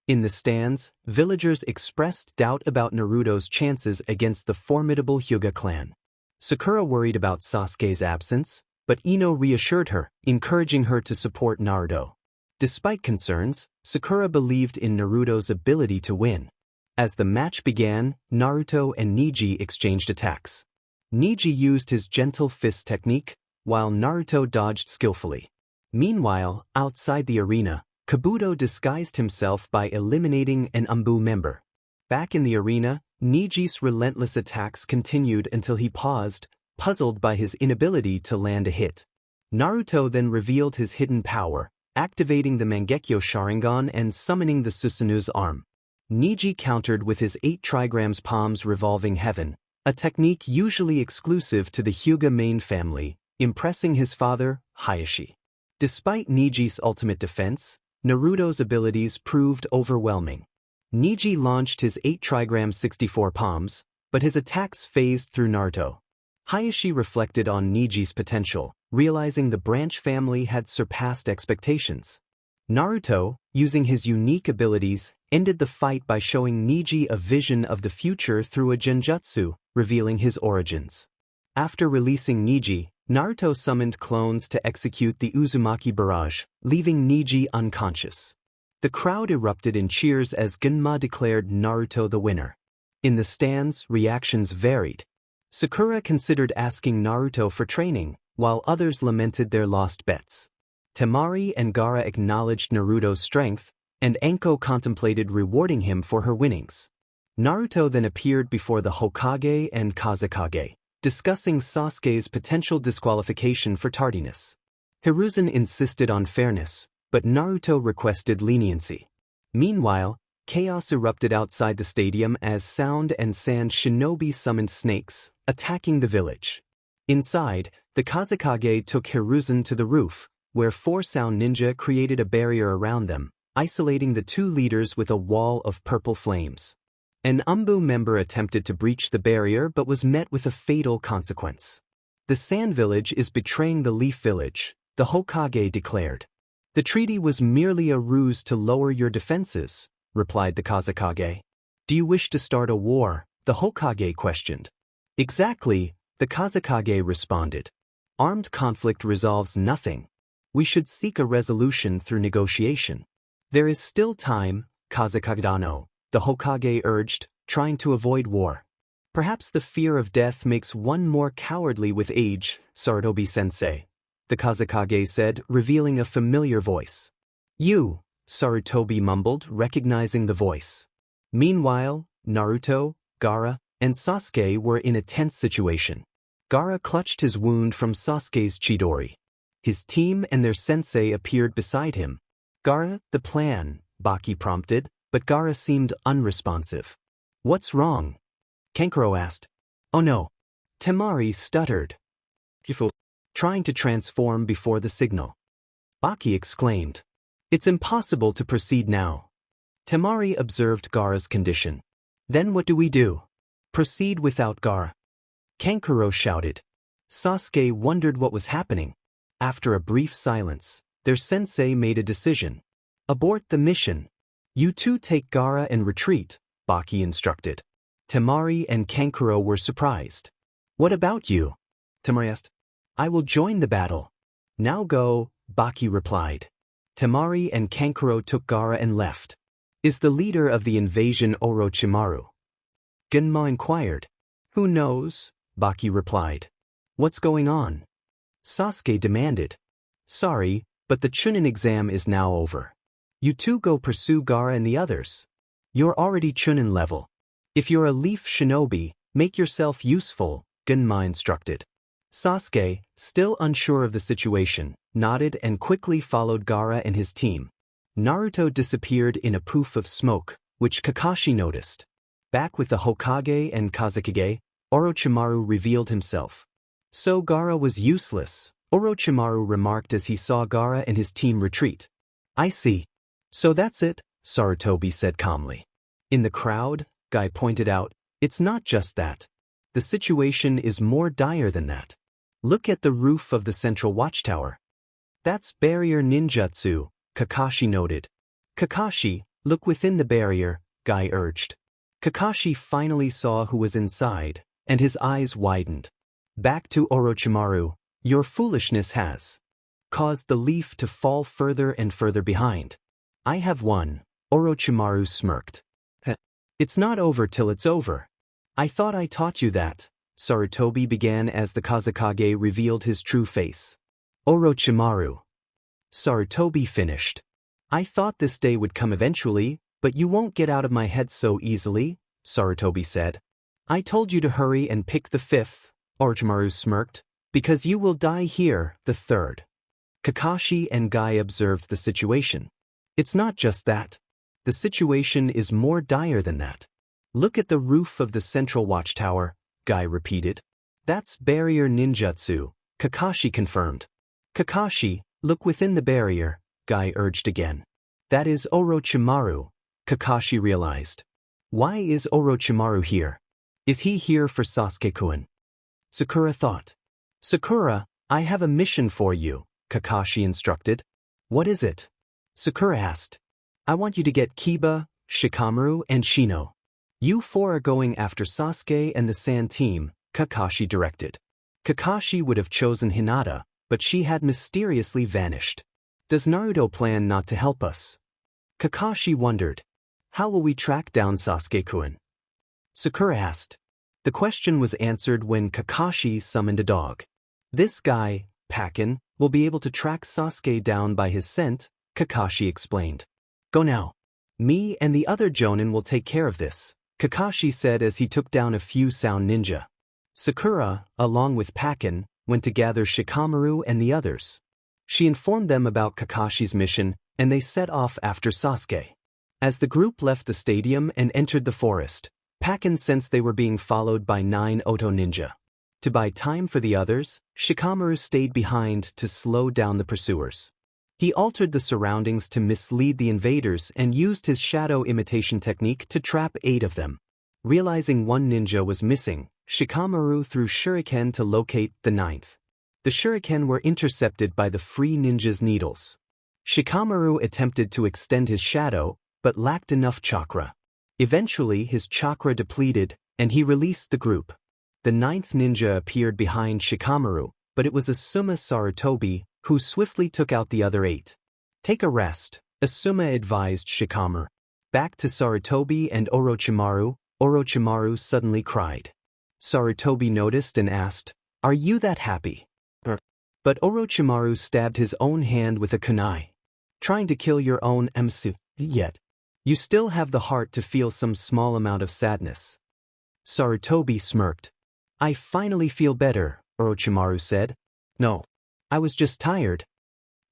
In the stands, villagers expressed doubt about Naruto's chances against the formidable Hyuga clan. Sakura worried about Sasuke's absence, but Ino reassured her, encouraging her to support Naruto. Despite concerns, Sakura believed in Naruto's ability to win. As the match began, Naruto and Niji exchanged attacks. Niji used his gentle fist technique, while Naruto dodged skillfully. Meanwhile, outside the arena, Kabuto disguised himself by eliminating an Umbu member. Back in the arena, Niji's relentless attacks continued until he paused, puzzled by his inability to land a hit. Naruto then revealed his hidden power, activating the Mangekyo Sharingan and summoning the Susanu's arm. Niji countered with his 8 trigrams palms revolving heaven, a technique usually exclusive to the Hyuga main family, impressing his father, Hayashi. Despite Niji's ultimate defense, Naruto's abilities proved overwhelming. Niji launched his 8 trigram 64 palms, but his attacks phased through Naruto. Hayashi reflected on Niji's potential, realizing the branch family had surpassed expectations. Naruto, using his unique abilities, ended the fight by showing Niji a vision of the future through a genjutsu, revealing his origins. After releasing Niji, Naruto summoned clones to execute the Uzumaki barrage, leaving Niji unconscious. The crowd erupted in cheers as Genma declared Naruto the winner. In the stands, reactions varied. Sakura considered asking Naruto for training, while others lamented their lost bets. Temari and Gaara acknowledged Naruto's strength, and Anko contemplated rewarding him for her winnings. Naruto then appeared before the Hokage and Kazekage, discussing Sasuke's potential disqualification for tardiness. Hiruzen insisted on fairness, but Naruto requested leniency. Meanwhile, chaos erupted outside the stadium as Sound and Sand Shinobi summoned snakes, attacking the village. Inside, the Kazekage took Hiruzen to the roof, where 4 Sound Ninja created a barrier around them, isolating the 2 leaders with a wall of purple flames. An Umbu member attempted to breach the barrier but was met with a fatal consequence. "The Sand Village is betraying the Leaf Village," the Hokage declared. "The treaty was merely a ruse to lower your defenses," replied the Kazekage. "Do you wish to start a war?" the Hokage questioned. "Exactly," the Kazekage responded. "Armed conflict resolves nothing. We should seek a resolution through negotiation." "There is still time, Kazekage-no," the Hokage urged, trying to avoid war. "Perhaps the fear of death makes one more cowardly with age, Sarutobi-sensei," the Kazekage said, revealing a familiar voice. "You," Sarutobi mumbled, recognizing the voice. Meanwhile, Naruto, Gaara, and Sasuke were in a tense situation. Gaara clutched his wound from Sasuke's Chidori. His team and their sensei appeared beside him. "Gaara, the plan," Baki prompted, but Gaara seemed unresponsive. "What's wrong?" Kankuro asked. "Oh no." Temari stuttered, trying to transform before the signal. Baki exclaimed, "It's impossible to proceed now." Temari observed Gaara's condition. "Then what do we do?" "Proceed without Gaara," Kankuro shouted. Sasuke wondered what was happening. After a brief silence, their sensei made a decision. "Abort the mission. You two take Gaara and retreat," Baki instructed. Temari and Kankuro were surprised. "What about you?" Temari asked. "I will join the battle." "Now go," Baki replied. Temari and Kankuro took Gaara and left. "Is the leader of the invasion Orochimaru?" Genma inquired. "Who knows?" Baki replied. "What's going on?" Sasuke demanded. "Sorry, but the Chunin exam is now over. You two go pursue Gaara and the others. You're already Chunin level. If you're a Leaf Shinobi, Make yourself useful, Genma instructed. Sasuke, still unsure of the situation, nodded and quickly followed Gaara and his team. Naruto disappeared in a poof of smoke, which Kakashi noticed. Back with the Hokage and Kazekage, Orochimaru revealed himself. So Gaara was useless, Orochimaru remarked as he saw Gaara and his team retreat. I see. So that's it, Sarutobi said calmly. In the crowd, Guy pointed out, it's not just that. The situation is more dire than that. Look at the roof of the central watchtower. That's barrier ninjutsu, Kakashi noted. Kakashi, look within the barrier, Guy urged. Kakashi finally saw who was inside, and his eyes widened. Back to Orochimaru, your foolishness has caused the leaf to fall further and further behind. I have won, Orochimaru smirked. It's not over till it's over. I thought I taught you that, Sarutobi began as the Kazekage revealed his true face. Orochimaru. Sarutobi finished. I thought this day would come eventually, but you won't get out of my head so easily, Sarutobi said. I told you to hurry and pick the fifth, Orochimaru smirked, because you will die here, the third. Kakashi and Guy observed the situation. It's not just that. The situation is more dire than that. Look at the roof of the central watchtower, Guy repeated. That's barrier ninjutsu, Kakashi confirmed. Kakashi, look within the barrier, Guy urged again. That is Orochimaru, Kakashi realized. Why is Orochimaru here? Is he here for Sasuke-kun? Sakura thought. Sakura, I have a mission for you, Kakashi instructed. What is it? Sakura asked. I want you to get Kiba, Shikamaru, and Shino. You four are going after Sasuke and the Sand team, Kakashi directed. Kakashi would have chosen Hinata, but she had mysteriously vanished. Does Naruto plan not to help us? Kakashi wondered. How will we track down Sasuke-kun? Sakura asked. The question was answered when Kakashi summoned a dog. This guy, Pakin, will be able to track Sasuke down by his scent, Kakashi explained. Go now. Me and the other Jonin will take care of this, Kakashi said as he took down a few sound ninja. Sakura, along with Pakin, went to gather Shikamaru and the others. She informed them about Kakashi's mission, and they set off after Sasuke. As the group left the stadium and entered the forest, Pakin sensed they were being followed by 9 Oto ninja. To buy time for the others, Shikamaru stayed behind to slow down the pursuers. He altered the surroundings to mislead the invaders and used his shadow imitation technique to trap 8 of them. Realizing one ninja was missing, Shikamaru threw shuriken to locate the 9th. The shuriken were intercepted by the free ninja's needles. Shikamaru attempted to extend his shadow, but lacked enough chakra. Eventually his chakra depleted, and he released the group. The 9th ninja appeared behind Shikamaru, but it was Asuma Sarutobi, who swiftly took out the other 8. Take a rest, Asuma advised Shikamaru. Back to Sarutobi and Orochimaru, Orochimaru suddenly cried. Sarutobi noticed and asked, Are you that happy? But Orochimaru stabbed his own hand with a kunai. Trying to kill your own emsu, yet. You still have the heart to feel some small amount of sadness. Sarutobi smirked. I finally feel better, Orochimaru said. No. I was just tired.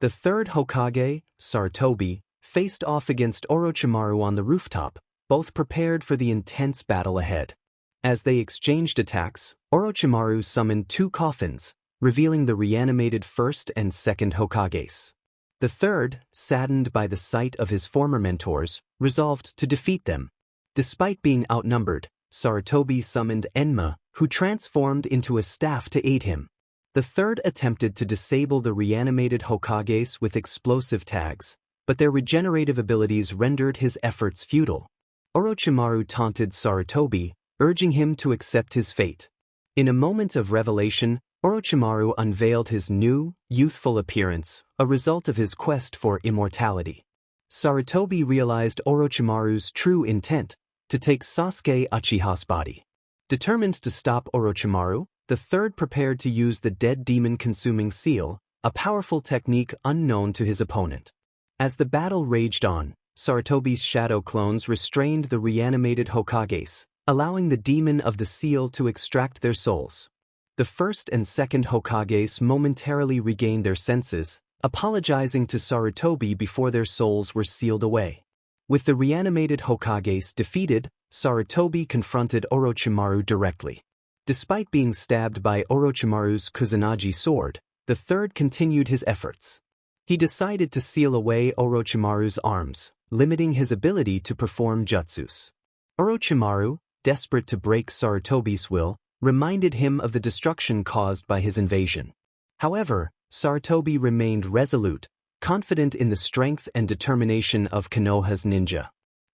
The 3rd Hokage, Sarutobi, faced off against Orochimaru on the rooftop, both prepared for the intense battle ahead. As they exchanged attacks, Orochimaru summoned 2 coffins, revealing the reanimated 1st and 2nd Hokages. The 3rd, saddened by the sight of his former mentors, resolved to defeat them. Despite being outnumbered, Sarutobi summoned Enma, who transformed into a staff to aid him. The 3rd attempted to disable the reanimated Hokages with explosive tags, but their regenerative abilities rendered his efforts futile. Orochimaru taunted Sarutobi, urging him to accept his fate. In a moment of revelation, Orochimaru unveiled his new, youthful appearance, a result of his quest for immortality. Sarutobi realized Orochimaru's true intent, to take Sasuke Uchiha's body. Determined to stop Orochimaru, the 3rd prepared to use the dead demon-consuming seal, a powerful technique unknown to his opponent. As the battle raged on, Sarutobi's shadow clones restrained the reanimated Hokages, allowing the demon of the seal to extract their souls. The first and second Hokages momentarily regained their senses, apologizing to Sarutobi before their souls were sealed away. With the reanimated Hokages defeated, Sarutobi confronted Orochimaru directly. Despite being stabbed by Orochimaru's Kusanagi sword, the third continued his efforts. He decided to seal away Orochimaru's arms, limiting his ability to perform jutsus. Orochimaru, desperate to break Sarutobi's will, reminded him of the destruction caused by his invasion. However, Sarutobi remained resolute, confident in the strength and determination of Konoha's ninja.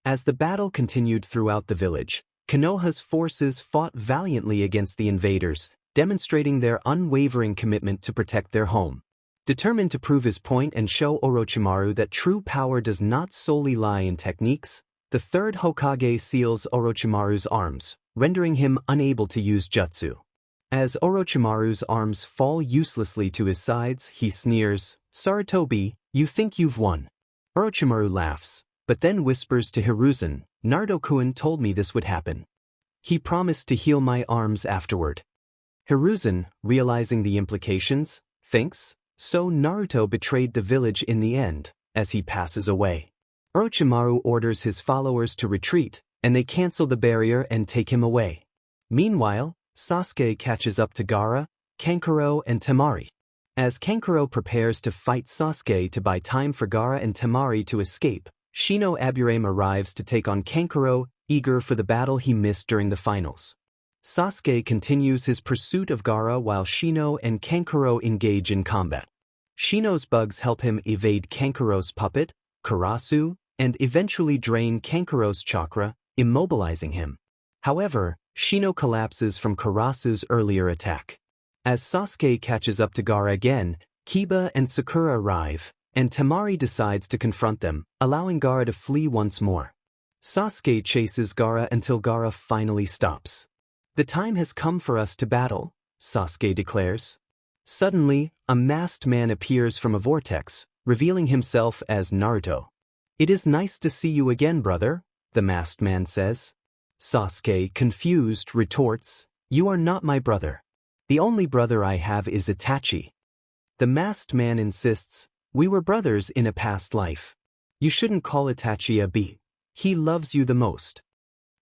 As the battle continued throughout the village, Konoha's forces fought valiantly against the invaders, demonstrating their unwavering commitment to protect their home. Determined to prove his point and show Orochimaru that true power does not solely lie in techniques, the third Hokage seals Orochimaru's arms, rendering him unable to use jutsu. As Orochimaru's arms fall uselessly to his sides, he sneers, "Sarutobi, you think you've won." Orochimaru laughs, but then whispers to Hiruzen, "Naruto-kun told me this would happen. He promised to heal my arms afterward." Hiruzen, realizing the implications, thinks, "So Naruto betrayed the village in the end," as he passes away. Orochimaru orders his followers to retreat, and they cancel the barrier and take him away. Meanwhile, Sasuke catches up to Gaara, Kankuro, and Temari. As Kankuro prepares to fight Sasuke to buy time for Gaara and Temari to escape, Shino Aburame arrives to take on Kankuro, eager for the battle he missed during the finals. Sasuke continues his pursuit of Gaara while Shino and Kankuro engage in combat. Shino's bugs help him evade Kankuro's puppet, Karasu, and eventually drain Kankuro's chakra, immobilizing him. However, Shino collapses from Karasu's earlier attack. As Sasuke catches up to Gaara again, Kiba and Sakura arrive, and Temari decides to confront them, allowing Gaara to flee once more. Sasuke chases Gaara until Gaara finally stops. "The time has come for us to battle," Sasuke declares. Suddenly, a masked man appears from a vortex, revealing himself as Naruto. "It is nice to see you again, brother," the masked man says. Sasuke, confused, retorts, "You are not my brother. The only brother I have is Itachi." The masked man insists, "We were brothers in a past life. You shouldn't call Itachi a B. He loves you the most."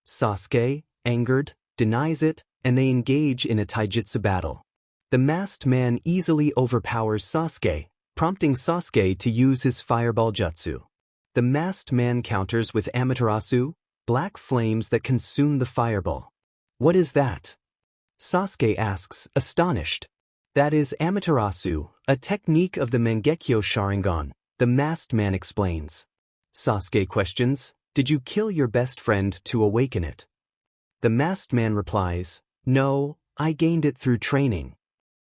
Sasuke, angered, denies it, and they engage in a taijutsu battle. The masked man easily overpowers Sasuke, prompting Sasuke to use his fireball jutsu. The masked man counters with Amaterasu, black flames that consume the fireball. "What is that?" Sasuke asks, astonished. "That is Amaterasu, a technique of the Mangekyo Sharingan," the masked man explains. Sasuke questions, "Did you kill your best friend to awaken it?" The masked man replies, "No, I gained it through training."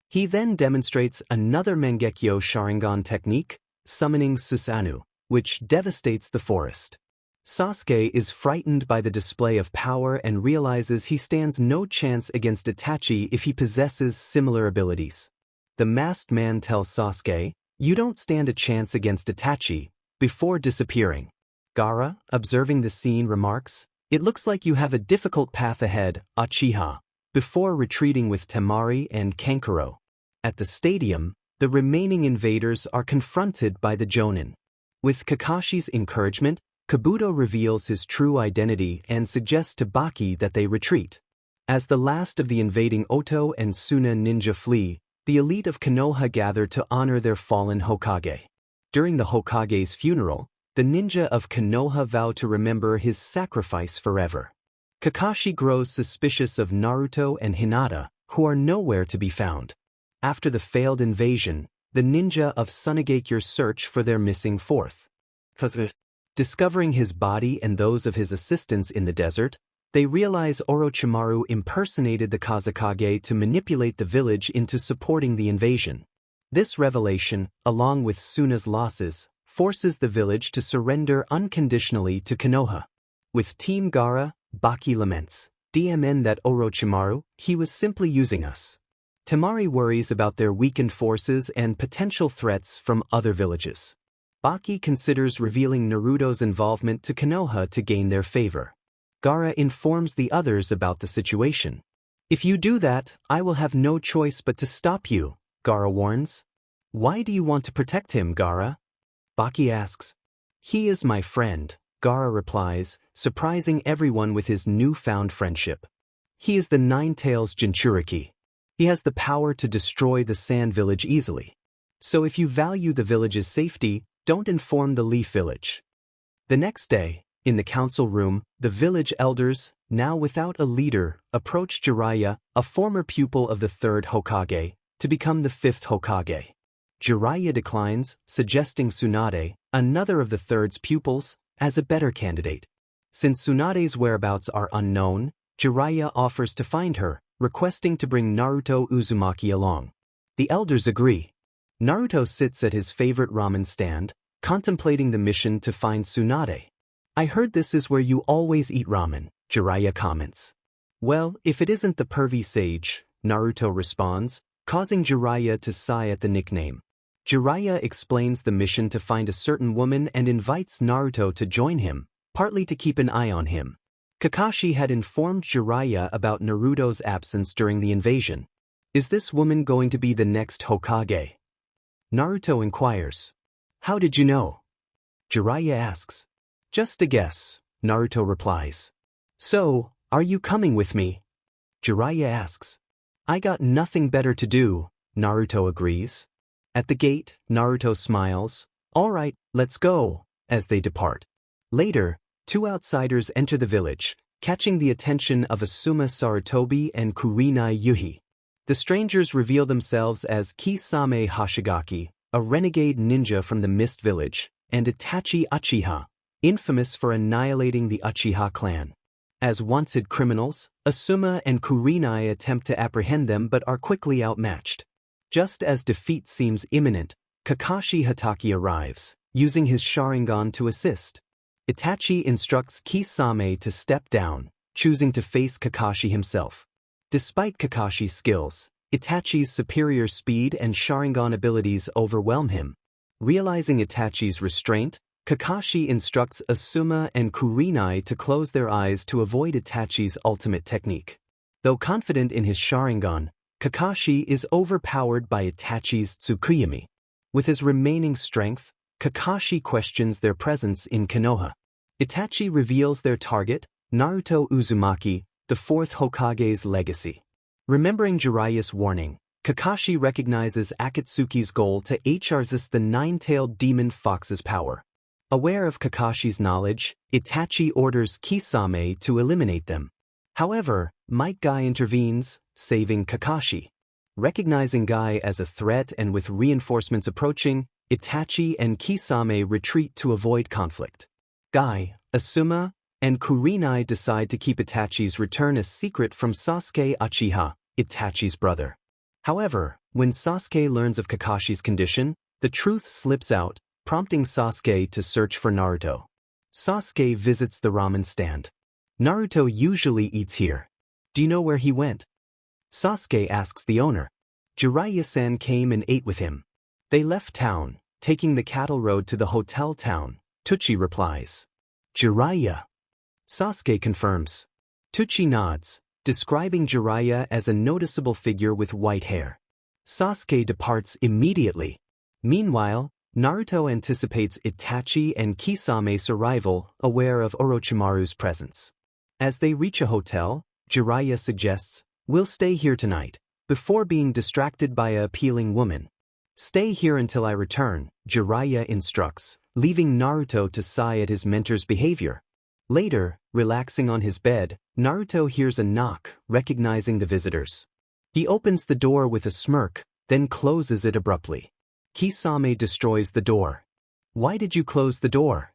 He then demonstrates another Mangekyo Sharingan technique, summoning Susanoo, which devastates the forest. Sasuke is frightened by the display of power and realizes he stands no chance against Itachi if he possesses similar abilities. The masked man tells Sasuke, "You don't stand a chance against Itachi," before disappearing. Gaara, observing the scene, remarks, "It looks like you have a difficult path ahead, Uchiha," before retreating with Temari and Kankuro. At the stadium, the remaining invaders are confronted by the Jonin. With Kakashi's encouragement, Kabuto reveals his true identity and suggests to Baki that they retreat. As the last of the invading Oto and Suna ninja flee, the elite of Konoha gather to honor their fallen Hokage. During the Hokage's funeral, the ninja of Konoha vow to remember his sacrifice forever. Kakashi grows suspicious of Naruto and Hinata, who are nowhere to be found. After the failed invasion, the ninja of Tsunade search for their missing fourth. Discovering his body and those of his assistants in the desert, they realize Orochimaru impersonated the Kazekage to manipulate the village into supporting the invasion. This revelation, along with Suna's losses, forces the village to surrender unconditionally to Konoha. With Team Gaara, Baki laments, "DMN that Orochimaru, he was simply using us." Temari worries about their weakened forces and potential threats from other villages. Baki considers revealing Naruto's involvement to Konoha to gain their favor. Gaara informs the others about the situation. If you do that, I will have no choice but to stop you, Gaara warns. Why do you want to protect him, Gaara? Baki asks. He is my friend, Gaara replies, surprising everyone with his newfound friendship. He is the Nine-Tails Jinchuriki. He has the power to destroy the Sand Village easily. So if you value the village's safety, don't inform the Leaf Village. The next day, in the council room, the village elders, now without a leader, approach Jiraiya, a former pupil of the 3rd Hokage, to become the 5th Hokage. Jiraiya declines, suggesting Tsunade, another of the 3rd's pupils, as a better candidate. Since Tsunade's whereabouts are unknown, Jiraiya offers to find her, requesting to bring Naruto Uzumaki along. The elders agree. Naruto sits at his favorite ramen stand, contemplating the mission to find Tsunade. I heard this is where you always eat ramen, Jiraiya comments. Well, if it isn't the pervy sage, Naruto responds, causing Jiraiya to sigh at the nickname. Jiraiya explains the mission to find a certain woman and invites Naruto to join him, partly to keep an eye on him. Kakashi had informed Jiraiya about Naruto's absence during the invasion. Is this woman going to be the next Hokage? Naruto inquires. How did you know? Jiraiya asks. Just a guess, Naruto replies. So, are you coming with me? Jiraiya asks. I got nothing better to do, Naruto agrees. At the gate, Naruto smiles. All right, let's go, as they depart. Later, 2 outsiders enter the village, catching the attention of Asuma Sarutobi and Kurenai Yuhi. The strangers reveal themselves as Kisame Hoshigaki, a renegade ninja from the Mist Village, and Itachi Uchiha, infamous for annihilating the Uchiha clan. As wanted criminals, Asuma and Kurenai attempt to apprehend them but are quickly outmatched. Just as defeat seems imminent, Kakashi Hatake arrives, using his Sharingan to assist. Itachi instructs Kisame to step down, choosing to face Kakashi himself. Despite Kakashi's skills, Itachi's superior speed and Sharingan abilities overwhelm him. Realizing Itachi's restraint, Kakashi instructs Asuma and Kurenai to close their eyes to avoid Itachi's ultimate technique. Though confident in his Sharingan, Kakashi is overpowered by Itachi's Tsukuyomi. With his remaining strength, Kakashi questions their presence in Konoha. Itachi reveals their target, Naruto Uzumaki, the 4th Hokage's legacy. Remembering Jiraiya's warning, Kakashi recognizes Akatsuki's goal to resist the nine-tailed demon fox's power. Aware of Kakashi's knowledge, Itachi orders Kisame to eliminate them. However, Might Guy intervenes, saving Kakashi. Recognizing Guy as a threat and with reinforcements approaching, Itachi and Kisame retreat to avoid conflict. Guy, Asuma, and Kurenai decide to keep Itachi's return a secret from Sasuke Uchiha, Itachi's brother. However, when Sasuke learns of Kakashi's condition, the truth slips out, prompting Sasuke to search for Naruto. Sasuke visits the ramen stand. Naruto usually eats here. Do you know where he went? Sasuke asks the owner. Jiraiya-san came and ate with him. They left town, taking the cattle road to the hotel town, Tucci replies. Jiraiya. Sasuke confirms. Tucci nods, describing Jiraiya as a noticeable figure with white hair. Sasuke departs immediately. Meanwhile, Naruto anticipates Itachi and Kisame's arrival, aware of Orochimaru's presence. As they reach a hotel, Jiraiya suggests, "We'll stay here tonight," before being distracted by a appealing woman. "Stay here until I return," Jiraiya instructs, leaving Naruto to sigh at his mentor's behavior. Later, relaxing on his bed, Naruto hears a knock, recognizing the visitors. He opens the door with a smirk, then closes it abruptly. Kisame destroys the door. "Why did you close the door?"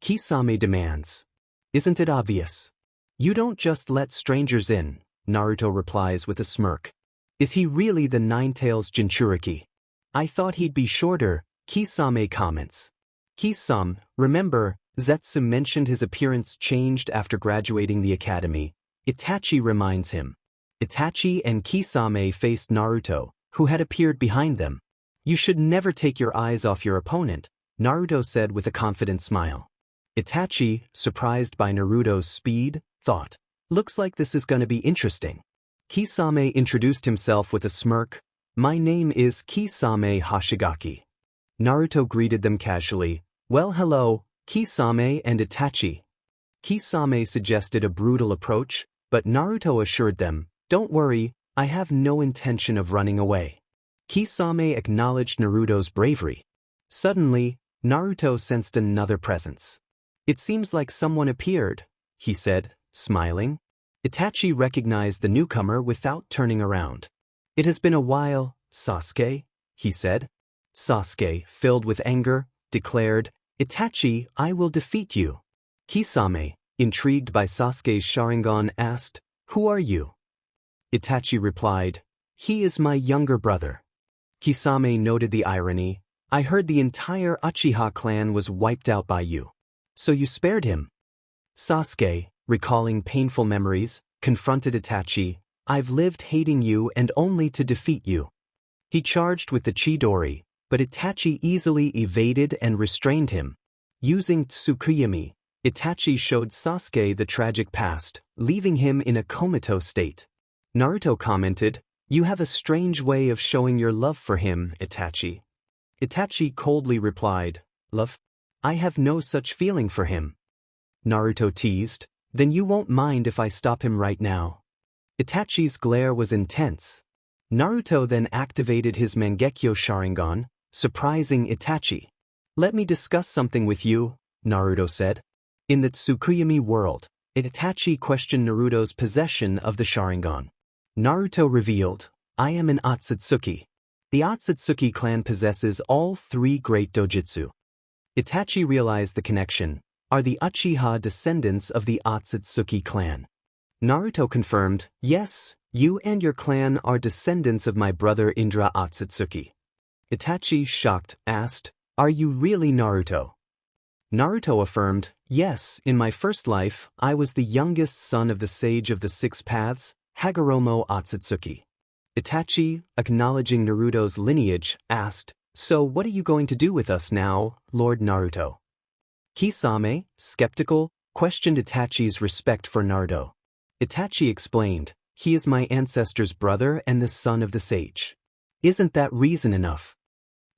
Kisame demands. "Isn't it obvious? You don't just let strangers in," Naruto replies with a smirk. "Is he really the Nine-Tails Jinchuriki? I thought he'd be shorter," Kisame comments. Kisame, remember, Zetsu mentioned his appearance changed after graduating the academy. Itachi reminds him. Itachi and Kisame faced Naruto, who had appeared behind them. "You should never take your eyes off your opponent," Naruto said with a confident smile. Itachi, surprised by Naruto's speed, thought. Looks like this is gonna be interesting. Kisame introduced himself with a smirk. My name is Kisame Hoshigaki. Naruto greeted them casually. Well, hello, Kisame and Itachi. Kisame suggested a brutal approach, but Naruto assured them, don't worry, I have no intention of running away. Kisame acknowledged Naruto's bravery. Suddenly, Naruto sensed another presence. It seems like someone appeared, he said, smiling. Itachi recognized the newcomer without turning around. It has been a while, Sasuke, he said. Sasuke, filled with anger, declared, Itachi, I will defeat you. Kisame, intrigued by Sasuke's Sharingan, asked, Who are you? Itachi replied, He is my younger brother. Kisame noted the irony. I heard the entire Uchiha clan was wiped out by you. So you spared him. Sasuke, recalling painful memories, confronted Itachi. I've lived hating you and only to defeat you. He charged with the Chidori, but Itachi easily evaded and restrained him. Using Tsukuyami, Itachi showed Sasuke the tragic past, leaving him in a comatose state. Naruto commented, You have a strange way of showing your love for him, Itachi. Itachi coldly replied, Love? I have no such feeling for him. Naruto teased, Then you won't mind if I stop him right now. Itachi's glare was intense. Naruto then activated his Mangekyo Sharingan, surprising Itachi. Let me discuss something with you, Naruto said. In the Tsukuyami world, Itachi questioned Naruto's possession of the Sharingan. Naruto revealed, I am an Otsutsuki. The Otsutsuki clan possesses all 3 great dojutsu. Itachi realized the connection. Are the Uchiha descendants of the Otsutsuki clan? Naruto confirmed, Yes, you and your clan are descendants of my brother Indra Otsutsuki. Itachi, shocked, asked, Are you really Naruto? Naruto affirmed, Yes, in my first life, I was the youngest son of the sage of the 6 paths, Hagoromo Otsutsuki. Itachi, acknowledging Naruto's lineage, asked, So what are you going to do with us now, Lord Naruto? Kisame, skeptical, questioned Itachi's respect for Naruto. Itachi explained, He is my ancestor's brother and the son of the sage. Isn't that reason enough?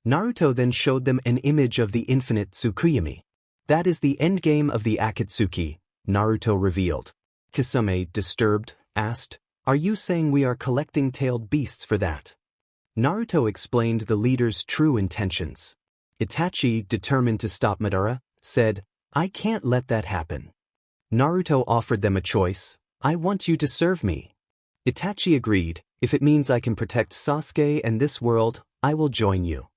Naruto then showed them an image of the infinite Tsukuyami. That is the endgame of the Akatsuki, Naruto revealed. Kisame, disturbed, asked, Are you saying we are collecting tailed beasts for that? Naruto explained the leader's true intentions. Itachi, determined to stop Madara, said, I can't let that happen. Naruto offered them a choice. I want you to serve me. Itachi agreed, if it means I can protect Sasuke and this world, I will join you.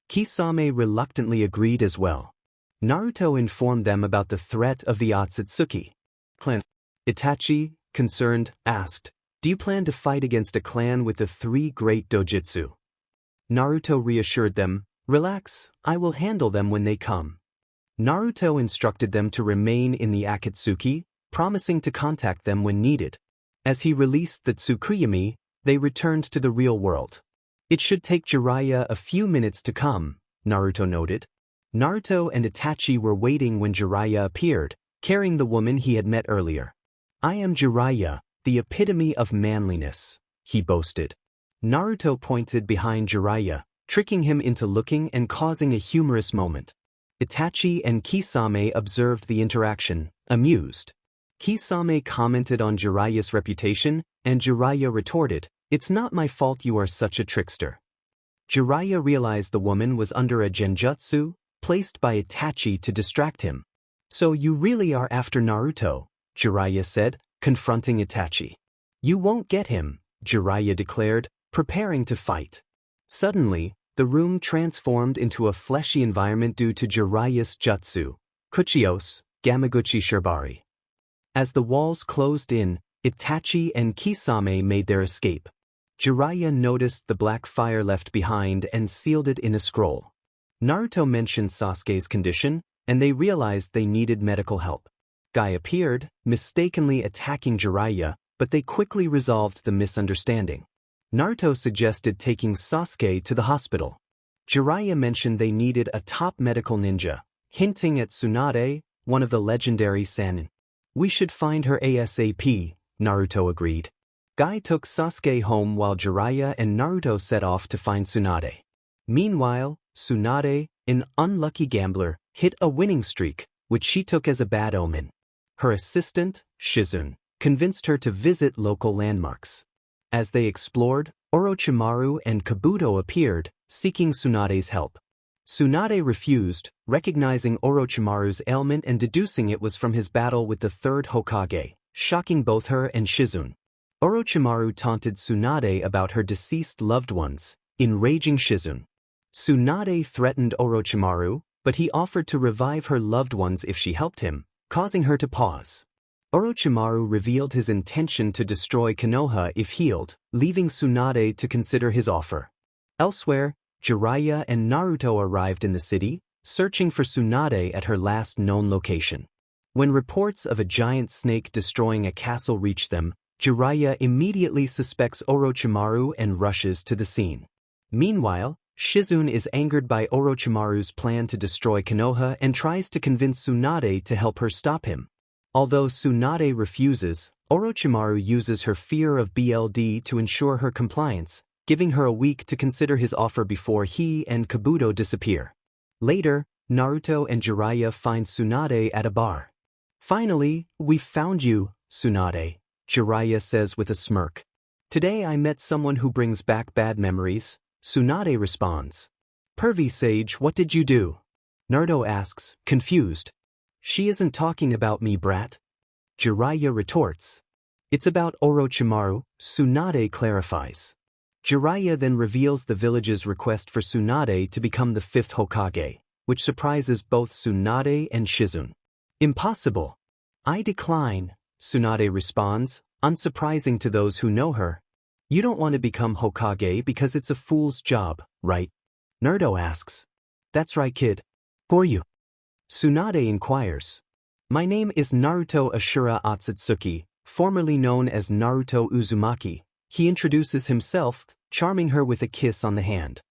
Kisame reluctantly agreed as well. Naruto informed them about the threat of the Otsutsuki clan. Itachi, concerned, asked, Do you plan to fight against a clan with the 3 great dojutsu? Naruto reassured them, Relax, I will handle them when they come. Naruto instructed them to remain in the Akatsuki, promising to contact them when needed. As he released the Tsukuyami, they returned to the real world. It should take Jiraiya a few minutes to come, Naruto noted. Naruto and Itachi were waiting when Jiraiya appeared, carrying the woman he had met earlier. I am Jiraiya, the epitome of manliness, he boasted. Naruto pointed behind Jiraiya, tricking him into looking and causing a humorous moment. Itachi and Kisame observed the interaction, amused. Kisame commented on Jiraiya's reputation, and Jiraiya retorted, It's not my fault you are such a trickster. Jiraiya realized the woman was under a genjutsu, placed by Itachi to distract him. So you really are after Naruto, Jiraiya said, confronting Itachi. You won't get him, Jiraiya declared, preparing to fight. Suddenly, the room transformed into a fleshy environment due to Jiraiya's jutsu, Kuchios, Gamaguchi Shirbari. As the walls closed in, Itachi and Kisame made their escape. Jiraiya noticed the black fire left behind and sealed it in a scroll. Naruto mentioned Sasuke's condition, and they realized they needed medical help. Guy appeared, mistakenly attacking Jiraiya, but they quickly resolved the misunderstanding. Naruto suggested taking Sasuke to the hospital. Jiraiya mentioned they needed a top medical ninja, hinting at Tsunade, one of the legendary Sannin. We should find her ASAP, Naruto agreed. Guy took Sasuke home while Jiraiya and Naruto set off to find Tsunade. Meanwhile, Tsunade, an unlucky gambler, hit a winning streak, which she took as a bad omen. Her assistant, Shizune, convinced her to visit local landmarks. As they explored, Orochimaru and Kabuto appeared, seeking Tsunade's help. Tsunade refused, recognizing Orochimaru's ailment and deducing it was from his battle with the third Hokage, shocking both her and Shizune. Orochimaru taunted Tsunade about her deceased loved ones, enraging Shizune. Tsunade threatened Orochimaru, but he offered to revive her loved ones if she helped him, causing her to pause. Orochimaru revealed his intention to destroy Konoha if healed, leaving Tsunade to consider his offer. Elsewhere, Jiraiya and Naruto arrived in the city, searching for Tsunade at her last known location. When reports of a giant snake destroying a castle reach them, Jiraiya immediately suspects Orochimaru and rushes to the scene. Meanwhile, Shizune is angered by Orochimaru's plan to destroy Konoha and tries to convince Tsunade to help her stop him. Although Tsunade refuses, Orochimaru uses her fear of BLD to ensure her compliance, giving her a week to consider his offer before he and Kabuto disappear. Later, Naruto and Jiraiya find Tsunade at a bar. "Finally, we found you, Tsunade," Jiraiya says with a smirk. "Today I met someone who brings back bad memories," Tsunade responds. "Pervy Sage, what did you do?" Naruto asks, confused. "She isn't talking about me, brat." Jiraiya retorts. "It's about Orochimaru," Tsunade clarifies. Jiraiya then reveals the village's request for Tsunade to become the fifth Hokage, which surprises both Tsunade and Shizune. "Impossible." "I decline," Tsunade responds, unsurprising to those who know her. "You don't want to become Hokage because it's a fool's job, right?" Naruto asks. "That's right, kid. Who are you?" Tsunade inquires. "My name is Naruto Ashura Otsutsuki, formerly known as Naruto Uzumaki." He introduces himself, charming her with a kiss on the hand.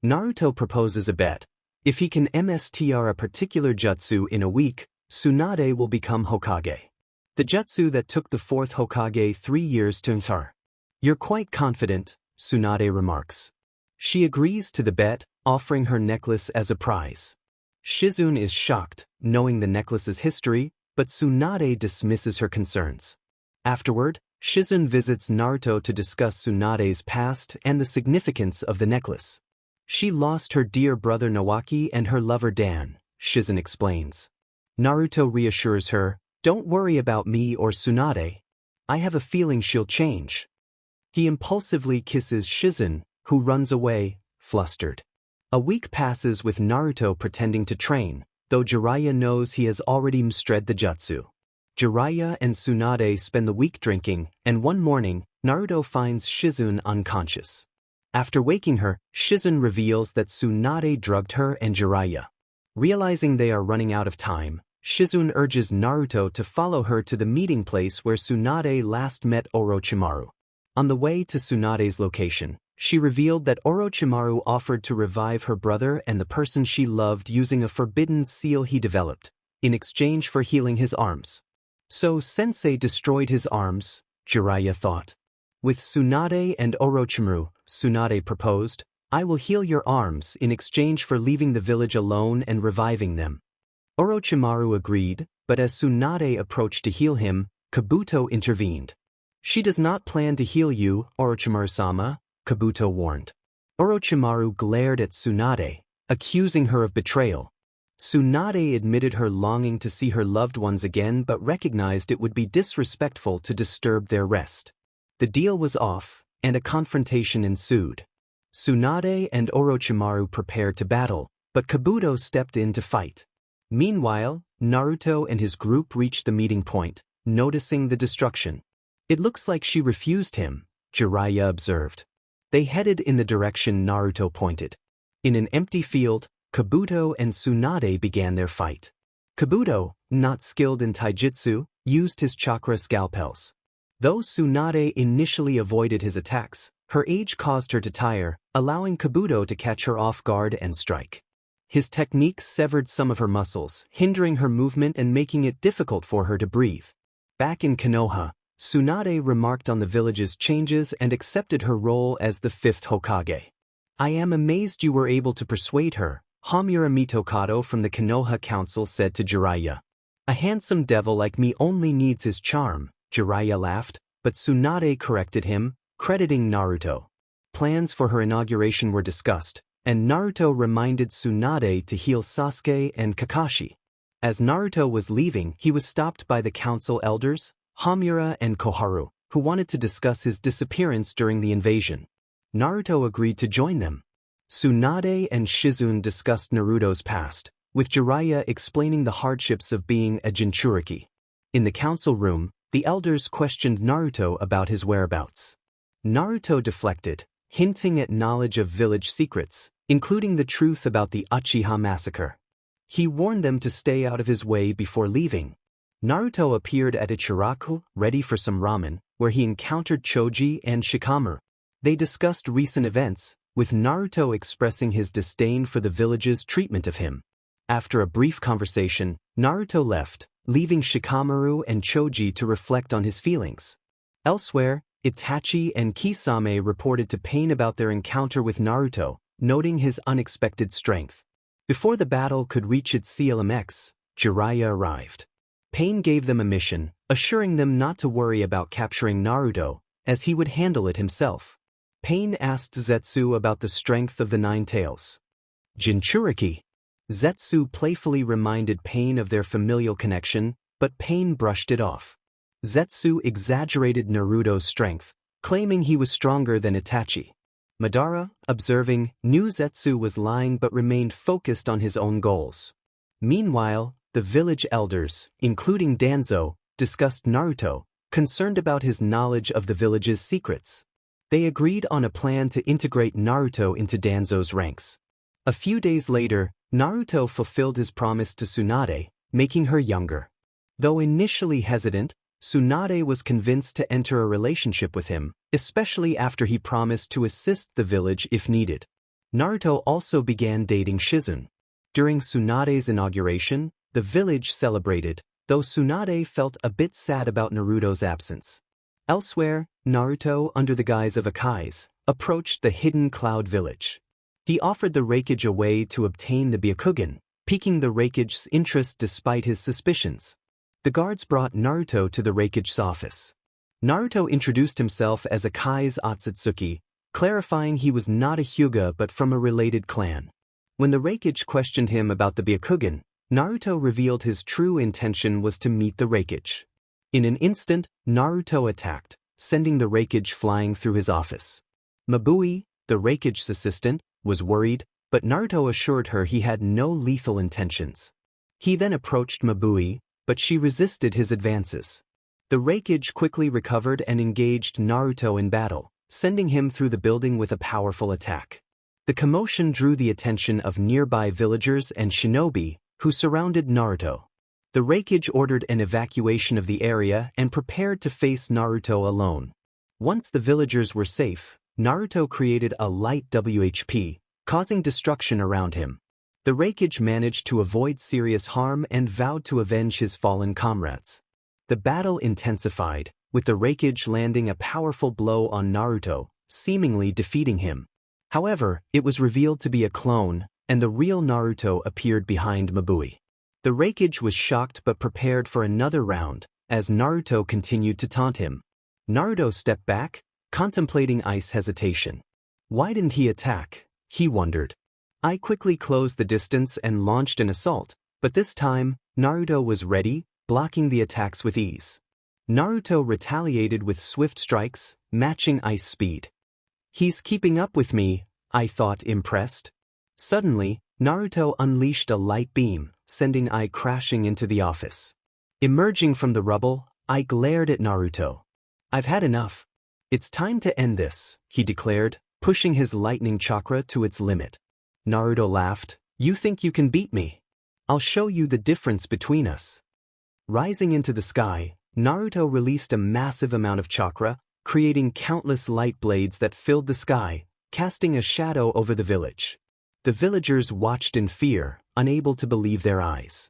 Naruto proposes a bet. If he can MSTR a particular jutsu in a week, Tsunade will become Hokage. The jutsu that took the fourth Hokage 3 years to enter. "You're quite confident," Tsunade remarks. She agrees to the bet, offering her necklace as a prize. Shizune is shocked, knowing the necklace's history, but Tsunade dismisses her concerns. Afterward, Shizune visits Naruto to discuss Tsunade's past and the significance of the necklace. "She lost her dear brother Nawaki and her lover Dan," Shizune explains. Naruto reassures her, "Don't worry about me or Tsunade. I have a feeling she'll change." He impulsively kisses Shizune, who runs away, flustered. A week passes with Naruto pretending to train, though Jiraiya knows he has already mastered the jutsu. Jiraiya and Tsunade spend the week drinking, and one morning, Naruto finds Shizune unconscious. After waking her, Shizune reveals that Tsunade drugged her and Jiraiya. Realizing they are running out of time, Shizune urges Naruto to follow her to the meeting place where Tsunade last met Orochimaru. On the way to Tsunade's location, she revealed that Orochimaru offered to revive her brother and the person she loved using a forbidden seal he developed, in exchange for healing his arms. So Sensei destroyed his arms, Jiraiya thought. With Tsunade and Orochimaru, Tsunade proposed, "I will heal your arms in exchange for leaving the village alone and reviving them." Orochimaru agreed, but as Tsunade approached to heal him, Kabuto intervened. "She does not plan to heal you, Orochimaru-sama," Kabuto warned. Orochimaru glared at Tsunade, accusing her of betrayal. Tsunade admitted her longing to see her loved ones again but recognized it would be disrespectful to disturb their rest. The deal was off, and a confrontation ensued. Tsunade and Orochimaru prepared to battle, but Kabuto stepped in to fight. Meanwhile, Naruto and his group reached the meeting point, noticing the destruction. "It looks like she refused him," Jiraiya observed. They headed in the direction Naruto pointed. In an empty field, Kabuto and Tsunade began their fight. Kabuto, not skilled in taijutsu, used his chakra scalpels. Though Tsunade initially avoided his attacks, her age caused her to tire, allowing Kabuto to catch her off guard and strike. His technique severed some of her muscles, hindering her movement and making it difficult for her to breathe. Back in Konoha, Tsunade remarked on the village's changes and accepted her role as the 5th Hokage. "I am amazed you were able to persuade her," Homura Mitokado from the Konoha Council said to Jiraiya. "A handsome devil like me only needs his charm," Jiraiya laughed, but Tsunade corrected him, crediting Naruto. Plans for her inauguration were discussed, and Naruto reminded Tsunade to heal Sasuke and Kakashi. As Naruto was leaving, he was stopped by the council elders, Homura and Koharu, who wanted to discuss his disappearance during the invasion. Naruto agreed to join them. Tsunade and Shizune discussed Naruto's past, with Jiraiya explaining the hardships of being a Jinchuriki. In the council room, the elders questioned Naruto about his whereabouts. Naruto deflected, hinting at knowledge of village secrets, including the truth about the Uchiha massacre. He warned them to stay out of his way before leaving. Naruto appeared at Ichiraku, ready for some ramen, where he encountered Choji and Shikamaru. They discussed recent events, with Naruto expressing his disdain for the village's treatment of him. After a brief conversation, Naruto left, leaving Shikamaru and Choji to reflect on his feelings. Elsewhere, Itachi and Kisame reported to Pain about their encounter with Naruto, noting his unexpected strength. Before the battle could reach its CLMX, Jiraiya arrived. Pain gave them a mission, assuring them not to worry about capturing Naruto, as he would handle it himself. Pain asked Zetsu about the strength of the Nine Tails. Jinchuriki. Zetsu playfully reminded Pain of their familial connection, but Pain brushed it off. Zetsu exaggerated Naruto's strength, claiming he was stronger than Itachi. Madara, observing, knew Zetsu was lying but remained focused on his own goals. Meanwhile, the village elders, including Danzo, discussed Naruto, concerned about his knowledge of the village's secrets. They agreed on a plan to integrate Naruto into Danzo's ranks. A few days later, Naruto fulfilled his promise to Tsunade, making her younger. Though initially hesitant, Tsunade was convinced to enter a relationship with him, especially after he promised to assist the village if needed. Naruto also began dating Shizune. During Tsunade's inauguration, the village celebrated, though Tsunade felt a bit sad about Naruto's absence. Elsewhere, Naruto, under the guise of Akais, approached the hidden cloud village. He offered the Raikage a way to obtain the Byakugan, piquing the Raikage's interest despite his suspicions. The guards brought Naruto to the Raikage's office. Naruto introduced himself as Akai's Otsutsuki, clarifying he was not a Hyuga but from a related clan. When the Raikage questioned him about the Byakugan, Naruto revealed his true intention was to meet the Raikage. In an instant, Naruto attacked, sending the Raikage flying through his office. Mabui, the Raikage's assistant, was worried, but Naruto assured her he had no lethal intentions. He then approached Mabui, but she resisted his advances. The Raikage quickly recovered and engaged Naruto in battle, sending him through the building with a powerful attack. The commotion drew the attention of nearby villagers and shinobi, who surrounded Naruto. The Raikage ordered an evacuation of the area and prepared to face Naruto alone. Once the villagers were safe, Naruto created a light WHP, causing destruction around him. The Raikage managed to avoid serious harm and vowed to avenge his fallen comrades. The battle intensified, with the Raikage landing a powerful blow on Naruto, seemingly defeating him. However, it was revealed to be a clone, and the real Naruto appeared behind Mabui. The Raikage was shocked but prepared for another round, as Naruto continued to taunt him. Naruto stepped back, contemplating Ice's hesitation. Why didn't he attack? He wondered. I quickly closed the distance and launched an assault, but this time, Naruto was ready, blocking the attacks with ease. Naruto retaliated with swift strikes, matching Ice's speed. He's keeping up with me, I thought, impressed. Suddenly, Naruto unleashed a light beam, sending Ice crashing into the office. Emerging from the rubble, Ice glared at Naruto. I've had enough. It's time to end this, he declared, pushing his lightning chakra to its limit. Naruto laughed. You think you can beat me? I'll show you the difference between us. Rising into the sky, Naruto released a massive amount of chakra, creating countless light blades that filled the sky, casting a shadow over the village. The villagers watched in fear, unable to believe their eyes.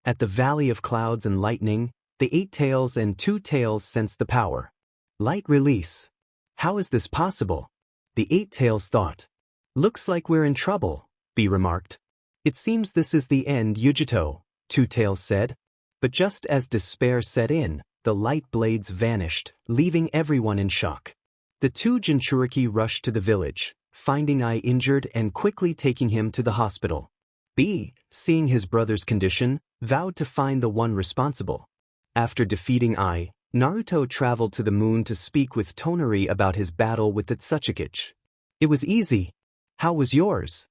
At the Valley of Clouds and Lightning, The 8 tails and 2 tails sense the power. Light release. How is this possible? The 8 tails thought. Looks like we're in trouble, B remarked. It seems this is the end, Yujito, 2 tails said. But just as despair set in, the light blades vanished, leaving everyone in shock. The 2 Jinchuriki rushed to the village, finding Ai injured and quickly taking him to the hospital. B, seeing his brother's condition, vowed to find the one responsible. After defeating Ai, Naruto traveled to the moon to speak with Tonari about his battle with the Otsutsuki. It was easy. How was yours?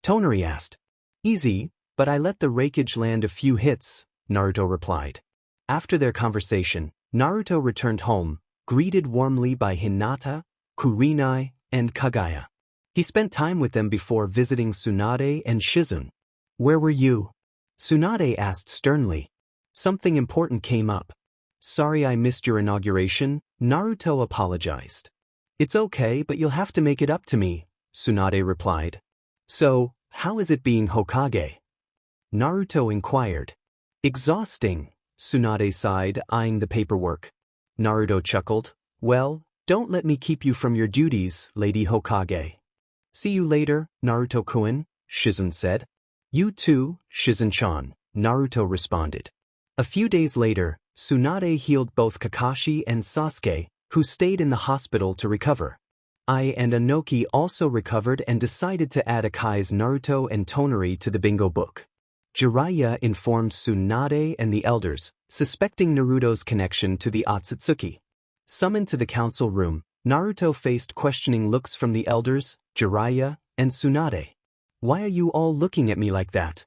Tonari asked. Easy, but I let the Raikage land a few hits, Naruto replied. After their conversation, Naruto returned home, greeted warmly by Hinata, Kurenai, and Kaguya. He spent time with them before visiting Tsunade and Shizune. Where were you? Tsunade asked sternly. Something important came up. Sorry I missed your inauguration, Naruto apologized. It's okay, but you'll have to make it up to me, Tsunade replied. So, how is it being Hokage? Naruto inquired. Exhausting, Tsunade sighed, eyeing the paperwork. Naruto chuckled. Well, don't let me keep you from your duties, Lady Hokage. See you later, Naruto-kun, Shizune said. You too, Shizune-chan, Naruto responded. A few days later, Tsunade healed both Kakashi and Sasuke, who stayed in the hospital to recover. Ai and Inoki also recovered and decided to add Akai's Naruto and Tonari to the bingo book. Jiraiya informed Tsunade and the elders, suspecting Naruto's connection to the Otsutsuki. Summoned to the council room, Naruto faced questioning looks from the elders, Jiraiya, and Tsunade. Why are you all looking at me like that?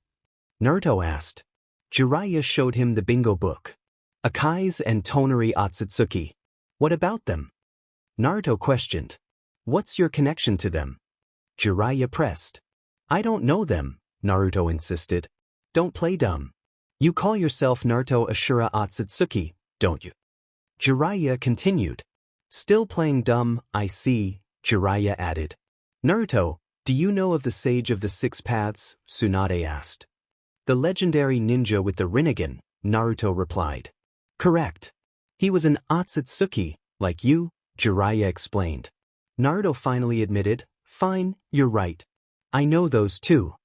Naruto asked. Jiraiya showed him the bingo book. Akai's and Tonari Otsutsuki. What about them? Naruto questioned. What's your connection to them? Jiraiya pressed. I don't know them, Naruto insisted. Don't play dumb. You call yourself Naruto Ashura Otsutsuki, don't you? Jiraiya continued. Still playing dumb, I see, Jiraiya added. Naruto, do you know of the Sage of the Six Paths? Tsunade asked. The legendary ninja with the Rinnegan, Naruto replied. Correct. He was an Otsutsuki, like you, Jiraiya explained. Naruto finally admitted, fine, you're right. I know those too.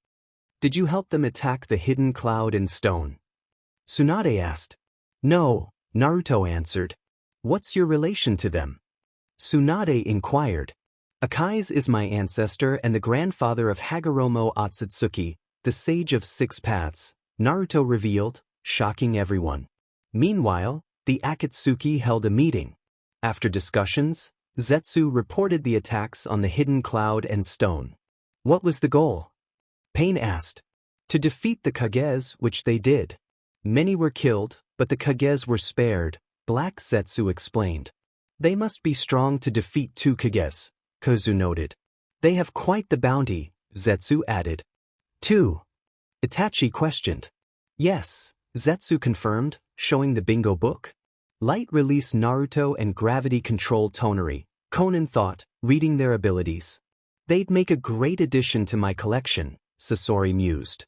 Did you help them attack the hidden cloud and stone? Tsunade asked. No, Naruto answered. What's your relation to them? Tsunade inquired. Akai's is my ancestor and the grandfather of Hagoromo Otsutsuki, the Sage of Six Paths, Naruto revealed, shocking everyone. Meanwhile, the Akatsuki held a meeting. After discussions, Zetsu reported the attacks on the hidden cloud and stone. What was the goal? Pain asked. To defeat the Kages, which they did. Many were killed, but the Kages were spared, Black Zetsu explained. They must be strong to defeat 2 Kages, Kozu noted. They have quite the bounty, Zetsu added. 2. Itachi questioned. Yes, Zetsu confirmed, showing the bingo book. Light release Naruto and gravity control Tonari, Konan thought, reading their abilities. They'd make a great addition to my collection, Sasori mused.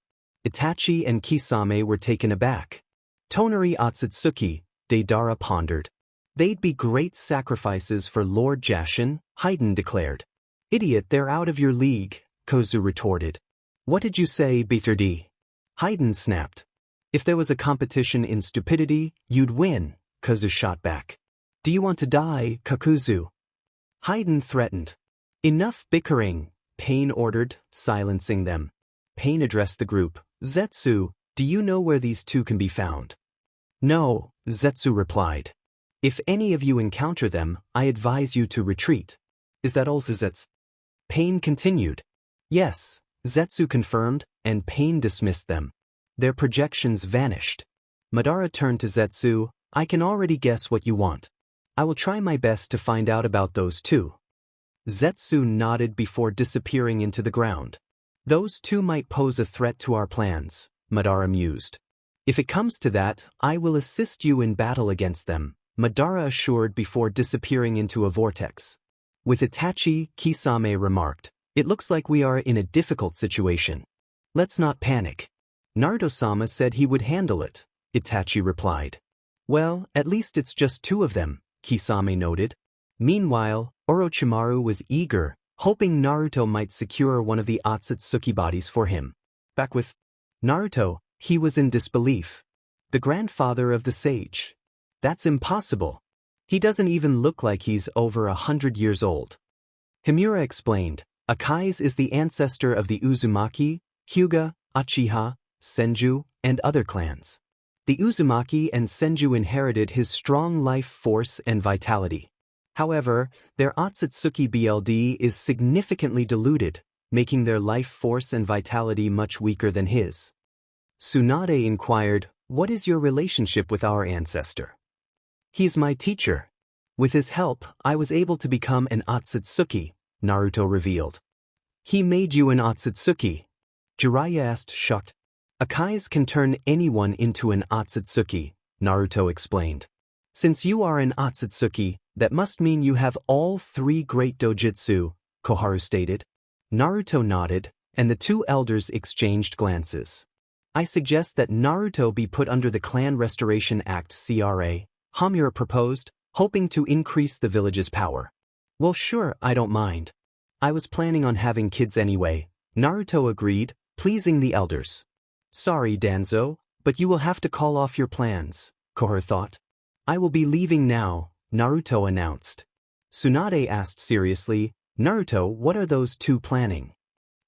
Itachi and Kisame were taken aback. Tonari Otsutsuki, Deidara pondered. They'd be great sacrifices for Lord Jashin, Haiden declared. Idiot, they're out of your league, Kozu retorted. What did you say, Beater D? Haiden snapped. If there was a competition in stupidity, you'd win, Kozu shot back. Do you want to die, Kakuzu? Haiden threatened. Enough bickering, Pain ordered, silencing them. Pain addressed the group. Zetsu, do you know where these 2 can be found? No, Zetsu replied. If any of you encounter them, I advise you to retreat. Is that all, Zetsu? Pain continued. Yes, Zetsu confirmed, and Pain dismissed them. Their projections vanished. Madara turned to Zetsu. I can already guess what you want. I will try my best to find out about those 2. Zetsu nodded before disappearing into the ground. Those 2 might pose a threat to our plans, Madara mused. If it comes to that, I will assist you in battle against them, Madara assured before disappearing into a vortex. With Itachi, Kisame remarked, it looks like we are in a difficult situation. Let's not panic. Naruto-sama said he would handle it, Itachi replied. Well, at least it's just 2 of them, Kisame noted. Meanwhile, Orochimaru was eager, hoping Naruto might secure one of the Otsutsuki bodies for him. Back with Naruto, he was in disbelief. The grandfather of the sage. That's impossible. He doesn't even look like he's over 100 years old. Himura explained, Akais is the ancestor of the Uzumaki, Hyuga, Uchiha, Senju, and other clans. The Uzumaki and Senju inherited his strong life force and vitality. However, their Otsutsuki BLD is significantly diluted, making their life force and vitality much weaker than his. Tsunade inquired, what is your relationship with our ancestor? He's my teacher. With his help, I was able to become an Otsutsuki, Naruto revealed. He made you an Otsutsuki? Jiraiya asked, shocked. Akais can turn anyone into an Otsutsuki, Naruto explained. Since you are an Otsutsuki, that must mean you have all 3 great dojutsu, Koharu stated. Naruto nodded, and the 2 elders exchanged glances. I suggest that Naruto be put under the Clan Restoration Act (CRA), Himura proposed, hoping to increase the village's power. Well sure, I don't mind. I was planning on having kids anyway, Naruto agreed, pleasing the elders. Sorry Danzo, but you will have to call off your plans, Koharu thought. I will be leaving now, Naruto announced. Tsunade asked seriously, Naruto, what are those 2 planning?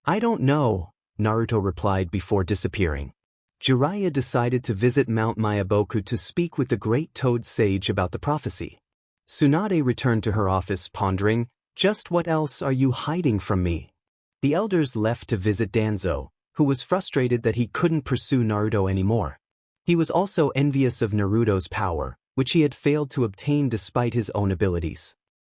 I don't know, Naruto replied before disappearing. Jiraiya decided to visit Mount Mayaboku to speak with the Great Toad Sage about the prophecy. Tsunade returned to her office pondering, just what else are you hiding from me? The elders left to visit Danzo, who was frustrated that he couldn't pursue Naruto anymore. He was also envious of Naruto's power, which he had failed to obtain despite his own abilities.